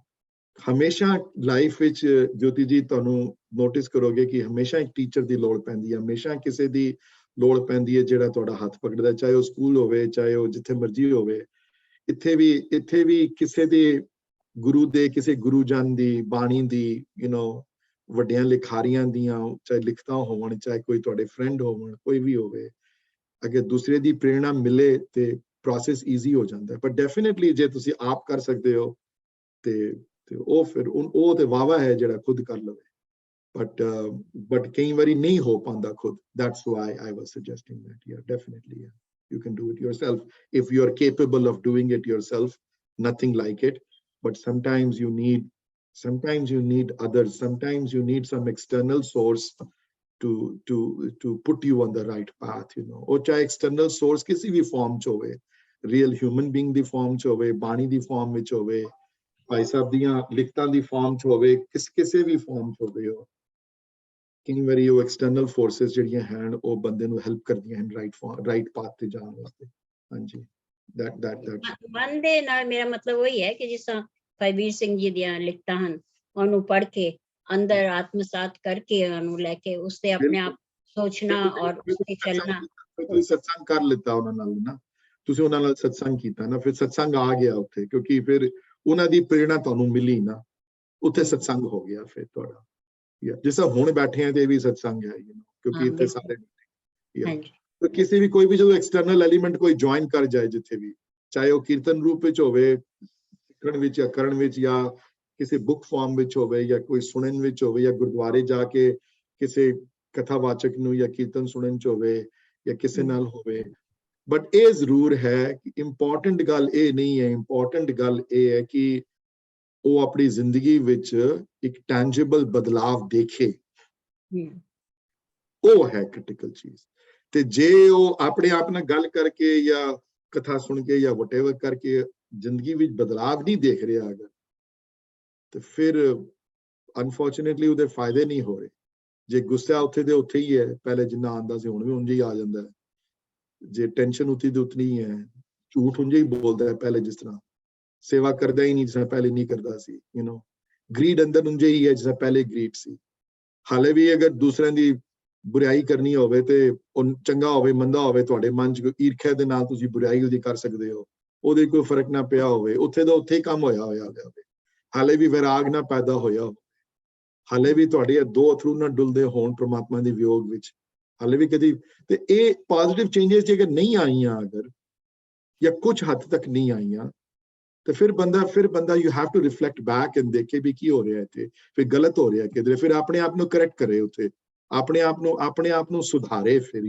ਹਮੇਸ਼ਾ ਲਾਈਫ ਵਿੱਚ ਜੋਤੀ ਜੀ ਤੁਹਾਨੂੰ ਨੋਟਿਸ ਕਰੋਗੇ ਕਿ ਹਮੇਸ਼ਾ ਇੱਕ ਟੀਚਰ ਦੀ ਲੋੜ ਪੈਂਦੀ ਹੈ, ਹਮੇਸ਼ਾ ਕਿਸੇ ਦੀ ਲੋੜ ਪੈਂਦੀ ਹੈ ਜਿਹੜਾ ਤੁਹਾਡਾ ਹੱਥ ਪਕੜਦਾ, ਚਾਹੇ ਉਹ ਸਕੂਲ ਹੋਵੇ, ਚਾਹੇ ਉਹ ਜਿੱਥੇ ਮਰਜ਼ੀ ਹੋਵੇ। ਇੱਥੇ ਵੀ ਕਿਸੇ ਦੇ ਗੁਰੂ ਦੇ, ਕਿਸੇ ਗੁਰੂ ਜਨ ਦੀ ਬਾਣੀ ਦੀ, ਵੱਡਿਆਂ ਲਿਖਾਰੀਆਂ ਦੀਆਂ, ਚਾਹੇ ਲਿਖਤਾਂ ਹੋਣ, ਚਾਹੇ ਕੋਈ ਤੁਹਾਡੇ ਫਰੈਂਡ ਹੋਣ, ਕੋਈ ਵੀ ਹੋਵੇ, ਅਗਰ ਦੂਸਰੇ ਦੀ ਪ੍ਰੇਰਣਾ ਮਿਲੇ ਤੇ ਪ੍ਰੋਸੈਸ ਈਜ਼ੀ ਹੋ ਜਾਂਦਾ। ਪਰ ਡੈਫੀਨੇਟਲੀ ਜੇ ਤੁਸੀਂ ਆਪ ਕਰ ਸਕਦੇ ਹੋ ਤੇ ਉਹ ਫਿਰ ਉਹ ਤੇ ਵਾਵਾ ਹੈ ਜਿਹੜਾ ਖੁਦ ਕਰ ਲਵੇ। ਬਟ ਕਈ ਵਾਰੀ ਨਹੀਂ ਹੋ ਪਾਉਂਦਾ ਖੁਦ। That's why I was suggesting that. Yeah, definitely. Yeah. You can do it yourself if you are capable of doing it yourself. Nothing like it. But sometimes you need others. Sometimes you need some external source to put you on the right path. ਉਹ ਚਾਹੇ external source ਕਿਸੇ ਵੀ form ਚ ਹੋਵੇ, real human being ਦੀ form ਚ ਹੋਵੇ, ਬਾਣੀ ਦੀ form ਵਿੱਚ ਹੋਵੇ, ਭਾਈ ਸਾਹਿਬ ਦੀਆਂ ਲਿਖਤਾਂ ਦੀ form ਚ ਹੋਵੇ, ਕਿਸੇ ਵੀ form ਚ ਹੋਵੇ। ਉਹ ਕਈ ਵਾਰੀ ਉਹ external forces ਜਿਹੜੀਆਂ ਹਨ ਉਹ ਬੰਦੇ ਨੂੰ help ਕਰਦੀਆਂ ਹਨ right path ਤੇ ਜਾਣ ਵਾਸਤੇ। ਹਾਂਜੀ, that ਮਨ ਦੇ ਨਾਲ ਮੇਰਾ ਮਤਲਬ ਉਹੀ ਹੈ ਕਿ ਜਿਸ ਤਰ੍ਹਾਂ ਭਾਈ ਵੀਰ ਸਿੰਘ ਜੀ ਦੀਆਂ ਲਿਖਤਾਂ ਹਨ, ਉਹਨੂੰ ਪੜ੍ਹ ਕੇ ਅੰਦਰ ਆਤਮਸਾਤ ਕਰਕੇ ਉਹਨੂੰ ਲੈ ਕੇ ਉਸ ਤੇ ਆਪਣੇ ਆਪ ਸੋਚਣਾ ਔਰ ਉਸ ਤੇ ਚੱਲਣਾ। ਤੁਸੀਂ ਸਤਸੰਗ ਕਰ ਲਿੱਤਾ ਉਹਨਾਂ ਨਾਲ ਨਾ, ਤੁਸੀਂ ਉਹਨਾਂ ਨਾਲ ਸਤਸੰਗ ਕੀਤਾ ਨਾ, ਫਿਰ ਸਤਸੰਗ ਆ ਗਿਆ ਉੱਥੇ, ਕਿਉਂਕਿ ਫਿਰ ਉਹਨਾਂ ਦੀ ਪ੍ਰੇਰਣਾ ਤੁਹਾਨੂੰ ਮਿਲੀ ਨਾ, ਉੱਥੇ ਸਤਸੰਗ ਹੋ ਗਿਆ ਫਿਰ ਤੁਹਾਡਾ। ਜਿਸ ਤਰ੍ਹਾਂ ਹੁਣ ਬੈਠੇ ਆ ਤੇ ਇਹ ਵੀ ਸਤਸੰਗ ਹੈ, ਕਿਉਂਕਿ ਇੱਥੇ ਸਾਰੇ ਕਿਸੇ ਵੀ ਕੋਈ ਵੀ ਜਦੋਂ ਐਕਸਟਰਨਲ ਐਲੀਮੈਂਟ ਕੋਈ ਜੁਆਇਨ ਕਰ ਜਾਏ ਜਿੱਥੇ ਵੀ, ਚਾਹੇ ਉਹ ਕੀਰਤਨ ਰੂਪ ਵਿੱਚ ਹੋਵੇ, ਸਿੱਖਣ ਵਿੱਚ ਜਾਂ ਕਰਨ ਵਿੱਚ, ਜਾਂ ਕਿਸੇ ਬੁੱਕ ਫਾਰਮ ਵਿੱਚ ਹੋਵੇ, ਜਾਂ ਕੋਈ ਸੁਣਨ ਵਿੱਚ ਹੋਵੇ, ਜਾਂ ਗੁਰਦੁਆਰੇ ਜਾ ਕੇ ਕਿਸੇ ਕਥਾਵਾਚਕ ਨੂੰ ਜਾਂ ਕੀਰਤਨ ਸੁਣਨ ਚ ਹੋਵੇ, ਜਾਂ ਕਿਸੇ ਨਾਲ ਹੋਵੇ। ਬਟ ਇਹ ਜ਼ਰੂਰ ਹੈ ਕਿ ਇੰਪੋਰਟੈਂਟ ਗੱਲ ਇਹ ਨਹੀਂ ਹੈ, ਇੰਪੋਰਟੈਂਟ ਗੱਲ ਇਹ ਹੈ ਕਿ ਉਹ ਆਪਣੀ ਜ਼ਿੰਦਗੀ ਵਿੱਚ ਇੱਕ ਟੈਂਜੀਬਲ ਬਦਲਾਵ ਦੇਖੇ, ਉਹ ਹੈ ਕ੍ਰਿਟੀਕਲ ਚੀਜ਼। ਤੇ ਜੇ ਉਹ ਆਪਣੇ ਆਪ ਨਾਲ ਗੱਲ ਕਰਕੇ ਜਾਂ ਕਥਾ ਸੁਣ ਕੇ ਜਾਂ ਵਟਐਵਰ ਕਰਕੇ ਜ਼ਿੰਦਗੀ ਵਿੱਚ ਬਦਲਾਵ ਨਹੀਂ ਦੇਖ ਰਿਹਾ ਅਗਰ, ਤੇ ਫਿਰ ਅਨਫੋਰਚੂਨੇਟਲੀ ਉਹਦੇ ਫਾਇਦੇ ਨਹੀਂ ਹੋ ਰਹੇ। ਜੇ ਗੁੱਸਾ ਉੱਥੇ ਦੇ ਉੱਥੇ ਹੀ ਹੈ, ਪਹਿਲੇ ਜਿੰਨਾ ਆਉਂਦਾ ਸੀ ਹੁਣ ਵੀ ਉਂਝ ਹੀ ਆ ਜਾਂਦਾ ਹੈ। ਜੇ ਟੈਨਸ਼ਨ ਉੱਥੇ ਦੀ ਉਤਨੀ ਹੈ, ਝੂਠ ਉਂਝ ਹੀ ਬੋਲਦਾ ਹੈ ਪਹਿਲੇ ਜਿਸ ਤਰ੍ਹਾਂ, ਸੇਵਾ ਕਰਦਾ ਹੀ ਨਹੀਂ ਜਿਸ ਤਰ੍ਹਾਂ ਪਹਿਲੇ ਨਹੀਂ ਕਰਦਾ ਸੀ। ਗਰੀਡ ਅੰਦਰ ਉਂਝ ਹੀ ਹੈ ਜਿਸ ਤਰ੍ਹਾਂ ਪਹਿਲੇ ਗਰੀਡ ਸੀ। ਹਾਲੇ ਵੀ ਅਗਰ ਦੂਸਰਿਆਂ ਦੀ ਬੁਰਾਈ ਕਰਨੀ ਹੋਵੇ ਤੇ ਉਹ ਚੰਗਾ ਹੋਵੇ ਮੰਦਾ ਹੋਵੇ, ਤੁਹਾਡੇ ਮਨ ਚ ਕੋਈ ਈਰਖਾ ਦੇ ਨਾਲ ਤੁਸੀਂ ਬੁਰਾਈ ਉਹਦੀ ਕਰ ਸਕਦੇ ਹੋ, ਉਹਦੇ ਕੋਈ ਫਰਕ ਨਾ ਪਿਆ ਹੋਵੇ, ਉੱਥੇ ਦਾ ਉੱਥੇ ਹੀ ਕੰਮ ਹੋਇਆ ਹੋਵੇ, ਹਾਲੇ ਵੀ ਵਿਰਾਗ ਨਾ ਪੈਦਾ ਹੋਇਆ ਹੋਵੇ, ਹਾਲੇ ਵੀ ਤੁਹਾਡੇ ਦੋ ਅਥਰੂ ਨਾ ਡੁੱਲਦੇ ਹੋਣ ਪ੍ਰਮਾਤਮਾ ਦੇ ਵਿਯੋਗ ਵਿੱਚ, ਹਾਲੇ ਵੀ ਕਦੀ, ਤੇ ਇਹ ਪੋਜ਼ਿਟਿਵ ਚੇਂਜਸ ਜੇਕਰ ਨਹੀਂ ਆਈਆਂ ਅਗਰ, ਜਾਂ ਕੁਝ ਹੱਦ ਤੱਕ ਨਹੀਂ ਆਈਆਂ, ਤੇ ਫਿਰ ਬੰਦਾ you have to reflect back and ਦੇਖੇ ਵੀ ਕੀ ਹੋ ਰਿਹਾ ਇੱਥੇ, ਫਿਰ ਗਲਤ ਹੋ ਰਿਹਾ ਕਿਧਰੇ, ਫਿਰ ਆਪਣੇ ਆਪ ਨੂੰ ਕਰੈਕਟ ਕਰੇ ਉੱਥੇ, ਆਪਣੇ ਆਪ ਨੂੰ ਸੁਧਾਰੇ, ਫਿਰ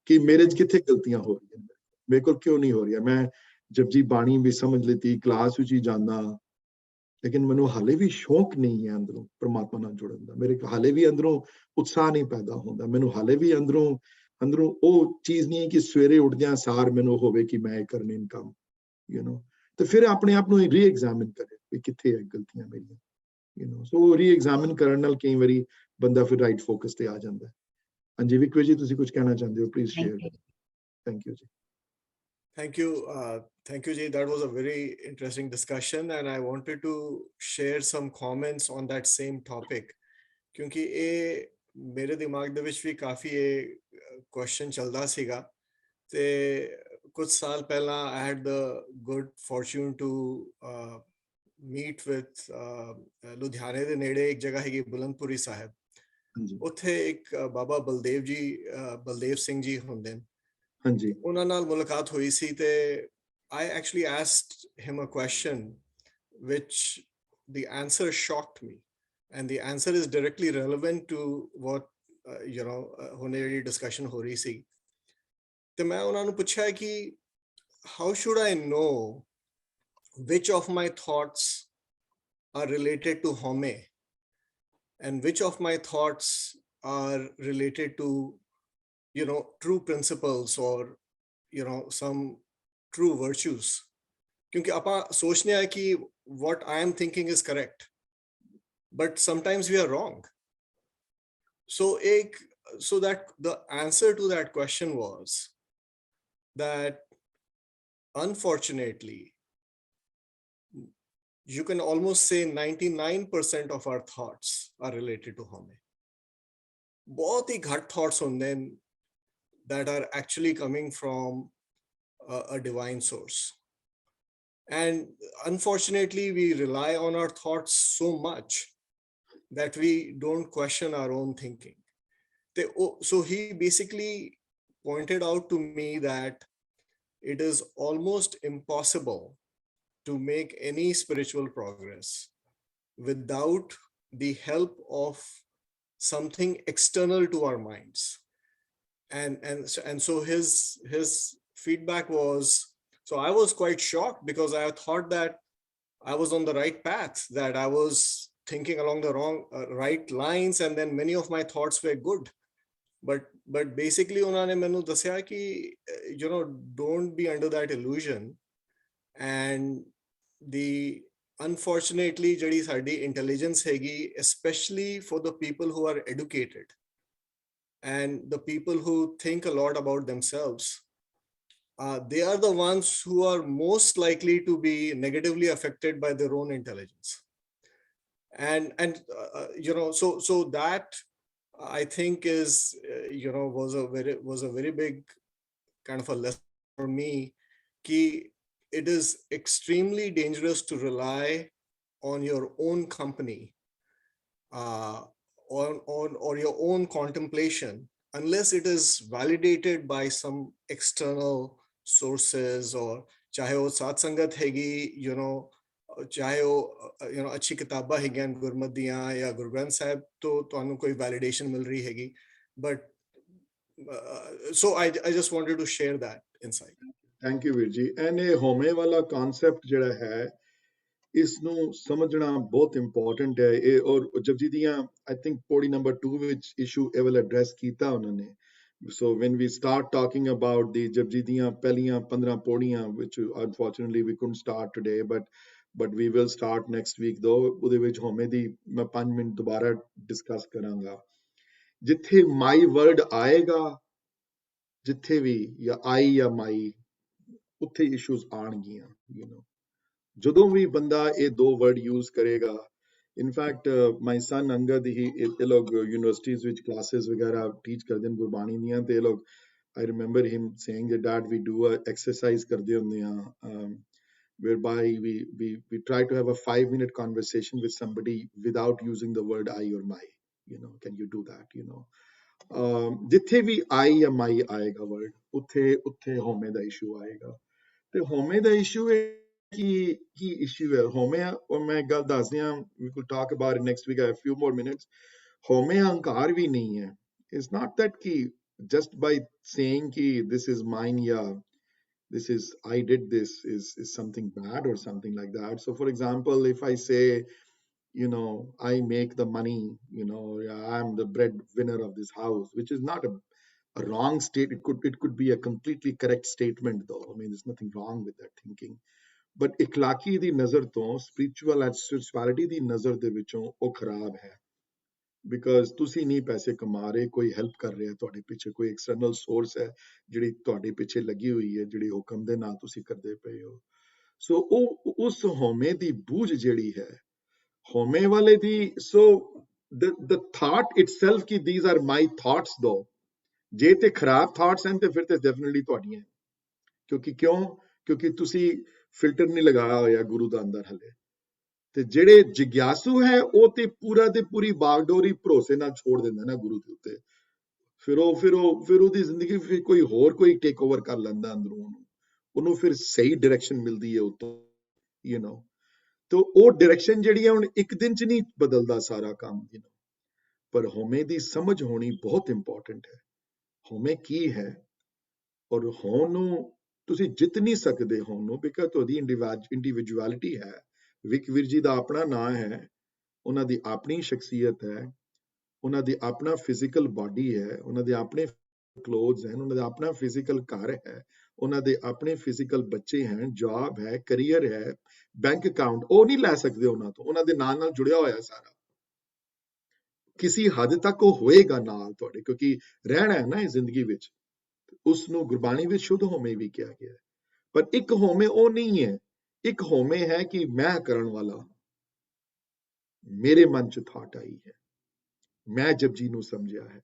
ਕਿ ਮੇਰੇ 'ਚ ਕਿੱਥੇ ਗਲਤੀਆਂ ਹੋ ਰਹੀਆਂ, ਮੇਰੇ ਕੋਲ ਕਿਉਂ ਨਹੀਂ ਹੋ ਰਹੀਆਂ। ਮੈਂ ਜਪਜੀ ਬਾਣੀ ਵੀ ਸਮਝ ਲਿੱਤੀ, ਕਲਾਸ ਵਿੱਚ ਹੀ ਜਾਂਦਾ, ਲੇਕਿਨ ਮੈਨੂੰ ਹਾਲੇ ਵੀ ਸ਼ੌਕ ਨਹੀਂ ਹੈ ਅੰਦਰੋਂ ਪ੍ਰਮਾਤਮਾ ਨਾਲ ਜੁੜਨ ਦਾ, ਮੇਰੇ ਹਾਲੇ ਵੀ ਅੰਦਰੋਂ ਉਤਸ਼ਾਹ ਨਹੀਂ ਪੈਦਾ ਹੁੰਦਾ, ਮੈਨੂੰ ਹਾਲੇ ਵੀ ਅੰਦਰੋਂ ਉਹ ਚੀਜ਼ ਨਹੀਂ ਹੈ ਕਿ ਸਵੇਰੇ ਉੱਠਦਿਆਂ ਸਾਰ ਮੈਨੂੰ ਹੋਵੇ ਕਿ ਮੈਂ ਇਹ ਕਰਨੇ ਕੰਮ, ਤੇ ਫਿਰ ਆਪਣੇ ਆਪ ਨੂੰ ਰੀ-ਐਗਜ਼ਾਮਿਨ ਕਰੇ ਵੀ ਕਿੱਥੇ ਹੈ ਗਲਤੀਆਂ ਮੇਰੀਆਂ, ਸੋ ਰੀ-ਐਗਜ਼ਾਮਿਨ ਕਰਨ ਨਾਲ ਕਈ ਵਾਰੀ ਬੰਦਾ ਫਿਰ ਰਾਈਟ ਫੋਕਸ ਤੇ ਆ ਜਾਂਦਾ ਹੈ। ਹਾਂਜੀ ਵਿਕਰ ਜੀ, ਤੁਸੀਂ ਕੁਝ ਕਹਿਣਾ ਚਾਹੁੰਦੇ ਹੋ, ਪਲੀਜ਼ ਸ਼ੇਅਰ। ਥੈਂਕ ਯੂ ਜੀ। Thank you. Thank you, Jay. That was a very interesting discussion, and I wanted to share some comments on that same topic. क्योंकि ये मेरे दिमाग ਦੇ ਵਿੱਚ ਵੀ ਕਾਫੀ ਇਹ question ਚੱਲਦਾ ਸੀਗਾ, ਤੇ ਕੁਝ ਸਾਲ ਪਹਿਲਾਂ I had the good fortune to meet with ਲੁਧਿਆਣੇ ਦੇ ਨੇੜੇ ਇੱਕ ਜਗ੍ਹਾ ਹੈਗੀ ਬੁਲੰਦਪੁਰੀ ਸਾਹਿਬ, ਉੱਥੇ ਇੱਕ ਬਾਬਾ ਬਲਦੇਵ ਸਿੰਘ ਜੀ ਹੁੰਦੇ ਨੇ, ਹਾਂਜੀ, ਉਹਨਾਂ ਨਾਲ ਮੁਲਾਕਾਤ ਹੋਈ ਸੀ, ਤੇ I actually asked him a question which the answer shocked me, and the answer is directly relevant to what ਹੁਣੇ ਜਿਹੜੀ discussion ਹੋ ਰਹੀ ਸੀ, ਤੇ ਮੈਂ ਉਹਨਾਂ ਨੂੰ ਪੁੱਛਿਆ ਕਿ how should I know which of my thoughts are related to home and which of my thoughts are related to true principles or some true virtues. Kyunki apa sochne hai ki what I am thinking is correct, but sometimes we are wrong. So that the answer to that question was that unfortunately you can almost say 99% of our thoughts are related to home. बहुत ही घट thoughts होंगे that are actually coming from a divine source. And unfortunately, we rely on our thoughts so much that we don't question our own thinking. So he basically pointed out to me that it is almost impossible to make any spiritual progress without the help of something external to our minds. And so his feedback was, so I was quite shocked because I thought that I was on the right path, that I was thinking along the right lines, and then many of my thoughts were good. But basically उन्होंने मैंने दस्या कि don't be under that illusion, and the unfortunately ਜਿਹੜੀ ਸਾਡੀ intelligence ਹੈਗੀ, especially for the people who are educated and the people who think a lot about themselves, they are the ones who are most likely to be negatively affected by their own intelligence. And so that I think is was a very big kind of a lesson for me, ki it is extremely dangerous to rely on your own company, or your own contemplation, unless it is validated by some external sources, or chahe wo satsangat hegi, chahe wo अच्छी किताबां हैगियां गुरमत दियां या गुरु ग्रंथ साहिब, तो तुहानू कोई validation मिल रही हैगी, but so I just wanted to share that insight. Thank you ਵੀਰ ਜੀ। ਐਂਡ ਇਹ ਹੋਮੇ ਵਾਲਾ ਕਨਸੈਪਟ ਜਿਹੜਾ ਹੈ, ਇਸ ਨੂੰ ਸਮਝਣਾ ਬਹੁਤ ਇੰਪੋਰਟੈਂਟ ਹੈ। ਇਹ ਔਰ ਜਪਜੀ ਦੀਆਂ ਆਈ ਥਿੰਕ ਪੌੜੀ ਨੰਬਰ 2 ਵਿੱਚ ਇਸ਼ੂ ਇਹ ਵਾਲਾ ਐਡਰੈਸ ਕੀਤਾ ਉਹਨਾਂ ਨੇ। So when we start talking about the Japji ਦੀਆਂ ਪਹਿਲੀਆਂ 15 ਪੌੜੀਆਂ, which unfortunately we couldn't start today, but we will start next week though, ਉਹਦੇ ਵਿੱਚ ਹੋਮੇ ਦੀ ਮੈਂ 5 ਮਿੰਟ ਦੁਬਾਰਾ ਡਿਸਕਸ ਕਰਾਂਗਾ। ਜਿੱਥੇ ਮਾਈ ਵਰਡ ਆਏਗਾ, ਜਿੱਥੇ ਵੀ ਜਾਂ ਆਈ ਜਾਂ ਮਾਈ, ਉੱਥੇ ਇਸ਼ੂਜ਼ ਆਣਗੀਆਂ। ਜਦੋਂ ਵੀ ਬੰਦਾ ਇਹ ਦੋ ਵਰਡ ਯੂਜ਼ ਕਰੇਗਾ, ਇਨਫੈਕਟ ਮਾਈ ਸਨ ਅੰਗਦ ਹੀ ਇਹ ਲੋਕ ਯੂਨੀਵਰਸਿਟੀਜ਼ ਵਿੱਚ ਕਲਾਸਿਸ ਵਗੈਰਾ ਟੀਚ ਕਰਦੇ ਨੇ ਗੁਰਬਾਣੀ ਦੀਆਂ, ਤੇ ਇਹ ਲੋਕ I remember him saying that dad we do a exercise ਕਰਦੇ ਹੁੰਦੇ ਆ whereby we try to have a 5-minute conversation with somebody without using the word I or my. Can you do that? ਜਿੱਥੇ ਵੀ I ਜਾਂ my ਆਏਗਾ word, ਉੱਥੇ ਹੋਮੇ ਦਾ issue ਆਏਗਾ। ਤੇ ਹੋਮੇ ਦਾ issue ਹੈ ਕੀ ਇਸ਼ੂ ਹੈ ਹੋਮੇ, ਔਰ ਮੈਂ ਗੱਲ ਦੱਸ ਦਿਆਂ, we could talk about it next week. I have a few more minutes. ਹੋਮੇ ਅਹੰਕਾਰ ਵੀ ਨਹੀਂ ਹੈ। It's not that ki just by saying ki this is mine, yeah, this is I did this is something bad or something like that. So for example, if I say, I make the money, I'm the breadwinner of this house, which is not a wrong state. It could be a completely correct statement though. I mean, there's nothing wrong with that thinking. But ikhlaqi di nazar to, spiritual and spirituality di nazar de vichon oh kharab hai, because ਤੁਸੀਂ ਨਹੀਂ ਪੈਸੇ ਕਮਾ ਰਹੇ, ਕੋਈ help ਕਰ ਰਿਹਾ ਤੁਹਾਡੇ ਪਿੱਛੇ, ਕੋਈ ਐਕਸਟਰਨਲ ਸੋਰਸ ਹੈ ਜਿਹੜੀ ਤੁਹਾਡੇ ਪਿੱਛੇ ਲੱਗੀ ਹੋਈ ਹੈ, ਜਿਹੜੀ ਹੁਕਮ ਦੇ ਨਾਲ ਤੁਸੀਂ ਕਰਦੇ ਪਏ ਹੋ। ਸੋ ਉਹ ਉਸ ਹੋਮੇ ਦੀ ਬੂਝ ਜਿਹੜੀ ਹੈ, ਹੋਮੇ ਵਾਲੇ ਦੀ, ਸੋ the thought itself ਕਿ these are my thoughts though, ਜੇ ਤੇ ਖਰਾਬ ਥਾਟਸ ਹਨ ਤੇ ਫਿਰ ਤੇ ਡੈਫੀਨਿਟਲੀ ਤੁਹਾਡੀਆਂ, ਕਿਉਂਕਿ ਤੁਸੀਂ ਫਿਲਟਰ ਨਹੀਂ ਲਗਾਇਆ ਹੋਇਆ ਗੁਰੂ ਦਾ ਅੰਦਰ ਹਲੇ। ਤੇ ਜਿਹੜੇ ਜਿਗਿਆਸੂ ਹੈ ਉਹ ਤੇ ਪੂਰਾ ਤੇ ਪੂਰੀ ਬਾਗਡੋਰੀ ਭਰੋਸੇ ਨਾਲ ਛੋੜ ਦਿੰਦਾ ਨਾ ਗੁਰੂ ਦੇ ਉੱਤੇ, ਫਿਰ ਉਹਦੀ ਜ਼ਿੰਦਗੀ ਫਿਰ ਕੋਈ ਟੇਕ ਓਵਰ ਕਰ ਲੈਂਦਾ ਅੰਦਰੋਂ, ਉਹਨੂੰ ਫਿਰ ਸਹੀ ਡਾਇਰੈਕਸ਼ਨ ਮਿਲਦੀ ਹੈ ਉਤੋਂ, ਤੇ ਉਹ ਡਾਇਰੈਕਸ਼ਨ ਜਿਹੜੀ ਹੈ ਹੁਣ ਇੱਕ ਦਿਨ ਚ ਨਹੀਂ ਬਦਲਦਾ ਸਾਰਾ ਕੰਮ, ਪਰ ਹੋਮੇ ਦੀ ਸਮਝ ਹੋਣੀ ਬਹੁਤ ਇੰਪੋਰਟੈਂਟ ਹੈ। ਹੋਮੇ ਕੀ ਹੈ ਔਰ ਹੋਣ ਨੂੰ ਤੁਸੀਂ ਜਿੱਤ ਨਹੀਂ ਸਕਦੇ ਹੋਣ ਨੂੰ, ਬਿਕਾਜ਼ ਤੁਹਾਡੀ ਇੰਡੀਵਿਜੂਅਲਿਟੀ ਹੈ। ਵਿਕ ਵੀਰ ਜੀ ਦਾ ਆਪਣਾ ਨਾਂ ਹੈ, ਉਹਨਾਂ ਦੀ ਆਪਣੀ ਸ਼ਖਸੀਅਤ ਹੈ, ਉਹਨਾਂ ਦੀ ਆਪਣਾ ਫਿਜ਼ੀਕਲ ਬਾਡੀ ਹੈ, ਉਹਨਾਂ ਦੇ ਆਪਣੇ ਕਲੋਥਸ ਹਨ, ਉਹਨਾਂ ਦਾ ਆਪਣਾ ਫਿਜ਼ੀਕਲ ਘਰ ਹੈ, ਉਹਨਾਂ ਦੇ ਆਪਣੇ ਫਿਜ਼ੀਕਲ ਬੱਚੇ ਹਨ, ਜੌਬ ਹੈ, ਕਰੀਅਰ ਹੈ, ਬੈਂਕ ਅਕਾਊਂਟ, ਉਹ ਨਹੀਂ ਲੈ ਸਕਦੇ ਉਹਨਾਂ ਤੋਂ, ਉਹਨਾਂ ਦੇ ਨਾਲ ਜੁੜਿਆ ਹੋਇਆ ਸਾਰਾ। ਕਿਸੇ ਹੱਦ ਤੱਕ ਉਹ ਹੋਏਗਾ ਨਾਲ ਤੁਹਾਡੇ, ਕਿਉਂਕਿ ਰਹਿਣਾ ਹੈ ਨਾ ਇਹ ਜ਼ਿੰਦਗੀ ਵਿੱਚ, ਉਸ ਨੂੰ ਗੁਰਬਾਣੀ ਵਿੱਚ ਸ਼ੁੱਧ ਹੋਮੇ ਵੀ ਕਿਹਾ ਗਿਆ ਹੈ। ਪਰ ਇੱਕ ਹੋਮੇ ਉਹ ਨਹੀਂ ਹੈ, ਇੱਕ ਹੋਮੇ ਹੈ ਕਿ ਮੈਂ ਕਰਨ ਵਾਲਾ, ਮੇਰੇ ਮਨ ਚ ਥਾਟ ਆਈ ਹੈ, ਮੈਂ ਜਪਜੀ ਨੂੰ ਸਮਝਿਆ ਹੈ,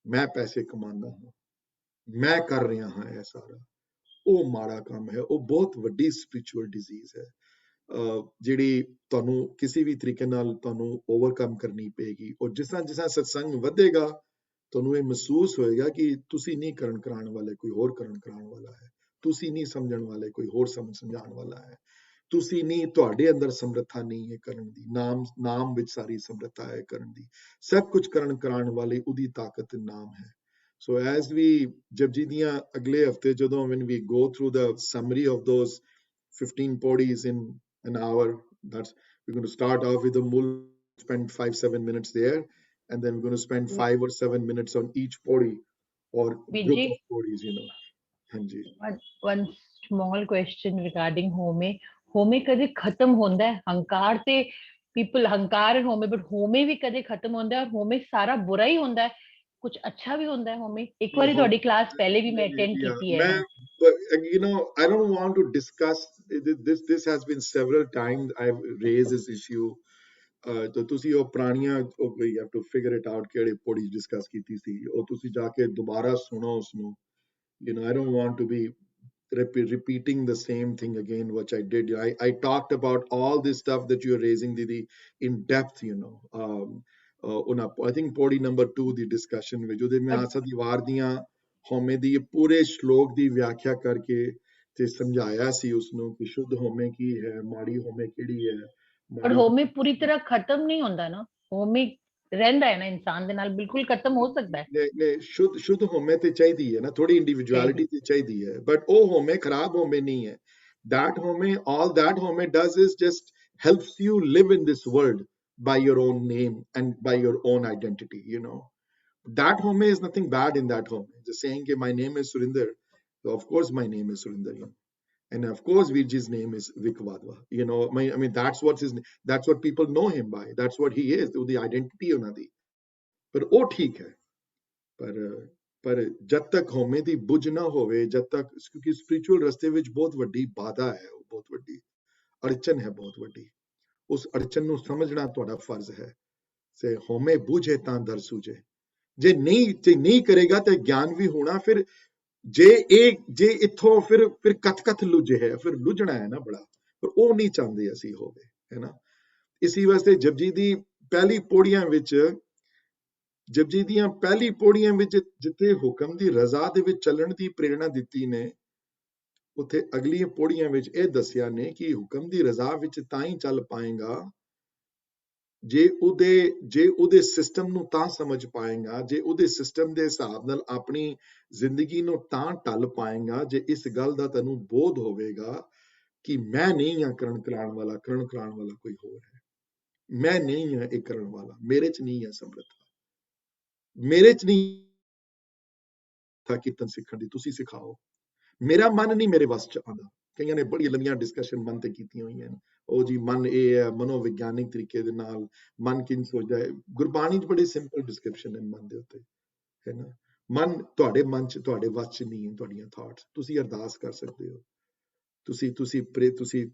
ਮੈਂ ਪੈਸੇ ਕਮਾਉਂਦਾ ਹਾਂ, ਮੈਂ ਕਰ ਰਿਹਾ ਹਾਂ ਇਹ ਸਾਰਾ, ਉਹ ਮਾੜਾ ਕੰਮ ਹੈ, ਉਹ ਬਹੁਤ ਵੱਡੀ ਸਪਿਰਿਚੁਅਲ ਡਿਜ਼ੀਜ਼ ਹੈ, ਜਿਹੜੀ ਤੁਹਾਨੂੰ ਕਿਸੇ ਵੀ ਤਰੀਕੇ ਨਾਲ ਤੁਹਾਨੂੰ ਓਵਰਕਮ ਕਰਨੀ ਪਏਗੀ। ਔਰ ਜਿਸ ਤਰ੍ਹਾਂ ਸਤਸੰਗ ਵਧੇਗਾ ਤੁਹਾਨੂੰ ਇਹ ਮਹਿਸੂਸ ਹੋਏਗਾ ਕਿ ਤੁਸੀਂ ਨਹੀਂ ਕਰਾਉਣ ਵਾਲੇ, ਕੋਈ ਹੋਰ ਕਰਾਉਣ ਵਾਲਾ ਹੈ, ਤੁਸੀਂ ਨਹੀਂ ਸਮਝਣ ਵਾਲੇ, ਕੋਈ ਹੋਰ ਸਮਝਾਉਣ ਵਾਲਾ ਹੈ, ਤੁਸੀਂ ਨਹੀਂ, ਤੁਹਾਡੇ ਅੰਦਰ ਸਮਰੱਥਾ ਨਹੀਂ ਹੈ ਕਰਨ ਦੀ, ਨਾਮ ਵਿੱਚ ਸਾਰੀ ਸਮਰੱਥਾ ਹੈ ਕਰਨ ਦੀ, ਸਭ ਕੁਝ ਕਰਾਉਣ ਵਾਲੇ ਉਹਦੀ ਤਾਕਤ ਨਾਮ ਹੈ। ਸੋ ਐਜ਼ ਵੀ ਜਪਜੀ ਦੀਆਂ ਅਗਲੇ ਹਫਤੇ ਜਦੋਂ when we go through the summary of those 15 podis in an hour, that's we're going to start off with the mul, spend 5-7 minutes there, and then we're going to spend 5 or 7 minutes on each podi or group of podis, ਹਾਂਜੀ। One small question regarding ਹੋਮੇ ਕਦੇ ਖਤਮ ਹੁੰਦਾ ਹੈ? ਹੰਕਾਰ ਤੇ people ਹੰਕਾਰ and ਹੋਮੇ, but ਹੋਮੇ ਵੀ ਕਦੇ ਖਤਮ ਹੁੰਦਾ ਹੈ, ਔਰ ਹੋਮੇ ਸਾਰਾ ਬੁਰਾ ਹੀ ਹੁੰਦਾ ਹੈ, ਕੁਝ ਅੱਛਾ ਵੀ ਹੁੰਦਾ ਹੈ ਹੋਮੇ? ਇੱਕ ਵਾਰੀ ਤੁਹਾਡੀ ਕਲਾਸ ਪਹਿਲੇ ਵੀ ਮੈਂ ਅਟੈਂਡ ਕੀਤੀ ਹੈ। I don't want to discuss this has been several times I've raised this issue. ਤਾਂ ਤੁਸੀਂ ਉਹ ਪੁਰਾਣੀਆਂ you have to figure it out ਕਿਹੜੇ ਪੌੜੀ ਡਿਸਕਸ ਕੀਤੀ ਸੀ, ਉਹ ਤੁਸੀਂ ਜਾ ਕੇ ਦੁਬਾਰਾ ਸੁਣੋ ਉਸਨੂੰ। I don't want to be repeating the same thing again which I did. I talked about all this stuff that you're raising, Didi, in depth, I think podi number 2 the discussion ਵਿੱਚ ਉਹਦੇ ਮੈਂ ਆਸਾ ਦੀ ਵਾਰ ਦੀਆਂ ਹੋਮੇ ਦੀ ਪੂਰੇ ਸ਼ਲੋਕ ਦੀ ਵਿਆਖਿਆ ਕਰਕੇ ਤੇ ਸਮਝਾਇਆ ਸੀ ਉਸਨੂੰ ਕਿ ਸ਼ੁੱਧ ਹੋਮੇ ਕੀ ਹੈ, ਮਾੜੀ ਹੋਮੇ ਕਿਹੜੀ ਹੈ। ਪਰ ਹੋਮੇ ਪੂਰੀ ਤਰ੍ਹਾਂ ਖਤਮ ਨਹੀਂ ਹੁੰਦਾ ਨਾ, ਹੋਮੇ ਰਹਿੰਦਾ ਹੈ ਨਾ ਇਨਸਾਨ ਦੇ ਨਾਲ, ਬਿਲਕੁਲ ਖਤਮ ਹੋ ਸਕਦਾ ਹੈ। ਸ਼ੁੱਧ ਹੋਮੇ ਤੇ ਚਾਹੀਦੀ ਹੈ ਨਾ, ਥੋੜੀ ਇੰਡੀਵਿਜੂਅਲਿਟੀ ਤੇ ਚਾਹੀਦੀ ਹੈ, ਬਟ ਉਹ ਹੋਮੇ ਖਰਾਬ ਹੋਮੇ ਨਹੀਂ ਹੈ। all that home does is just helps you live in this world by your own name and by your own identity, that home is nothing bad in that home. Just saying that my name is Surinder, so of course my name is Surinder, and of course Virji's name is Vikwadwa, I mean that's what people know him by, that's what he is, the identity ਉਹਨਾਂ ਦੀ। ਪਰ ਉਹ ਠੀਕ ਹੈ, ਪਰ ਜਦ ਤੱਕ ਹੋਮੇ ਦੀ ਬੁਝ ਨਾ ਹੋਵੇ, ਜਦ ਤੱਕ, ਕਿਉਂਕਿ ਸਪਿਰਿਚੁਅਲ ਰਸਤੇ ਵਿੱਚ ਬਹੁਤ ਵੱਡੀ ਬਾਧਾ ਹੈ, ਉਹ ਬਹੁਤ ਵੱਡੀ ਅੜਚਨ ਹੈ, ਬਹੁਤ ਵੱਡੀ। ਉਸ ਅੜਚਨ ਨੂੰ ਸਮਝਣਾ ਤੁਹਾਡਾ ਫਰਜ਼ ਹੈ। ਸੇ ਹੋਮੇ ਬੁਝੇ ਤਾਂ ਦਰ ਸੂਝੇ, ਜੇ ਨਹੀਂ ਕਰੇਗਾ ਤੇ ਗਿਆਨ ਵੀ ਹੋਣਾ। ਫਿਰ ਜੇ ਇੱਥੋਂ ਫਿਰ ਕਥ ਲੁਝੇ ਹੈ, ਫਿਰ ਲੁਝਣਾ ਹੈ ਨਾ ਬੜਾ, ਪਰ ਉਹ ਨਹੀਂ ਚਾਹੁੰਦੇ ਅਸੀਂ ਹੋਵੇ, ਹੈ ਨਾ। ਇਸੇ ਵਾਸਤੇ ਜਪਜੀ ਦੀ ਪਹਿਲੀ ਪੌੜੀਆਂ ਵਿੱਚ, ਜਪਜੀ ਦੀਆਂ ਪਹਿਲੀ ਪੌੜੀਆਂ ਵਿੱਚ ਜਿੱਥੇ ਹੁਕਮ ਦੀ ਰਜ਼ਾ ਦੇ ਵਿੱਚ ਚੱਲਣ ਦੀ ਪ੍ਰੇਰਣਾ ਦਿੱਤੀ ਨੇ, ਉੱਥੇ ਅਗਲੀਆਂ ਪੌੜੀਆਂ ਵਿੱਚ ਇਹ ਦੱਸਿਆ ਨੇ ਕਿ ਹੁਕਮ ਦੀ ਰਜ਼ਾ ਵਿੱਚ ਤਾਂ ਹੀ ਚੱਲ ਪਾਏਗਾ ਜੇ ਉਹਦੇ ਸਿਸਟਮ ਨੂੰ ਤਾਂ ਸਮਝ ਪਾਏਗਾ, ਜੇ ਉਹਦੇ ਸਿਸਟਮ ਦੇ ਹਿਸਾਬ ਨਾਲ ਆਪਣੀ ਜ਼ਿੰਦਗੀ ਨੂੰ ਤਾਂ ਢਲ ਪਾਏਗਾ ਜੇ ਇਸ ਗੱਲ ਦਾ ਤੈਨੂੰ ਬੋਧ ਹੋਵੇਗਾ ਕਿ ਮੈਂ ਨਹੀਂ ਹਾਂ ਕਰਨ ਕਰਾਉਣ ਵਾਲਾ ਕੋਈ ਹੋਰ ਹੈ। ਮੈਂ ਨਹੀਂ ਹਾਂ ਇਹ ਕਰਨ ਵਾਲਾ, ਮੇਰੇ ਚ ਨਹੀਂ ਹੈ ਸਮਰੱਥਾ, ਮੇਰੇ ਚ ਨਹੀਂ ਥਾ ਕੀਰਤਨ ਸਿੱਖਣ ਦੀ, ਤੁਸੀਂ ਸਿਖਾਓ। ਮੇਰਾ ਮਨ ਨਹੀਂ ਮੇਰੇ ਵੱਸ ਚ ਆਉਂਦਾ। ਕਈਆਂ ਨੇ ਬੜੀ ਲੰਮੀਆਂ ਡਿਸਕਸ਼ਨ ਮਨ ਤੇ ਕੀਤੀਆਂ ਹੋਈਆਂ ਨੇ, ਉਹ ਜੀ ਮਨ ਇਹ ਹੈ, ਮਨੋਵਿਗਿਆਨਿਕ ਤਰੀਕੇ ਦੇ ਨਾਲ ਮਨ ਕਿੰਝ ਸੋਚਦਾ ਹੈ। ਗੁਰਬਾਣੀ ਚ ਬੜੀ ਸਿੰਪਲ ਡਿਸਕ੍ਰਿਪਸ਼ਨ ਹੈ ਮਨ ਦੇ ਉੱਤੇ, ਹੈ ਨਾ। ਮਨ ਤੁਹਾਡੇ ਮਨ ਚ, ਤੁਹਾਡੇ ਵੱਸ ਚ ਨਹੀਂ ਹੈ ਤੁਹਾਡੀਆਂ ਥਾਟਸ। ਤੁਸੀਂ ਅਰਦਾਸ ਕਰ ਸਕਦੇ ਹੋ,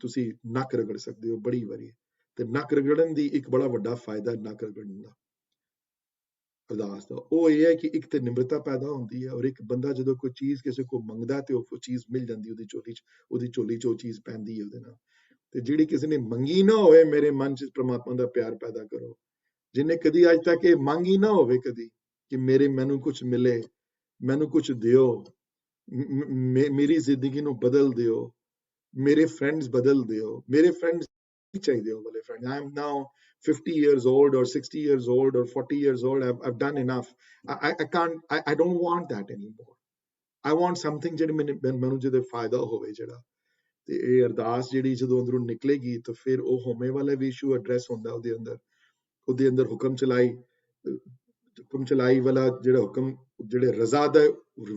ਤੁਸੀਂ ਨੱਕ ਰਗੜ ਸਕਦੇ ਹੋ ਬੜੀ ਵਾਰੀ, ਤੇ ਨੱਕ ਰਗੜਨ ਦੀ ਇੱਕ ਬੜਾ ਵੱਡਾ ਫਾਇਦਾ ਨੱਕ ਰਗੜਨ ਦਾ, ਅਰਦਾਸ ਦਾ, ਉਹ ਇਹ ਹੈ ਕਿ ਇੱਕ ਤੇ ਨਿਮਰਤਾ ਪੈਦਾ ਹੁੰਦੀ ਹੈ, ਔਰ ਇੱਕ ਬੰਦਾ ਜਦੋਂ ਕੋਈ ਚੀਜ਼ ਕਿਸੇ ਕੋਲ ਮੰਗਦਾ ਤੇ ਉਹ ਚੀਜ਼ ਮਿਲ ਜਾਂਦੀ, ਉਹਦੀ ਝੋਲੀ ਚ ਉਹ ਚੀਜ਼ ਪੈਂਦੀ ਹੈ ਉਹਦੇ ਨਾਲ। ਤੇ ਜਿਹੜੀ ਕਿਸੇ ਨੇ ਮੰਗੀ ਨਾ ਹੋਵੇ, ਮੇਰੇ ਮਨ ਚ ਪ੍ਰਮਾਤਮਾ ਦਾ ਪਿਆਰ ਪੈਦਾ ਕਰੋ। ਜਿਹਨੇ ਕਦੀ ਅੱਜ ਤੱਕ ਇਹ ਮੰਗੀ ਨਾ ਹੋਵੇ ਕਦੀ ਕਿ ਮੈਨੂੰ ਕੁਝ ਮਿਲੇ, ਮੈਨੂੰ ਕੁਝ ਦਿਓ, ਮੇਰੀ ਜ਼ਿੰਦਗੀ ਨੂੰ ਬਦਲ ਦਿਓ, ਮੇਰੇ ਫਰੈਂਡਸ ਬਦਲ ਦਿਓ, ਮੇਰੇ ਫਰੈਂਡਸ ਚਾਹੀਦੇ ਹੋ ਵਾਲੇ friend. I am now 50 years old or 60 years old or 40 years old. I've done enough. I don't want that anymore. I want something ਜਿਹੜੇ ਮੈਨੂੰ ਜਿਹਦੇ ਫਾਇਦਾ ਹੋਵੇ ਜਿਹੜਾ। ਤੇ ਇਹ ਅਰਦਾਸ ਜਿਹੜੀ ਜਦੋਂ ਅੰਦਰੋਂ ਨਿਕਲੇਗੀ ਤਾਂ ਫਿਰ ਉਹ ਹੋਮੇ ਵਾਲਾ ਵੀ ਇਸ਼ੂ ਐਡਰੈਸ ਹੁੰਦਾ ਉਹਦੇ ਅੰਦਰ ਹੁਕਮ ਚਲਾਈ ਵਾਲਾ ਜਿਹੜਾ ਹੁਕਮ, ਜਿਹੜੇ ਰਜ਼ਾ ਦਾ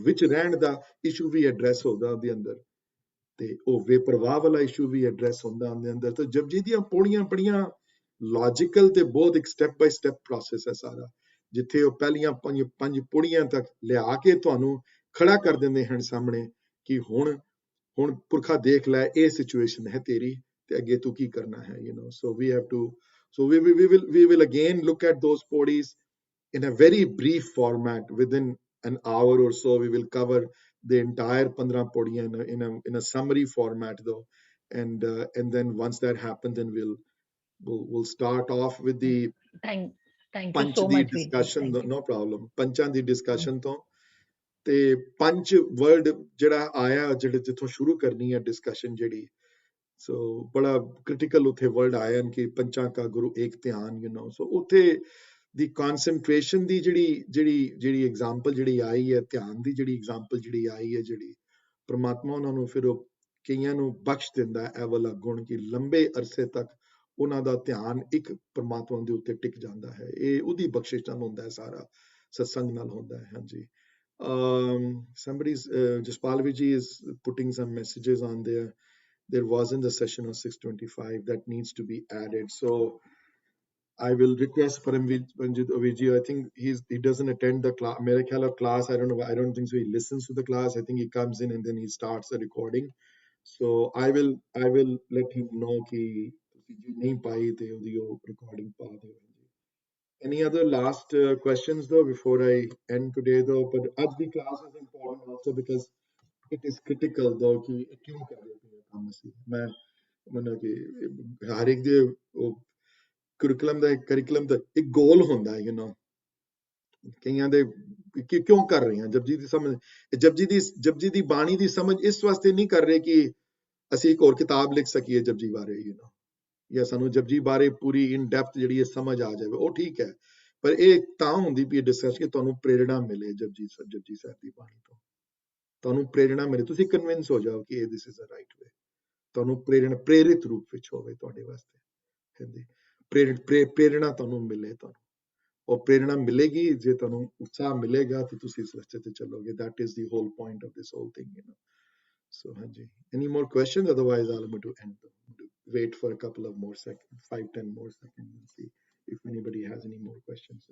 ਵਿੱਚ ਰਹਿਣ ਦਾ ਇਸ਼ੂ ਵੀ ਐਡਰੈਸ ਹੁੰਦਾ ਉਹਦੇ ਅੰਦਰ, ਤੇ ਉਹ ਬੇਪਰਵਾਹ ਵਾਲਾ ਇਸ਼ੂ ਵੀ ਐਡਰੈਸ ਹੁੰਦਾ ਉਹਦੇ ਅੰਦਰ। ਤਾਂ ਜਪਜੀ ਦੀਆਂ ਪੌੜੀਆਂ ਬੜੀਆਂ ਲੌਜੀਕਲ ਤੇ ਬਹੁਤ ਇੱਕ ਸਟੈਪ ਬਾਈ ਸਟੈਪ ਪ੍ਰੋਸੈਸ ਹੈ ਸਾਰਾ, ਜਿੱਥੇ ਉਹ ਪਹਿਲੀਆਂ ਪੰਜ ਪੌੜੀਆਂ ਤੱਕ ਲਿਆ ਕੇ ਤੁਹਾਨੂੰ ਖੜਾ ਕਰ ਦਿੰਦੇ ਹਨ ਸਾਹਮਣੇ ਕਿ ਹੁਣ ਪੁਰਖਾ ਦੇਖ ਲੈ, ਇਹ ਸਿਚੁਏਸ਼ਨ ਹੈ ਤੇਰੀ ਤੇ ਅੱਗੇ ਤੂੰ ਕੀ ਕਰਨਾ ਹੈ, so we have to, so we will again look at those podies in a very brief format. Within an hour or so we will cover the entire 15 podiyan in a summary format though, and then once that happens then we'll start off with the thank you ਪੰਚ so ਦੀ much discussion. no problem, ਪੰਚਾਂ ਦੀ discussion ਤੋਂ ਤੇ ਪੰਜ word ਜਿਹੜਾ ਆਇਆ, ਜਿਹੜੇ ਜਿੱਥੋਂ ਸ਼ੁਰੂ ਕਰਨੀ ਹੈ ਡਿਸਕਸ਼ਨ ਜਿਹੜੀ, ਸੋ ਬੜਾ ਕ੍ਰਿਟੀਕਲ ਉੱਥੇ ਵਰਡ ਆਇਆ ਕਿ ਪੰਚਾਂ ਕਾ ਗੁਰੂ ਏਕ ਧਿਆਨ, ਸੋ ਉੱਥੇ ਦੀ ਕਨਸੈਂਟਰੇਸ਼ਨ ਦੀ ਜਿਹੜੀ ਐਗਜ਼ਾਮਪਲ ਜਿਹੜੀ ਆਈ ਹੈ, ਧਿਆਨ ਦੀ ਜਿਹੜੀ ਐਗਜ਼ਾਮਪਲ ਜਿਹੜੀ ਆਈ ਹੈ, ਜਿਹੜੀ ਪ੍ਰਮਾਤਮਾ ਉਹਨਾਂ ਨੂੰ ਫਿਰ ਉਹ ਕਈਆਂ ਨੂੰ ਬਖਸ਼ ਦਿੰਦਾ ਇਹ ਵਾਲਾ ਗੁਣ ਕਿ ਲੰਬੇ ਅਰਸੇ ਤੱਕ ਉਹਨਾਂ ਦਾ ਧਿਆਨ ਇੱਕ ਪ੍ਰਮਾਤਮਾ ਦੇ ਉੱਤੇ ਟਿਕ ਜਾਂਦਾ ਹੈ। ਇਹ ਉਹਦੀ ਬਖਸ਼ਿਸ਼ ਨਾਲ ਹੁੰਦਾ ਹੈ, ਸਾਰਾ ਸਤਸੰਗ ਨਾਲ ਹੁੰਦਾ ਹੈ। ਹਾਂਜੀ, somebody's Jaspalvi ji is putting some messages on there. There wasn't the session of 625 that needs to be added, so I will request Paramjit Oviji. I think he doesn't attend the class, mere khayal of class, I don't know, I don't think so he listens to the class. I think he comes in and then he starts the recording, so I will let him know ki tusi nahi pai te odi recording pa de. Any other last questions though before I end today though? But आज the class is important also because it is critical though कि क्यों कर रहे हैं काम ਅਸੀਂ। मैं मतलब कि हर एक ਦੇ curriculum ਦਾ ਇੱਕ goal ਹੁੰਦਾ ਹੈ, ਕਈਆਂ ਦੇ ਕਿ ਕਿਉਂ ਕਰ ਰਹੇ ਹਾਂ। ਜਪਜੀ ਦੀ ਸਮਝ, ਜਪਜੀ ਦੀ ਬਾਣੀ ਦੀ ਸਮਝ ਇਸ ਵਾਸਤੇ ਨਹੀਂ ਕਰ ਰਹੇ ਕਿ ਅਸੀਂ ਇੱਕ ਹੋਰ ਕਿਤਾਬ ਲਿਖ ਸਕੀਏ ਜਪਜੀ ਬਾਰੇ, ਜਾਂ ਸਾਨੂੰ ਜਪਜੀ ਬਾਰੇ ਪੂਰੀ ਇਨ ਡੈਪਥ ਜਿਹੜੀ ਹੈ ਸਮਝ ਆ ਜਾਵੇ, ਉਹ ਠੀਕ ਹੈ। ਪਰ ਇਹ ਤਾਂ ਹੁੰਦੀ ਵੀ ਡਿਸਕਸ ਕਿ ਤੁਹਾਨੂੰ ਪ੍ਰੇਰਣਾ ਮਿਲੇ ਜਪਜੀ ਸਾਹਿਬ ਦੀ ਬਾਣੀ ਤੋਂ, ਤੁਹਾਨੂੰ ਪ੍ਰੇਰਣਾ ਮਿਲੇ, ਤੁਸੀਂ ਕਨਵਿੰਸ ਹੋ ਜਾਓ ਕਿ ਇਹ ਦਿਸ ਇਜ਼ ਅ ਰਾਈਟ ਵੇ, ਤੁਹਾਨੂੰ ਪ੍ਰੇਰਿਤ ਰੂਪ ਵਿੱਚ ਹੋਵੇ ਤੁਹਾਡੇ ਵਾਸਤੇ, ਹਾਂਜੀ, ਪ੍ਰੇਰਣਾ ਤੁਹਾਨੂੰ ਮਿਲੇ, ਤੁਹਾਨੂੰ ਉਹ ਪ੍ਰੇਰਣਾ ਮਿਲੇਗੀ ਜੇ ਤੁਹਾਨੂੰ ਉਤਸ਼ਾਹ ਮਿਲੇਗਾ ਤੇ ਤੁਸੀਂ ਇਸ ਰਸਤੇ ਤੇ ਚੱਲੋਗੇ। That is the whole point of this whole thing, So, Hanji, any more questions? Otherwise, I'll to end. Wait for a couple of more seconds, 5-10 more seconds, and see if anybody has any more questions.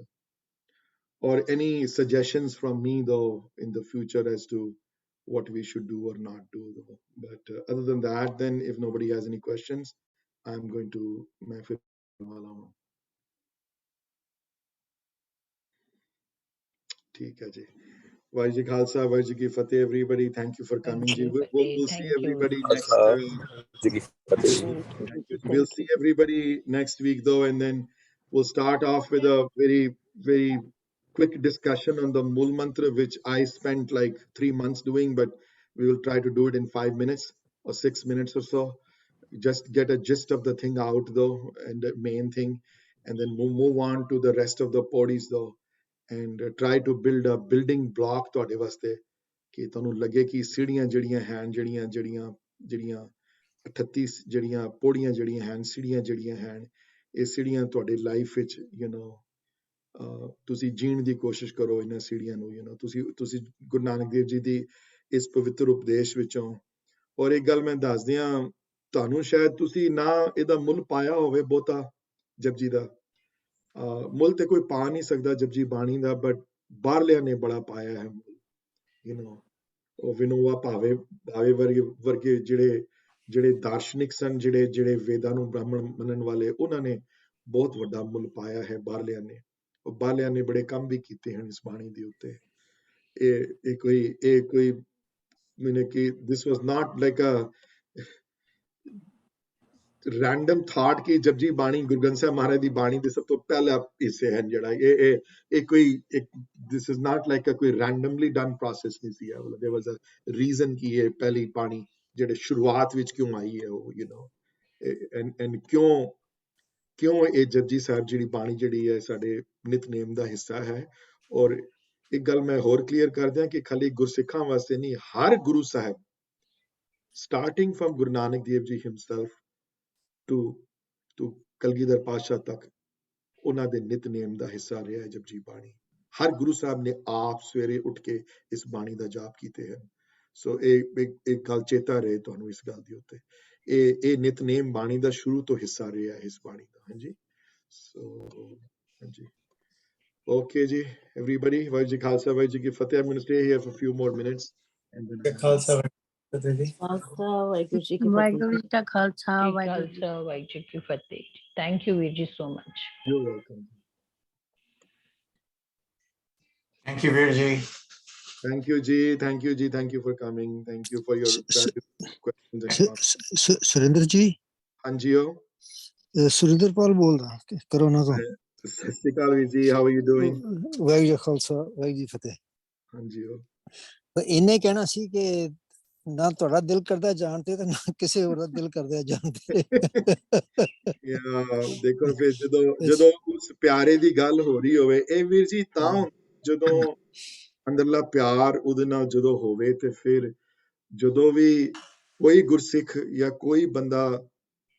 Or any suggestions from me, though, in the future as to what we should do or not do. Though. But other than that, then, if nobody has any questions, I'm going to. ठीक है जी। Vahe Ji Khalsa, Vahe Ji Ki Fateh, everybody. Thank you for coming. Ji. We'll see Thank you. everybody next. Thank you. Thank you. We'll see everybody next week, though, and then we'll start off with a very quick discussion on the Mool Mantra, which I spent like 3 months doing, but we will try to do it in 5 minutes or 6 minutes or so. Just get a gist of the thing out, though, and the main thing, and then move on to the rest of the podis, though, and try to build a building block ਤੁਹਾਡੇ ਵਾਸਤੇ ਕਿ ਤੁਹਾਨੂੰ ਲੱਗੇ ਕਿ ਸੀੜੀਆਂ ਜਿਹੜੀਆਂ ਹਨ ਜਿਹੜੀਆਂ 38 ਜਿਹੜੀਆਂ ਪੌੜੀਆਂ ਜਿਹੜੀਆਂ ਹਨ ਸੀੜੀਆਂ ਜਿਹੜੀਆਂ ਹਨ ਇਹ ਸੀੜੀਆਂ ਤੁਹਾਡੇ ਲਾਈਫ ਵਿੱਚ ਤੁਸੀਂ ਜੀਣ ਦੀ ਕੋਸ਼ਿਸ਼ ਕਰੋ ਇਹਨਾਂ ਸੀੜੀਆਂ ਨੂੰ ਤੁਸੀਂ ਗੁਰੂ ਨਾਨਕ ਦੇਵ ਜੀ ਦੀ ਇਸ ਪਵਿੱਤਰ ਉਪਦੇਸ਼ ਵਿੱਚੋਂ ਔਰ ਇੱਕ ਗੱਲ ਮੈਂ ਦੱਸ ਦਿਆਂ ਤੁਹਾਨੂੰ ਸ਼ਾਇਦ ਤੁਸੀਂ ਨਾ ਇਹਦਾ ਮੁੱਲ ਪਾਇਆ ਹੋਵੇ ਬਹੁਤਾ ਜਪਜੀ ਦਾ ਮੁੱਲ ਤੇ ਕੋਈ ਪਾ ਨਹੀਂ ਸਕਦਾ ਜਪਜੀ ਬਾਣੀ ਦਾ ਬਟ ਬਾਹਰਲਿਆਂ ਨੇ ਬੜਾ ਪਾਇਆ ਹੈ ਉਹ ਵਿਨੋਵਾ ਭਾਵੇ ਵਰਗੇ ਜਿਹੜੇ ਦਾਰਸ਼ਨਿਕ ਸਨ ਜਿਹੜੇ ਵੇਦਾਂ ਨੂੰ ਬ੍ਰਾਹਮਣ ਮੰਨਣ ਵਾਲੇ ਉਹਨਾਂ ਨੇ ਬਹੁਤ ਵੱਡਾ ਮੁੱਲ ਪਾਇਆ ਹੈ ਬਾਹਰਲਿਆਂ ਨੇ ਬੜੇ ਕੰਮ ਵੀ ਕੀਤੇ ਹਨ ਇਸ ਬਾਣੀ ਦੇ ਉੱਤੇ ਇਹ ਕੋਈ ਮੈਨੇ ਕਿ this was not like a random thought ਕਿ ਜਪਜੀ ਬਾਣੀ ਗੁਰੂ ਗ੍ਰੰਥ ਸਾਹਿਬ ਮਹਾਰਾਜ ਦੀ ਬਾਣੀ ਦੇ ਸਭ ਤੋਂ ਪਹਿਲਾ ਹਿੱਸੇ ਹਨ ਜਿਹੜਾ ਇਹ ਕੋਈ this is not like a ਕੋਈ randomly done process ਨਹੀਂ ਸੀ there was a reason ਕਿ ਇਹ ਪਹਿਲੀ ਬਾਣੀ ਜਿਹੜੇ ਸ਼ੁਰੂਆਤ ਵਿੱਚ ਕਿਉਂ ਆਈ ਹੈ ਉਹ and ਕਿਉਂ ਇਹ ਜਪਜੀ ਸਾਹਿਬ ਜਿਹੜੀ ਬਾਣੀ ਜਿਹੜੀ ਹੈ ਸਾਡੇ ਨਿਤਨੇਮ ਦਾ ਹਿੱਸਾ ਹੈ ਔਰ ਇੱਕ ਗੱਲ ਮੈਂ ਹੋਰ ਕਲੀਅਰ ਕਰ ਦਿਆਂ ਕਿ ਖਾਲੀ ਗੁਰਸਿੱਖਾਂ ਵਾਸਤੇ ਨਹੀਂ ਹਰ Guru Sahib starting from Guru Nanak Dev Ji himself to Kalgidhar ਪਾਤਸ਼ਾਹ ਤੱਕ ਉਹਨਾਂ ਦੇ ਨਿਤਨੇਮ ਦਾ ਹਿੱਸਾ ਰਿਹਾ ਹੈ ਜਪਜੀ ਬਾਣੀ ਹਰ ਗੁਰੂ ਸਾਹਿਬ ਨੇ ਆਪ ਸਵੇਰੇ ਉੱਠ ਕੇ ਇਸ ਬਾਣੀ ਦਾ ਜਾਪ ਕੀਤੇ ਹਨ ਸੋ ਇਹ ਗੱਲ ਚੇਤਾ ਰਹੇ ਤੁਹਾਨੂੰ ਇਸ ਗੱਲ ਦੇ ਉੱਤੇ ਇਹ ਨਿਤਨੇਮ ਬਾਣੀ ਦਾ ਸ਼ੁਰੂ ਤੋਂ ਹਿੱਸਾ ਰਿਹਾ ਹੈ ਇਸ ਬਾਣੀ ਦਾ ਹਾਂਜੀ ਸੋ ਹਾਂਜੀ Okay, ji. Everybody, Vahe Ji Khalsa, Vahe Ji Ki Fateh. I'm going to stay here for a few more minutes. And then Khalsa, Fateh ji. Khalsa Waheguru ji ਕੀ ਫਤਿਹ ਵਾਹਿਗੁਰੂ ਜੀ ਕਾ ਖਾਲਸਾ ਵਾਹਿਗੁਰੂ ਜੀ ਕੀ ਫਤਿਹ ਥੈਂਕ ਯੂ ਵੀਰ ਜੀ so much you're welcome. Thank you, Virji. Thank you, ji. Thank you, ji. Thank you for coming. Thank you for your questions and comments. Surinder ਜੀ Hanji, Surinderpal ਬੋਲਦਾ corona ਤੋਂ ਸਤਿ ਸ਼੍ਰੀ ਅਕਾਲ ਵੀਰ ਜੀ how are you doing? Waheguru ji ਕਾ ਖਾਲਸਾ ਵਾਹਿਗੁਰੂ ਜੀ ਕੀ ਫਤਿਹ ਹਾਂਜੀ ਇਹਨੇ ਕਹਿਣਾ ਸੀ ਕਿ ਨਾ ਤੁਹਾਡਾ ਦਿਲ ਕਰਦਾ ਜਾਣ ਤੇ ਨਾ ਕਿਸੇ ਹੋਰ ਦਾ ਦਿਲ ਕਰਦਾ ਜਾਣ ਤੇ ਦੇਖੋ ਫਿਰ ਜਦੋਂ ਉਸ ਪਿਆਰੇ ਦੀ ਗੱਲ ਹੋ ਰਹੀ ਹੋਵੇ ਇਹ ਵੀਰ ਜੀ ਤਾਂ ਜਦੋਂ ਅੰਦਰਲਾ ਪਿਆਰ ਉਹਦੇ ਨਾਲ ਜਦੋਂ ਹੋਵੇ ਤੇ ਫਿਰ ਜਦੋਂ ਵੀ ਕੋਈ ਗੁਰਸਿੱਖ ਜਾਂ ਕੋਈ ਬੰਦਾ